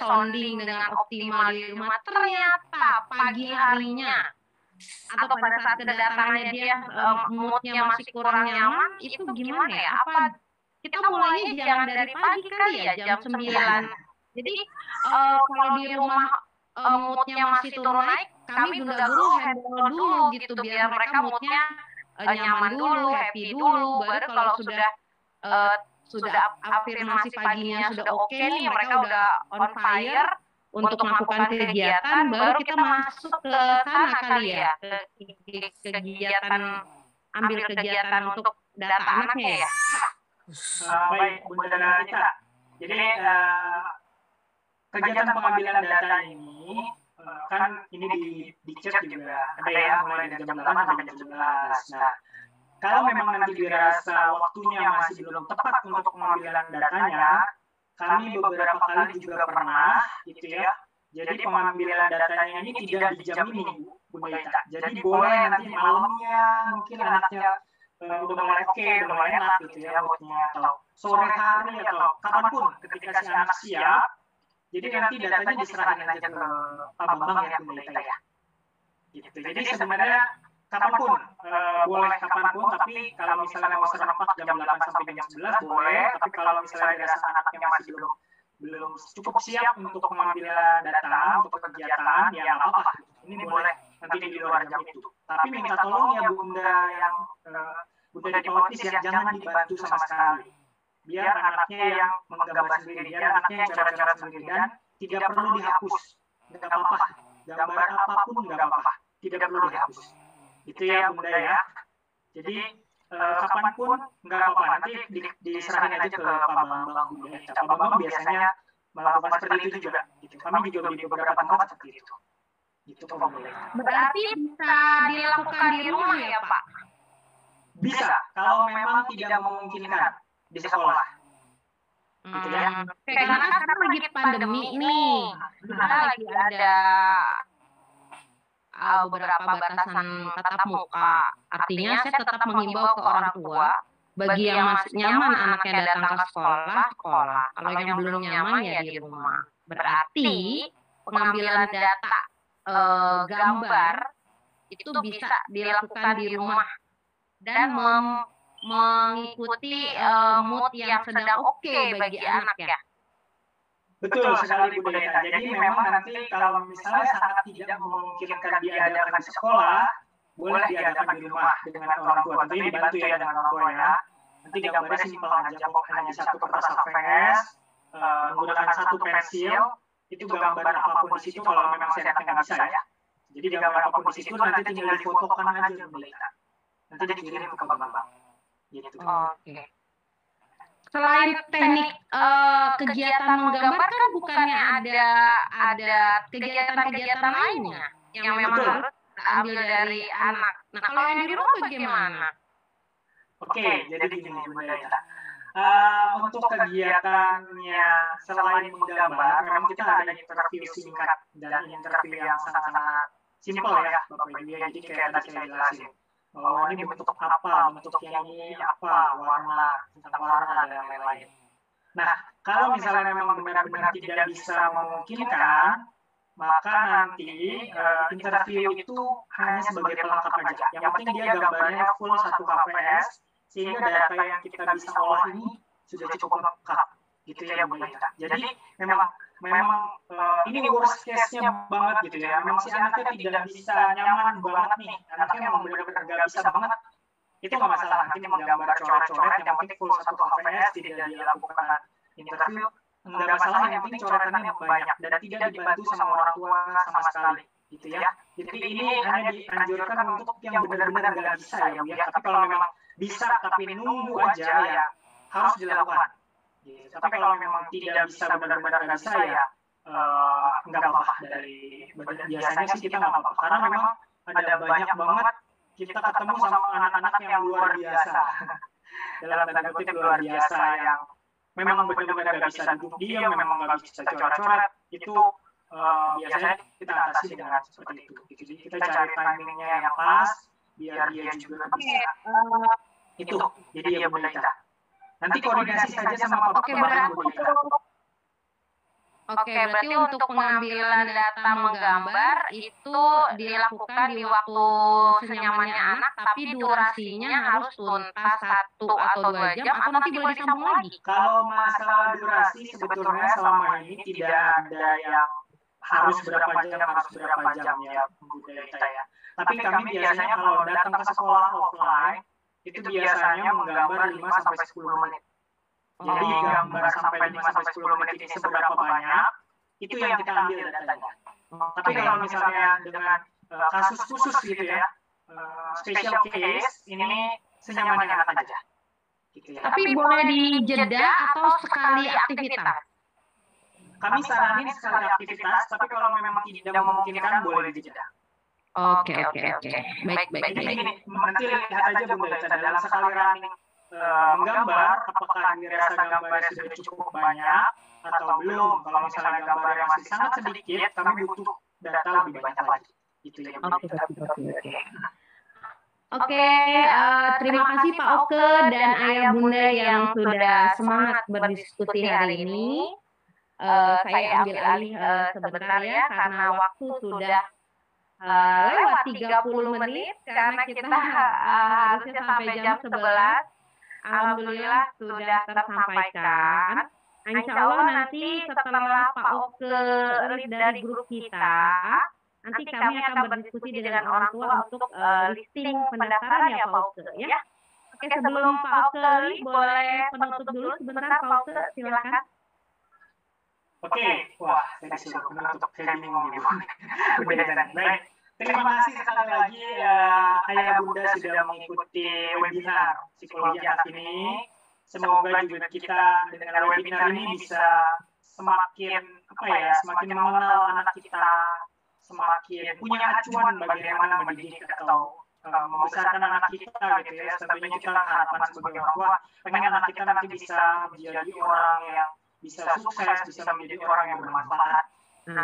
sounding dengan optimal di rumah, ternyata pagi harinya atau pada saat kedatangannya dia moodnya masih kurang nyaman, itu gimana ya? Apa kita mulainya jangan dari pagi kali ya, jam 9. Jadi kalau di rumah moodnya masih turun naik, kami Bunda Guru handle dulu gitu biar mereka moodnya nyaman dulu, happy dulu. Baru kalau sudah afirmasi paginya sudah oke nih, mereka udah on fire untuk melakukan kegiatan, baru kita masuk ke sana kali ya, ke kegiatan, ambil kegiatan untuk data anaknya ya. Baik Bunda Ita. Jadi kegiatan pengambilan data ini kan ini di chat juga ada ya, mulai dari jam 8 sampai jam 11. Nah, kalau memang nanti dirasa waktunya masih belum tepat untuk pengambilan datanya, kami beberapa kali juga pernah gitu ya. Jadi pengambilan datanya ini tidak di jam ini Bunda Ita. Jadi boleh nanti malamnya mungkin anaknya udah mulai oke, udah mulai enak gitu ya moodnya, atau sore hari atau kapanpun ketika si anak siap. Jadi nanti datanya diserahin aja ke Pak Bambang ya Bunda Ita ya. Gitu. Jadi sebenarnya kapanpun, boleh kapanpun, tapi kalau misalnya mau serentak jam 8 sampai jam 11 boleh, tapi kalau misalnya dirasa anaknya masih belum cukup siap untuk pengambilan data, untuk kegiatan, ya nggak apa-apa. Ini boleh nanti di luar jam itu. Tapi minta tolong ya Bunda yang Bunda di Pautis ya, jangan dibantu sama sekali. Biar anaknya yang menggambar sendiri, biar anaknya yang coret-coret sendiri, dan tidak perlu dihapus. Nggak apa-apa, gambar apapun nggak apa-apa, tidak perlu dihapus. Itu ya Bunda ya. Jadi kapanpun nggak apa-apa, nanti diserahin aja ke Pak Bambang Bunda. Pak Bambang biasanya melakukan seperti itu juga. Gitu. Kami juga di beberapa tempat seperti itu. Itu Pak Bunda. Berarti bisa dilakukan di rumah ya Pak? Bisa, kalau memang tidak memungkinkan di sekolah. Gitu ya. Karena kan sekarang lagi pandemi nih, kita lagi ada beberapa batasan tatap muka. Artinya saya tetap menghimbau ke orang tua, bagi yang masih nyaman anaknya datang ke sekolah, sekolah. Kalau yang belum nyaman ya di rumah. Berarti pengambilan data gambar itu bisa dilakukan di rumah dan mengikuti mood yang sedang oke bagi anak ya. Betul sekali Bu Deta. Jadi memang nanti kalau misalnya sangat tidak memungkinkan diadakan di sekolah, boleh diadakan di rumah dengan orang tua. Tentunya dibantu ya dengan orang tua ya. Nanti gambarnya simpel aja, hanya satu kertas HVS, menggunakan satu pensil, itu gambar apapun di situ kalau memang saya nggak bisa ya. Jadi gambar apapun di situ nanti tinggal difotokan aja Bu Deta. Nanti dikirim ke Pak Bambang. Gitu. Oke. Selain teknik kegiatan menggambar kan bukannya ada kegiatan-kegiatan lainnya yang memang harus ambil dari anak. Nah, kalau yang di rumah bagaimana? Oke, jadi begini Bu Deta. Untuk kegiatannya selain menggambar, memang kita ada interview singkat dan interview yang sangat-sangat simpel ya Bapak Ibu. Jadi kayak tadi saya jelasin. Oh, ini bentuk apa, bentuk yang ini apa, warna, tentang warna, dan lain-lain. Nah, kalau misalnya memang benar-benar tidak bisa memungkinkan, maka nanti interview itu hanya sebagai pelengkap aja. Yang penting dia gambarnya full satu HVS, sehingga data yang kita bisa olah ini sudah cukup lengkap. Gitu ya Bu Deta. Jadi memang ini worst case-nya banget gitu ya. Memang si anaknya tidak bisa nyaman banget nih. Anaknya memang benar-benar nggak bisa banget. Itu nggak masalah. Nanti menggambar coret-coret, yang penting full satu HVS, tidak dilakukan interview. Nggak masalah, yang penting coretannya banyak. Dan tidak dibantu sama orang tua sama sekali. Gitu ya. Jadi ini hanya dianjurkan untuk yang benar-benar nggak bisa ya Bu ya. Tapi kalau memang bisa tapi nunggu aja ya harus dilakukan. Tapi kalau memang tidak bisa benar-benar nggak bisa ya nggak apa-apa. Dari biasanya sih kita nggak apa-apa karena memang ada banyak banget kita ketemu sama anak-anak yang luar biasa dalam tanda kutip luar biasa yang memang benar-benar nggak bisa duduk diam, memang nggak bisa coret-coret. Itu biasanya kita atasi dengan seperti itu. Jadi kita cari timingnya yang pas biar dia juga bisa. Itu jadi ya Bu Deta. Nanti koordinasi saja sama Pak Bambang Bu Deta. Oke, berarti untuk pengambilan data menggambar itu dilakukan di waktu senyamannya anak, tapi durasinya harus tuntas 1 atau 2 jam, atau nanti boleh disambung lagi? Kalau masalah durasi sebetulnya selama ini tidak ada yang harus berapa jam ya Bu Deta ya. Tapi kami biasanya kalau datang ke sekolah offline, itu biasanya menggambar 5-10 menit. Jadi gambar sampai 5-10 menit ini seberapa banyak, itu yang kita ambil datanya. Tapi kalau misalnya dengan kasus khusus gitu ya, special case, ini senyamannya anak aja. Gitu ya. Tapi boleh dijeda atau sekali aktivitas? Kami saranin sekali aktivitas, tapi kalau memang tidak memungkinkan boleh dijeda. Oke. Baik. Jadi gini, nanti lihat aja Bu Deta dalam sekali running menggambar, apakah dirasa gambarnya sudah cukup banyak atau belum. Kalau misalnya gambarnya masih sangat sedikit, kami butuh data lebih banyak lagi. Gitu ya Bu Deta. Oke, terima kasih Pak Oke dan Ayah Bunda yang sudah semangat berdiskusi hari ini. Saya ambil alih sebentar ya, karena waktu sudah lewat 30 menit karena kita harusnya sampai jam 11. Alhamdulillah sudah tersampaikan. Insya Allah nanti setelah Pak Oke rilis dari grup kita, nanti kami akan berdiskusi dengan orang tua untuk listing pendaftaran ya Pak Uke ya. Oke, sebelum Pak Uke boleh penutup dulu sebentar Pak Uke, silakan. Oke, wah, saya disuruh menutup, saya bingung nih Bu. Baik, terima kasih sekali lagi Ayah Bunda sudah mengikuti webinar psikologi anak ini. Semoga juga kita dengan webinar ini bisa semakin semakin mengenal anak kita, semakin punya acuan bagaimana mendidik atau membesarkan anak kita gitu ya. Tentunya kita harapan sebagai orang tua pengen anak kita nanti bisa menjadi orang yang bisa sukses, bisa menjadi orang yang bermanfaat.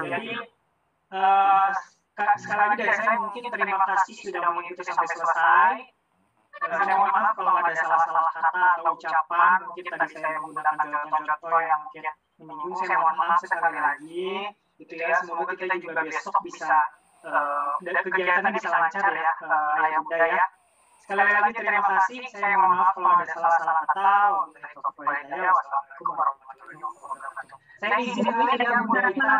Jadi sekali lagi dari saya mungkin terima kasih sudah mengikuti sampai selesai. Saya mohon maaf kalau ada salah-salah kata atau ucapan, mungkin tadi saya menggunakan contoh-contoh yang mungkin menyinggung, saya mohon maaf sekali lagi. Gitu ya, semoga kita juga besok bisa kegiatannya bisa lancar ya, Ayah Bunda ya. Sekali lagi terima kasih, saya mohon maaf kalau ada salah-salah kata. Wassalamualaikum warahmatullahi wabarakatuh. Saya izin dulu Ayah Bunda kita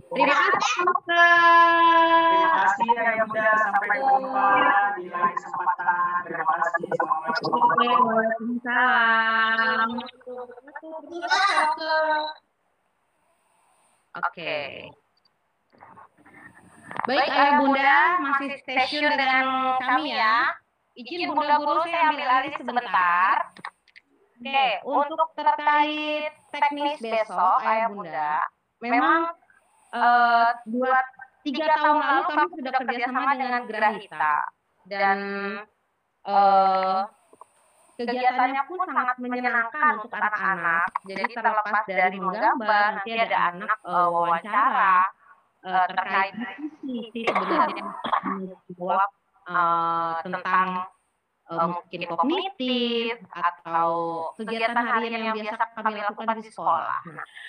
Terima kasih. Terima kasih Ayah Bunda, sampai jumpa di lain kesempatan. Terima kasih. Waalaikumsalam. Oke. Baik Ayah Bunda, masih stay tune dengan kami ya. Izin Bunda Guru saya ambil alih sebentar. Oke, untuk terkait teknis besok Ayah Bunda, memang 3 tahun lalu kami sudah kerjasama dengan Grahita dan kegiatannya pun sangat menyenangkan untuk anak-anak. Jadi terlepas dari menggambar, nanti ada anak wawancara terkait diskusi sebenarnya menjawab tentang mungkin kognitif atau kegiatan harian yang biasa kami lakukan di sekolah.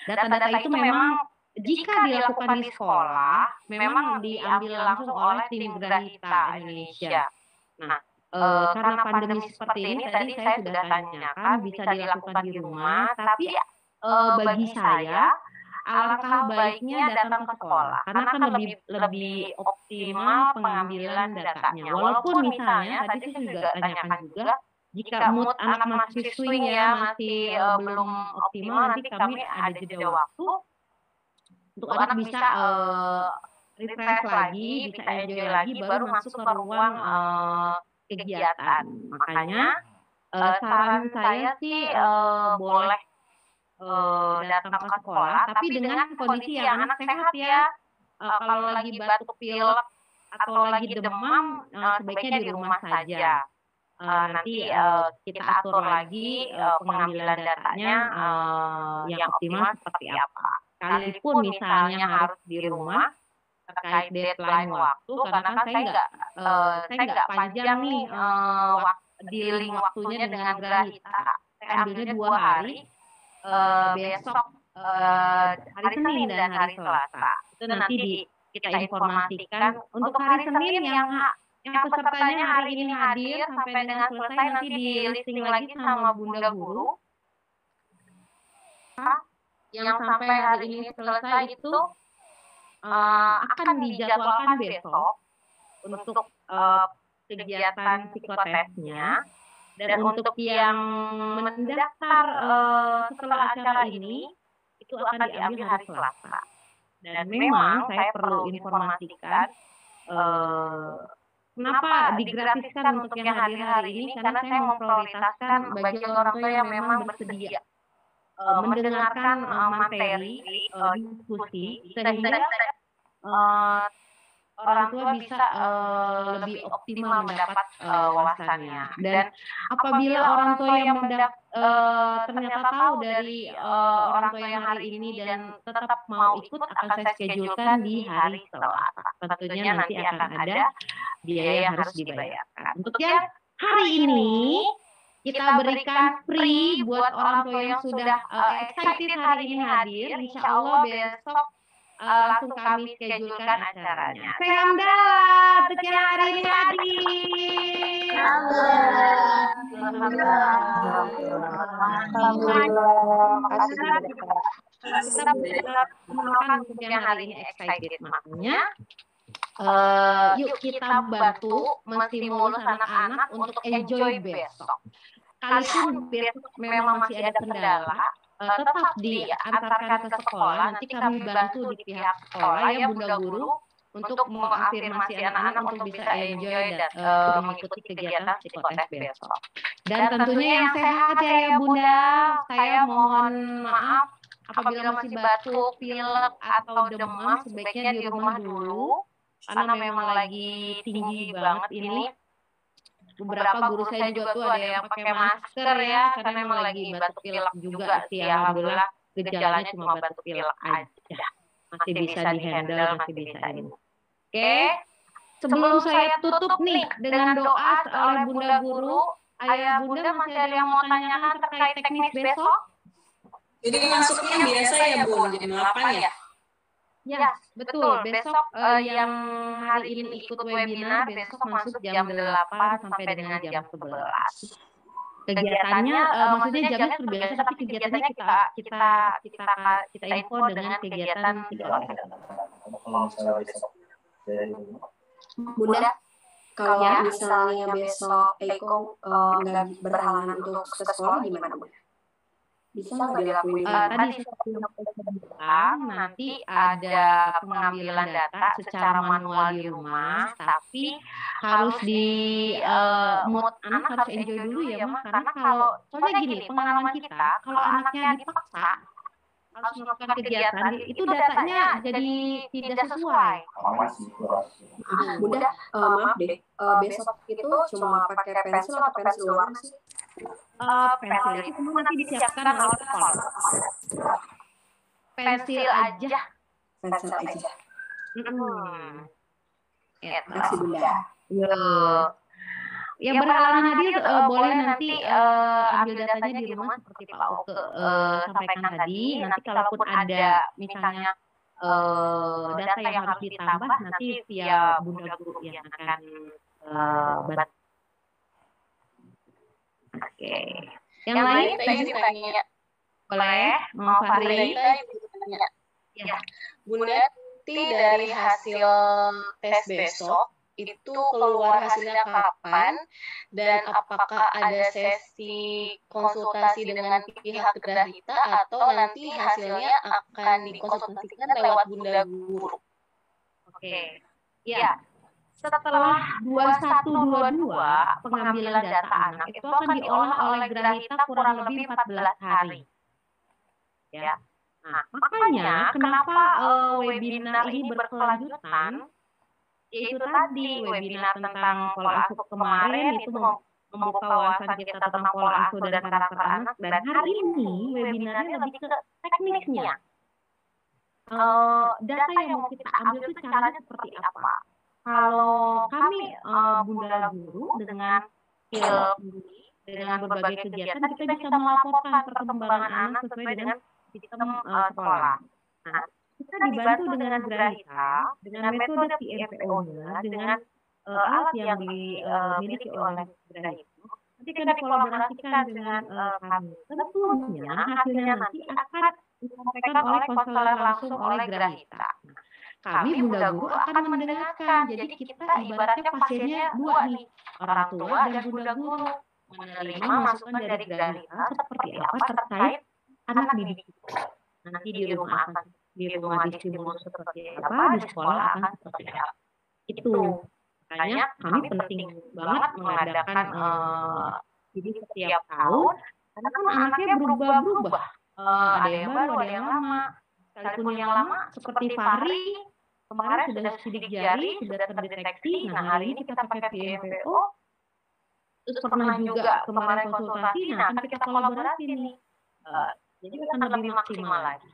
Data-data itu memang jika dilakukan di sekolah, memang diambil langsung oleh tim Grahita Indonesia. Nah, karena pandemi seperti ini, tadi saya sudah tanyakan bisa dilakukan di rumah, tapi bagi saya alangkah baiknya datang ke sekolah, karena kan lebih optimal pengambilan datanya. Walaupun misalnya tadi saya juga tanyakan juga, jika mood anak masih swing ya, masih belum optimal, nanti kami ada jeda waktu untuk anak bisa refresh lagi, bisa enjoy lagi, baru masuk ke ruang kegiatan. Makanya saran saya sih boleh datang ke sekolah, tapi dengan kondisi yang anak sehat ya. Kalau lagi batuk pilek atau lagi demam, sebaiknya di rumah saja. Nanti kita atur lagi pengambilan datanya yang optimal seperti apa. Sekalipun misalnya harus di rumah terkait deadline waktu, karena kan saya nggak panjang nih dealing waktunya dengan Grahita. Saya ambilnya 2 hari, besok hari Senin dan hari Selasa. Itu nanti kita informasikan. Untuk hari Senin yang pesertanya hari ini hadir sampai dengan selesai, nanti di listing lagi sama Bunda Guru. Yang sampai hari ini selesai itu akan dijadwalkan besok untuk kegiatan psikotesnya. Dan untuk yang mendaftar setelah acara ini, itu akan diambil hari Selasa. Dan memang saya perlu informasikan kenapa digratiskan untuk yang hadir hari ini, karena saya memprioritaskan bagi orang tua yang memang bersedia mendengarkan materi diskusi, sehingga orang tua bisa lebih optimal mendapat wawasannya. Dan apabila orang tua yang ternyata tahu dari orang tua yang hari ini dan tetap mau ikut, akan saya schedulekan di hari Selasa. Tentunya nanti akan ada biaya yang harus dibayarkan. Untuk yang hari ini kita berikan free buat orang tua yang sudah excited hari ini hadir. Insya Allah besok langsung kami schedulekan acaranya. Alhamdulillah, untuk yang hari ini hadir. Alhamdulillah. kita mengenalkan untuk yang hari ini excited, makanya yuk kita bantu menstimulus anak-anak untuk enjoy besok. Kalaupun besok memang masih ada kendala, tetap diantarkan ke sekolah. Nanti kami bantu di pihak sekolah ya Bunda Guru untuk mengafirmasi anak-anak untuk bisa enjoy dan mengikuti kegiatan psikotes besok. Dan tentunya yang sehat ya Bunda. Saya mohon maaf apabila masih batuk, pilek atau demam sebaiknya di rumah dulu karena memang lagi tinggi banget ini. Beberapa guru saya juga tuh ada yang pakai masker ya karena memang lagi batuk pilek juga sih. Alhamdulillah gejalanya cuma batuk pilek aja. Masih bisa dihandle, masih bisa ini. Oke. Sebelum saya tutup nih dengan doa oleh Bunda Guru, Ayah Bunda masih ada yang mau tanyakan terkait teknis besok? Jadi masuknya biasa ya Bun, jam 8 ya? Ya, betul. Besok yang hari ini ikut webinar, besok masuk jam 8 sampai dengan jam 11. Kegiatannya, maksudnya jamnya terbiasa, tapi kegiatannya kita info dengan kegiatan Bunda, kalau misalnya besok Eko nggak berhalangan untuk ke sekolah gimana Bunda? Bisa nggak dilakuin? Tadi seperti yang saya bilang, nanti ada pengambilan data secara manual di rumah, tapi harus di mood anak harus enjoy dulu ya Mah, karena kalau soalnya gini pengalaman kita, kalau anaknya dipaksa harus melakukan kegiatan itu datanya jadi tidak sesuai. Bunda, maaf deh, besok itu cuma pakai pensil atau pensil warna sih? Pensil itu semua nanti disiapkan oleh sekolah. Pensil aja. Pensil aja. Makasih Bunda. Ya berhalangan hadir boleh nanti ambil datanya di rumah seperti Pak Oke sampaikan tadi. Nanti kalaupun ada misalnya data yang harus ditambah nanti via Bunda Guru yang akan bantu. Oke. Yang lain? Tanya. Boleh? Mau Fahri? Ya. Bunda, dari hasil tes besok itu keluar hasilnya kapan dan apakah ada sesi konsultasi dengan pihak Grahita atau nanti hasilnya akan dikonsultasikan lewat Bunda Guru? Oke. Ya. Setelah 2122 pengambilan data anak itu akan diolah oleh Grahita kurang lebih 14 hari. Ya. Nah, makanya kenapa webinar ini berkelanjutan? Yaitu tadi webinar tentang pola asuh kemarin itu membuka wawasan kita tentang pola asuh dan karakter anak, dan hari ini webinarnya lebih ke teknisnya. Data yang mau kita ambil itu caranya seperti apa? Kalau kami Bunda Guru dengan dengan berbagai kegiatan kita bisa melaporkan perkembangan anak sesuai dengan sistem sekolah. Nah, kita dibantu dengan Grahita, dengan metode PMPO-nya, dengan alat yang dimiliki oleh Grahita. Ketika dikolaborasikan dengan kami, tentunya hasilnya nanti akan disampaikan oleh konselor langsung oleh Grahita. Kami Bunda Guru akan mendengarkan. Jadi kita ibaratnya pasiennya dua nih, orang tua dan Bunda Guru menerima masukan dari Grahita seperti apa terkait anak didik kita. Nanti di rumah distimulus seperti apa, di sekolah akan seperti apa. Itu makanya kami penting banget mengadakan jadi setiap tahun karena kan anaknya berubah-ubah. Ada yang baru, ada yang lama. Sekalipun yang lama seperti Fahri kemarin sudah sidik jari, sudah terdeteksi. Nah hari ini kita pakai PMPO. Terus pernah juga kemarin konsultasi. Nah kan kita kolaborasi nih. Jadi akan lebih maksimal lagi.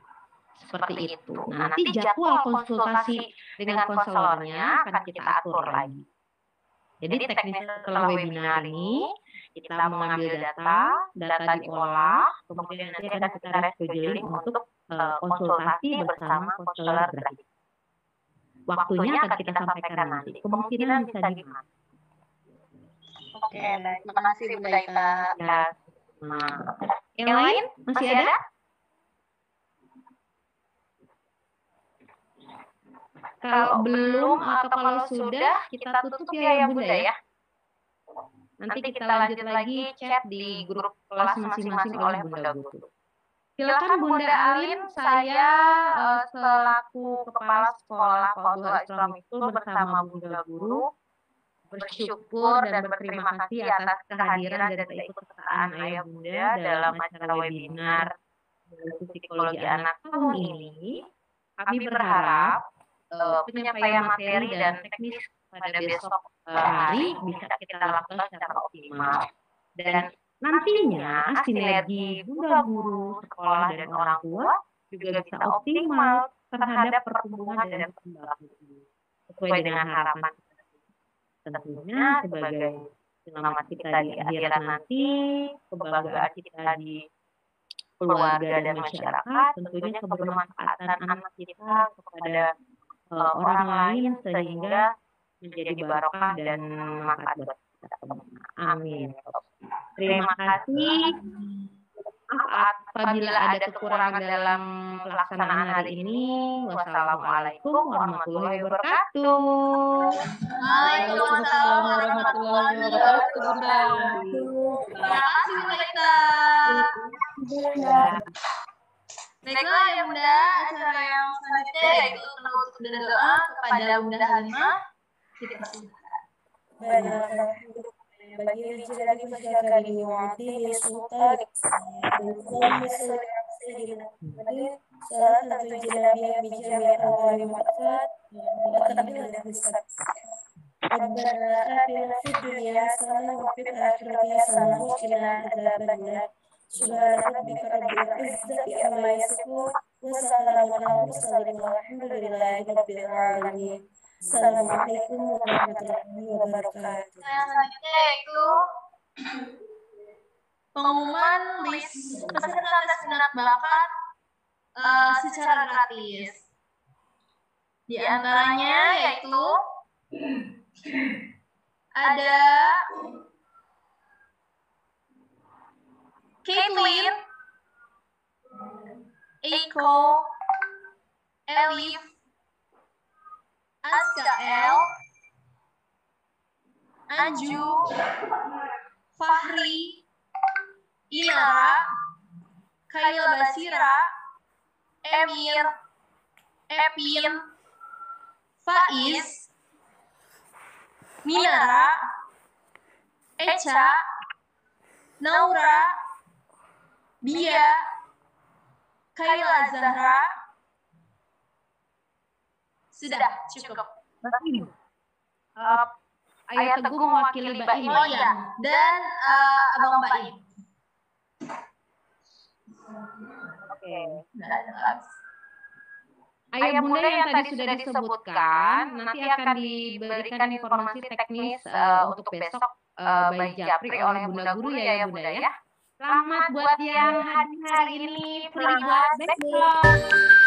Seperti itu. Nah, nanti jadwal konsultasi dengan konselornya akan kita atur lagi. Jadi teknis setelah webinar ini kita mengambil data diolah, kemudian nanti akan kita rescheduling untuk konsultasi bersama konselor Grahita. Waktunya akan kita sampaikan nanti. Kemungkinan bisa di mana. Oke, terima kasih Bunda Ita. Ya. Nah, yang lain masih ada? Kalau belum atau kalau sudah, kita tutup ya Bunda ya. Nanti kita lanjut lagi chat di grup kelas masing-masing oleh Bunda Guru. Silakan Bunda Alin, saya selaku Kepala Sekolah Fadhilul Islamic School bersama Bunda Guru bersyukur dan berterima kasih atas kehadiran dan keikutsertaan Ayah Bunda dalam acara webinar Psikologi Anak tahun ini. Kami berharap penyampaian materi dan teknis pada besok hari bisa kita lakukan secara optimal. Dan nantinya sinergi Bunda Guru, sekolah, dan orang tua juga bisa optimal terhadap pertumbuhan dan perkembangan sesuai dengan harapan kita. Tentunya sebagai selamat kita di akhirat nanti, kebanggaan kita di keluarga dan masyarakat, tentunya kebermanfaatan anak kita kepada orang lain sehingga menjadi barokah dan manfaat buat kita semua. Amin. Terima kasih. Maaf apabila ada kekurangan dalam pelaksanaan hari ini. Wassalamualaikum warahmatullahi wabarakatuh. Waalaikumsalam warahmatullahi wabarakatuh. Terima kasih Bunda. Baiklah ya Bunda, acara yang selanjutnya yaitu penutup dan doa kepada Bunda Halimah. Kita bagi lagi masyarakat ini mati sultan salah satu jilabnya bijak awal maksud takdir dan hisab. Rabbana atina fid dunya hasanah wa fil akhirati hasanah wa qina adzabannar. Subhana rabbika rabbil izzati amma yasifun wa salamun alal mursalin walhamdulillahi rabbil alamin. Assalamualaikum warahmatullahi wabarakatuh. yang selanjutnya yaitu pengumuman list peserta tes minat bakat secara gratis. Di antaranya yaitu ada Caitlin, Eiko, Elif, Askael, Anju, Fahri, Inara, Khaila Basira, Emir, Epin, Faiz, Minara, Echa, Naura, Bia, Khaila Zahra. Sudah cukup. Ayah Teguh mewakili Mbak Im. Oh iya, dan Abang Mbak Im. Oke. Ayah Bunda yang tadi sudah disebutkan, nanti akan diberikan informasi teknis untuk besok by Japri oleh Bunda Guru ya Bunda ya. Selamat buat yang hadir hari ini. Selamat besok.